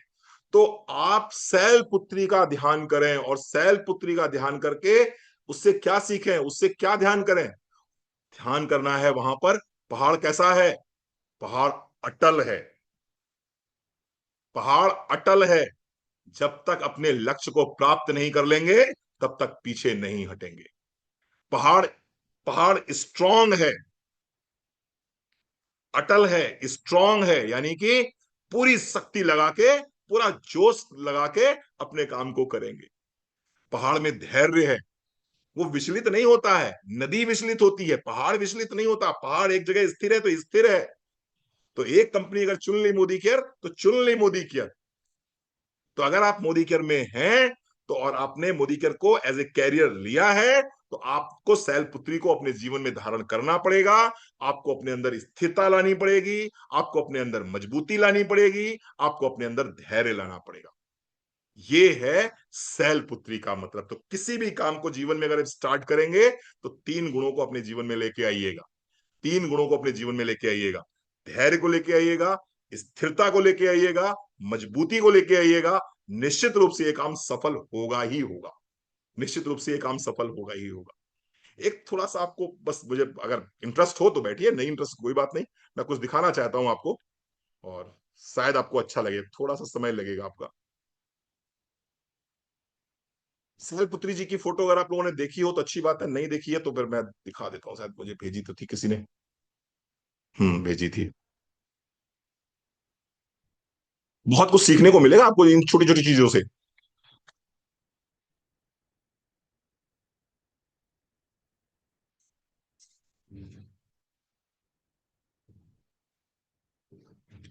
तो आप शैलपुत्री का ध्यान करें। और शैलपुत्री का ध्यान करके उससे क्या सीखें, उससे क्या ध्यान करें? ध्यान करना है वहां पर पहाड़ कैसा है? पहाड़ अटल है। पहाड़ अटल है। जब तक अपने लक्ष्य को प्राप्त नहीं कर लेंगे, तब तक पीछे नहीं हटेंगे। पहाड़ पहाड़ स्ट्रांग है, अटल है, स्ट्रांग है, यानी कि पूरी शक्ति लगा के, पूरा जोश लगा के अपने काम को करेंगे। पहाड़ में धैर्य है, वो विचलित नहीं होता है। नदी विचलित होती है, पहाड़ विचलित नहीं होता। पहाड़ एक जगह स्थिर है तो स्थिर है। तो एक कंपनी अगर चुन ली मोदी केयर, तो चुन ली मोदी केयर। तो अगर आप मोदी केयर में हैं, तो और आपने मोदी केयर को एज ए कैरियर लिया है, तो आपको शैलपुत्री को अपने जीवन में धारण करना पड़ेगा। आपको अपने अंदर स्थिरता लानी पड़ेगी, आपको अपने अंदर मजबूती लानी पड़ेगी, आपको अपने अंदर धैर्य लाना पड़ेगा। ये है शैलपुत्री का मतलब। तो किसी भी काम को जीवन में अगर स्टार्ट करेंगे, तो 3 गुणों को अपने जीवन में लेके आइएगा। 3 गुणों को अपने जीवन में लेके आइएगा। धैर्य को लेके आइएगा, स्थिरता को लेके आइएगा, मजबूती को लेके आइएगा। निश्चित रूप से ये काम सफल होगा ही होगा। निश्चित रूप से ये काम सफल होगा ही होगा। एक थोड़ा सा आपको, बस मुझे अगर इंटरेस्ट हो तो बैठिए, नहीं इंटरेस्ट कोई बात नहीं। मैं कुछ दिखाना चाहता हूं आपको, और शायद आपको अच्छा लगे। थोड़ा सा समय लगेगा आपका। शैलपुत्री जी की फोटो अगर आप लोगों ने देखी हो तो अच्छी बात है, नहीं देखी है तो फिर मैं दिखा देता हूँ। शायद मुझे भेजी तो थी किसी ने। भेजी थी। बहुत कुछ सीखने को मिलेगा आपको इन छोटी छोटी चीजों से।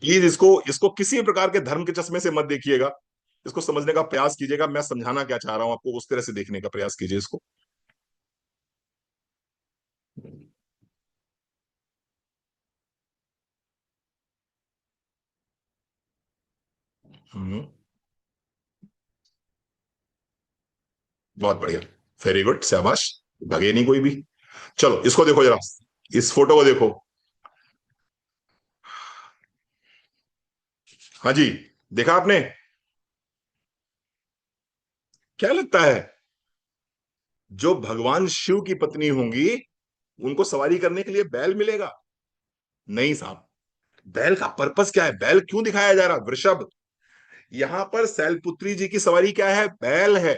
प्लीज इसको इसको किसी प्रकार के धर्म के चश्मे से मत देखिएगा। इसको समझने का प्रयास कीजिएगा। मैं समझाना क्या चाह रहा हूं आपको, उस तरह से देखने का प्रयास कीजिए इसको। हम्म। बहुत बढ़िया। वेरी गुड, शाबाश। भगे नहीं कोई भी। चलो इसको देखो जरा, इस फोटो को देखो। हाँ जी, देखा आपने? क्या लगता है, जो भगवान शिव की पत्नी होंगी, उनको सवारी करने के लिए बैल मिलेगा? नहीं साहब। बैल का पर्पस क्या है? बैल क्यों दिखाया जा रहा? वृषभ। यहां पर शैलपुत्री जी की सवारी क्या है? बैल है।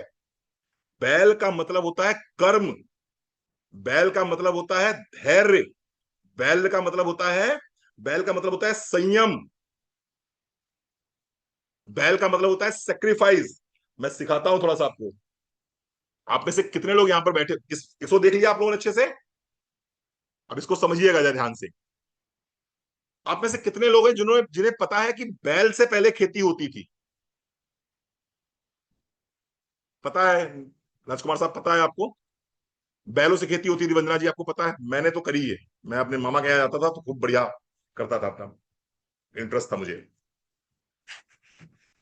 बैल का मतलब होता है कर्म। बैल का मतलब होता है धैर्य। बैल का मतलब होता है बैल का मतलब होता है संयम। बैल का मतलब होता है सेक्रीफाइस। मैं सिखाता हूं थोड़ा सा आपको। आप में से कितने लोग यहां पर बैठे, इसको देख लिया आप लोगों ने अच्छे से? अब इसको समझिएगा जरा ध्यान से। आप में से कितने लोग हैं जिन्होंने जिन्हें पता है कि बैल से पहले खेती होती थी? पता है? राजकुमार साहब पता है आपको? बैलों से खेती होती थी, वंदना जी आपको पता है? मैंने तो करी है। मैं अपने मामा के यहाँ जाता था तो खूब बढ़िया करता था, अपना इंटरेस्ट था मुझे।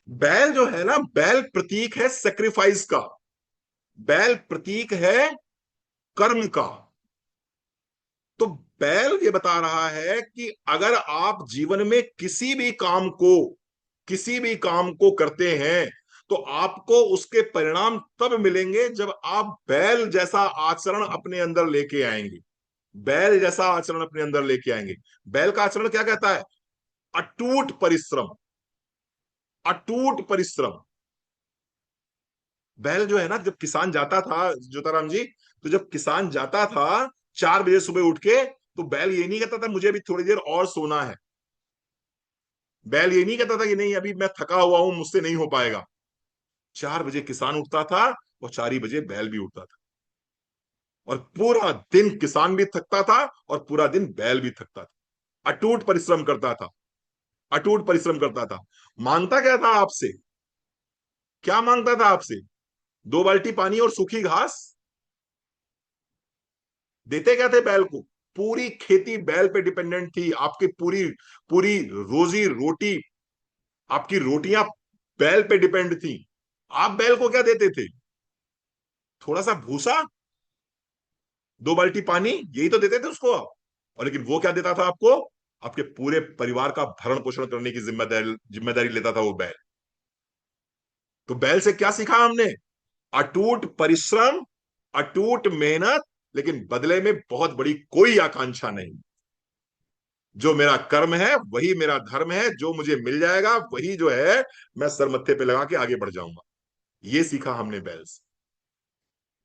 बैल जो है ना, बैल प्रतीक है सेक्रीफाइस का, बैल प्रतीक है कर्म का। तो बैल ये बता रहा है कि अगर आप जीवन में किसी भी काम को करते हैं तो आपको उसके परिणाम तब मिलेंगे जब आप बैल जैसा आचरण अपने अंदर लेके आएंगे। बैल जैसा आचरण अपने अंदर लेके आएंगे। बैल का आचरण क्या कहता है? अटूट परिश्रम। अटूट परिश्रम। बैल जो है ना, जब किसान जाता था ज्योताराम जी, तो जब किसान जाता था 4 बजे सुबह उठ के, तो बैल ये नहीं कहता था मुझे अभी थोड़ी देर और सोना है। बैल ये नहीं कहता था कि नहीं अभी मैं थका हुआ हूं, मुझसे नहीं हो पाएगा। 4 बजे किसान उठता था और 4 ही बजे बैल भी उठता था, और पूरा दिन किसान भी थकता था और पूरा दिन बैल भी थकता था। अटूट परिश्रम करता था। अटूट परिश्रम करता था। मांगता क्या था आपसे? क्या मांगता था आपसे? 2 बाल्टी पानी और सूखी घास। देते क्या थे बैल को? पूरी खेती बैल पे डिपेंडेंट थी। आपकी पूरी पूरी रोजी रोटी, आपकी रोटियां बैल पे डिपेंड थी। आप बैल को क्या देते थे? थोड़ा सा भूसा, 2 बाल्टी पानी, यही तो देते थे उसको आप। और लेकिन वो क्या देता था आपको? आपके पूरे परिवार का भरण पोषण करने की जिम्मेदारी जिम्मेदारी लेता था वो बैल। तो बैल से क्या सीखा हमने? अटूट परिश्रम, अटूट मेहनत, लेकिन बदले में बहुत बड़ी कोई आकांक्षा नहीं। जो मेरा कर्म है वही मेरा धर्म है, जो मुझे मिल जाएगा वही जो है मैं सर मत्थे पे लगा के आगे बढ़ जाऊंगा। ये सीखा हमने बैल से।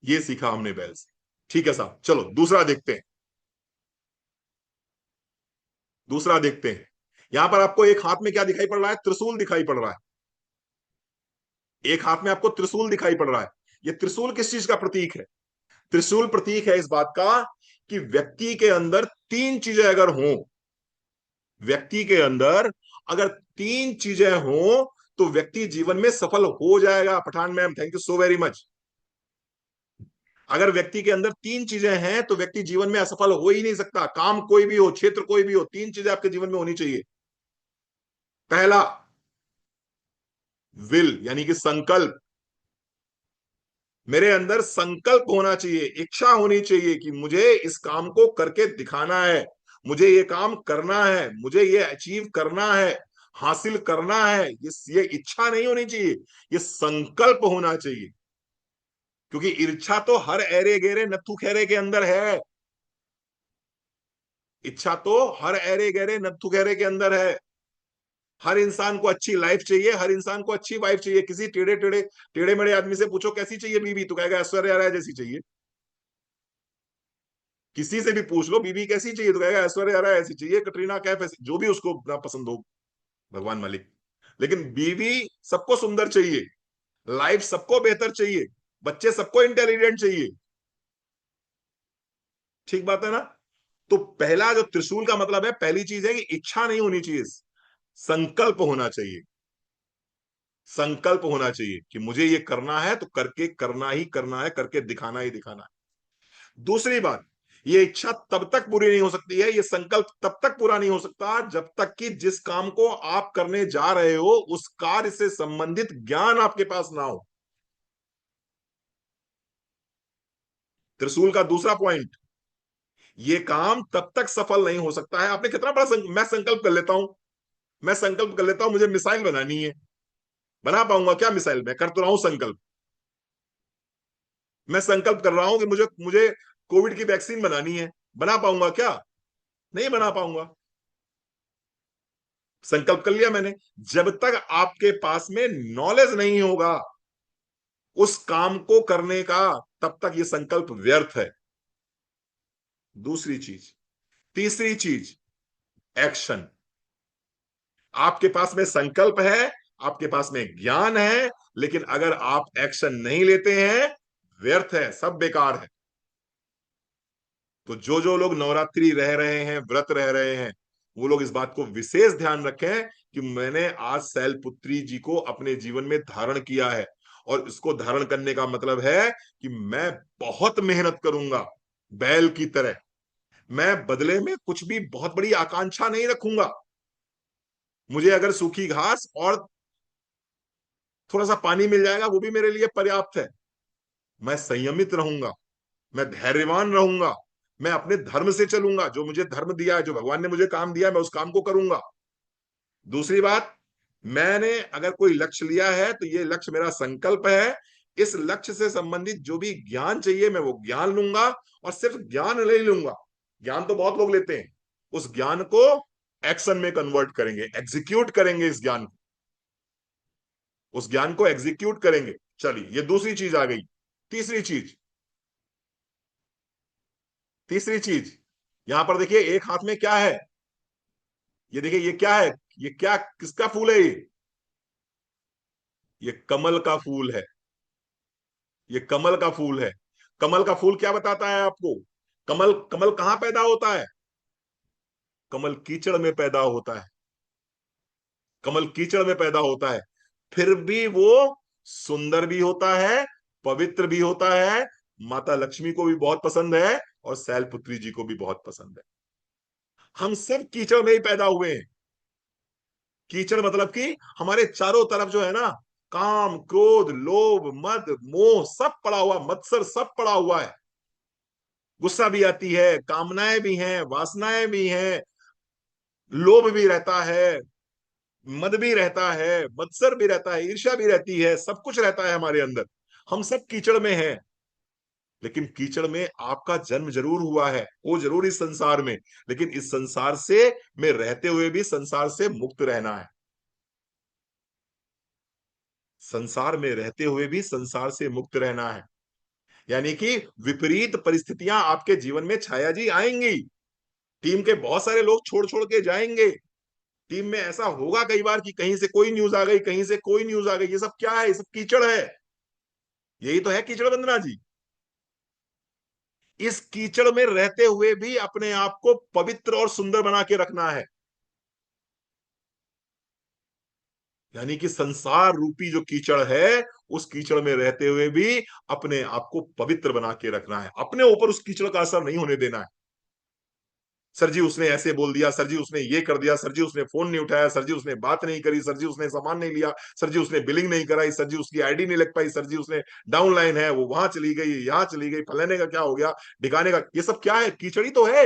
ये सीखा हमने बैल से। ठीक है साहब, चलो दूसरा देखते हैं। दूसरा देखते हैं। यहां पर आपको एक हाथ में क्या दिखाई पड़ रहा है? त्रिशूल दिखाई पड़ रहा है। एक हाथ में आपको त्रिशूल दिखाई पड़ रहा है। ये त्रिशूल किस चीज का प्रतीक है? त्रिशूल प्रतीक है इस बात का कि व्यक्ति के अंदर 3 चीजें अगर हों, व्यक्ति के अंदर अगर 3 चीजें हों, तो व्यक्ति जीवन में सफल हो जाएगा। Pathan ma'am, thank you so very much. अगर व्यक्ति के अंदर 3 चीजें हैं तो व्यक्ति जीवन में असफल हो ही नहीं सकता। काम कोई भी हो, क्षेत्र कोई भी हो, 3 चीजें आपके जीवन में होनी चाहिए। पहला, विल यानी कि संकल्प। मेरे अंदर संकल्प होना चाहिए, इच्छा होनी चाहिए कि मुझे इस काम को करके दिखाना है, मुझे ये काम करना है, मुझे ये अचीव करना है, हासिल करना है। ये इच्छा नहीं होनी चाहिए, ये संकल्प होना चाहिए। क्योंकि इच्छा तो हर ऐरे गहरे नत्थु खैरे के अंदर है। इच्छा तो हर ऐरे गहरे नत्थु खैरे के अंदर है। हर इंसान को अच्छी लाइफ चाहिए, हर इंसान को अच्छी वाइफ चाहिए। किसी टेढ़े टेढ़े टेढ़े मेढ़े आदमी से पूछो कैसी चाहिए बीवी, तो कहेगा ऐश्वर्या राय जैसी चाहिए। किसी से भी पूछ लो बीवी कैसी चाहिए, तो कहेगा ऐश्वर्या राय ऐसी चाहिए, कटरीना कैफ ऐसी, जो भी उसको ना पसंद हो, भगवान मालिक। लेकिन बीवी सबको सुंदर चाहिए, लाइफ सबको बेहतर चाहिए, बच्चे सबको इंटेलिजेंट चाहिए। ठीक बात है ना? तो पहला जो त्रिशूल का मतलब है, पहली चीज है कि इच्छा नहीं होनी चाहिए, संकल्प होना चाहिए। संकल्प होना चाहिए कि मुझे ये करना है तो करके करना ही करना है, करके दिखाना ही दिखाना है। दूसरी बात, ये इच्छा तब तक पूरी नहीं हो सकती है, ये संकल्प तब तक पूरा नहीं हो सकता जब तक कि जिस काम को आप करने जा रहे हो उस कार्य से संबंधित ज्ञान आपके पास ना हो। त्रिशूल का दूसरा पॉइंट, ये काम तब तक सफल नहीं हो सकता है। आपने कितना बड़ा मैं संकल्प कर लेता हूं, मैं संकल्प कर लेता हूं मुझे मिसाइल बनानी है, बना पाऊंगा क्या मिसाइल? मैं कर तो रहा हूं संकल्प। मैं संकल्प कर रहा हूं कि मुझे मुझे कोविड की वैक्सीन बनानी है, बना पाऊंगा क्या? नहीं बना पाऊंगा। संकल्प कर लिया मैंने। जब तक आपके पास में नॉलेज नहीं होगा उस काम को करने का, तब तक ये संकल्प व्यर्थ है। दूसरी चीज। तीसरी चीज, एक्शन। आपके पास में संकल्प है, आपके पास में ज्ञान है, लेकिन अगर आप एक्शन नहीं लेते हैं व्यर्थ है, सब बेकार है। तो जो जो लोग नवरात्रि रह रहे हैं, व्रत रह रहे हैं, वो लोग इस बात को विशेष ध्यान रखें कि मैंने आज शैलपुत्री जी को अपने जीवन में धारण किया है, और इसको धारण करने का मतलब है कि मैं बहुत मेहनत करूंगा बैल की तरह। मैं बदले में कुछ भी बहुत बड़ी आकांक्षा नहीं रखूंगा। मुझे अगर सूखी घास और थोड़ा सा पानी मिल जाएगा वो भी मेरे लिए पर्याप्त है। मैं संयमित रहूंगा, मैं धैर्यवान रहूंगा, मैं अपने धर्म से चलूंगा, जो मुझे धर्म दिया है, जो भगवान ने मुझे काम दिया है, मैं उस काम को करूंगा। दूसरी बात, मैंने अगर कोई लक्ष्य लिया है तो ये लक्ष्य मेरा संकल्प है। इस लक्ष्य से संबंधित जो भी ज्ञान चाहिए मैं वो ज्ञान लूंगा, और सिर्फ ज्ञान नहीं लूंगा, ज्ञान तो बहुत लोग लेते हैं, उस ज्ञान को एक्शन में कन्वर्ट करेंगे, एग्जीक्यूट करेंगे इस ज्ञान को, उस ज्ञान को एग्जीक्यूट करेंगे। चलिए, ये दूसरी चीज आ गई। तीसरी चीज, तीसरी चीज, यहां पर देखिए एक हाथ में क्या है, ये देखिए ये क्या है, ये क्या, किसका फूल है ये कमल का फूल है। ये कमल का फूल है। कमल का फूल क्या बताता है आपको? कमल, कमल कहां पैदा होता है? कमल कीचड़ में पैदा होता है। कमल कीचड़ में पैदा होता है, फिर भी वो सुंदर भी होता है, पवित्र भी होता है, माता लक्ष्मी को भी बहुत पसंद है, और शैलपुत्री जी को भी बहुत पसंद है। हम सब कीचड़ में ही पैदा हुए हैं। कीचड़ मतलब कि हमारे चारों तरफ जो है ना, काम, क्रोध, लोभ, मद, मोह सब पड़ा हुआ, मत्सर सब पड़ा हुआ है। गुस्सा भी आती है, कामनाएं भी हैं, वासनाएं भी हैं, लोभ भी रहता है, मद भी रहता है, मत्सर भी रहता है, ईर्ष्या भी रहती है, सब कुछ रहता है हमारे अंदर। हम सब कीचड़ में हैं। लेकिन कीचड़ में आपका जन्म जरूर हुआ है, वो जरूर इस संसार में, लेकिन इस संसार से में रहते हुए भी संसार से मुक्त रहना है। संसार में रहते हुए भी संसार से मुक्त रहना है। यानी कि विपरीत परिस्थितियां आपके जीवन में छाया जी आएंगी। टीम के बहुत सारे लोग छोड़ छोड़ के जाएंगे। टीम में ऐसा होगा कई बार कि कहीं से कोई न्यूज आ गई, कहीं से कोई न्यूज आ गई। ये सब क्या है? ये सब कीचड़ है। यही तो है कीचड़ वंदना जी। इस कीचड़ में रहते हुए भी अपने आप को पवित्र और सुंदर बना के रखना है। यानी कि संसार रूपी जो कीचड़ है, उस कीचड़ में रहते हुए भी अपने आप को पवित्र बना के रखना है। अपने ऊपर उस कीचड़ का असर नहीं होने देना है। सर जी उसने ऐसे बोल दिया, सर जी उसने ये कर दिया, सर जी उसने फोन नहीं उठाया, सर जी उसने बात नहीं करी, सर जी उसने सामान नहीं लिया, सर जी उसने बिलिंग नहीं कराई, सर जी उसकी आईडी नहीं लग पाई, सर जी उसने डाउन लाइन है, वो वहां चली गई, यहाँ चली गई, फलाने का क्या हो गया, ढिकाने का, ये सब क्या है? कीचड़ी तो है।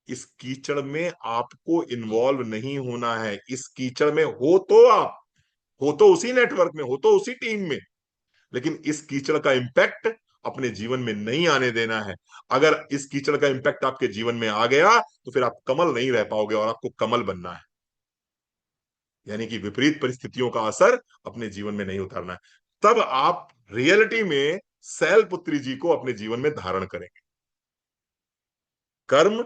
इस कीचड़ में आपको इन्वॉल्व नहीं होना है। इस कीचड़ में हो तो आप, हो तो उसी नेटवर्क में, हो तो उसी टीम में, लेकिन इस कीचड़ का इंपैक्ट अपने जीवन में नहीं आने देना है। अगर इस कीचड़ का इंपैक्ट आपके जीवन में आ गया तो फिर आप कमल नहीं रह पाओगे, और आपको कमल बनना है। यानी कि विपरीत परिस्थितियों का असर अपने जीवन में नहीं उतारना है। तब आप रियलिटी में शैलपुत्री जी को अपने जीवन में धारण करेंगे। कर्म,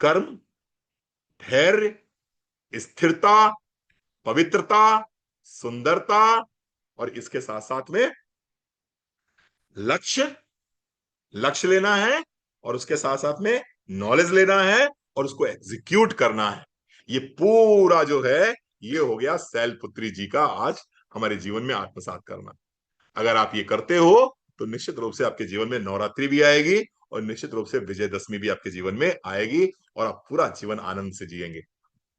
कर्म, धैर्य, स्थिरता, पवित्रता, सुंदरता, और इसके साथ साथ में लक्ष्य, लक्ष्य लेना है, और उसके साथ साथ में नॉलेज लेना है, और उसको एग्जीक्यूट करना है। ये पूरा जो है, ये हो गया शैलपुत्री जी का आज हमारे जीवन में आत्मसात करना। अगर आप ये करते हो तो निश्चित रूप से आपके जीवन में नवरात्रि भी आएगी, और निश्चित रूप से विजयदशमी भी आपके जीवन में आएगी, और आप पूरा जीवन आनंद से जिएंगे।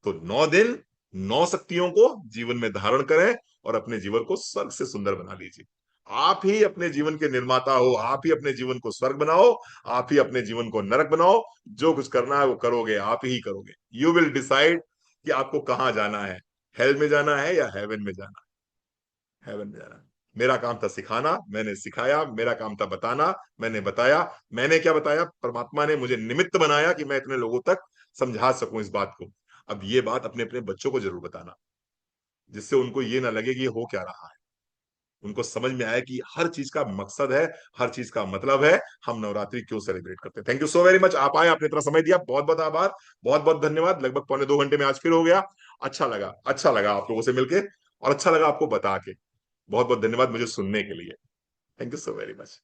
तो 9 दिन 9 शक्तियों को जीवन में धारण करें, और अपने जीवन को स्वर्ग से सुंदर बना लीजिए। आप ही अपने जीवन के निर्माता हो, आप ही अपने जीवन को स्वर्ग बनाओ, आप ही अपने जीवन को नरक बनाओ। जो कुछ करना है वो करोगे, आप ही करोगे। यू विल डिसाइड कि आपको कहाँ जाना है, हेल में जाना है या हेवन में जाना है। हेवन में जाना है। मेरा काम था सिखाना, मैंने सिखाया। मेरा काम था बताना, मैंने बताया। मैंने क्या बताया? परमात्मा ने मुझे निमित्त बनाया कि मैं इतने लोगों तक समझा सकूं इस बात को। अब ये बात अपने अपने बच्चों को जरूर बताना, जिससे उनको ये ना लगे कि ये हो क्या रहा है। उनको समझ में आए कि हर चीज का मकसद है, हर चीज का मतलब है, हम नवरात्रि क्यों सेलिब्रेट करते हैं। Thank you so very much, आप आए, आपने इतना समय दिया, बहुत बहुत आभार, बहुत बहुत धन्यवाद। लगभग पौने 2 घंटे में आज फिर हो गया। अच्छा लगा, अच्छा लगा आप लोगों से मिलके, और अच्छा लगा आपको बता के। बहुत बहुत धन्यवाद मुझे सुनने के लिए। Thank you so very much.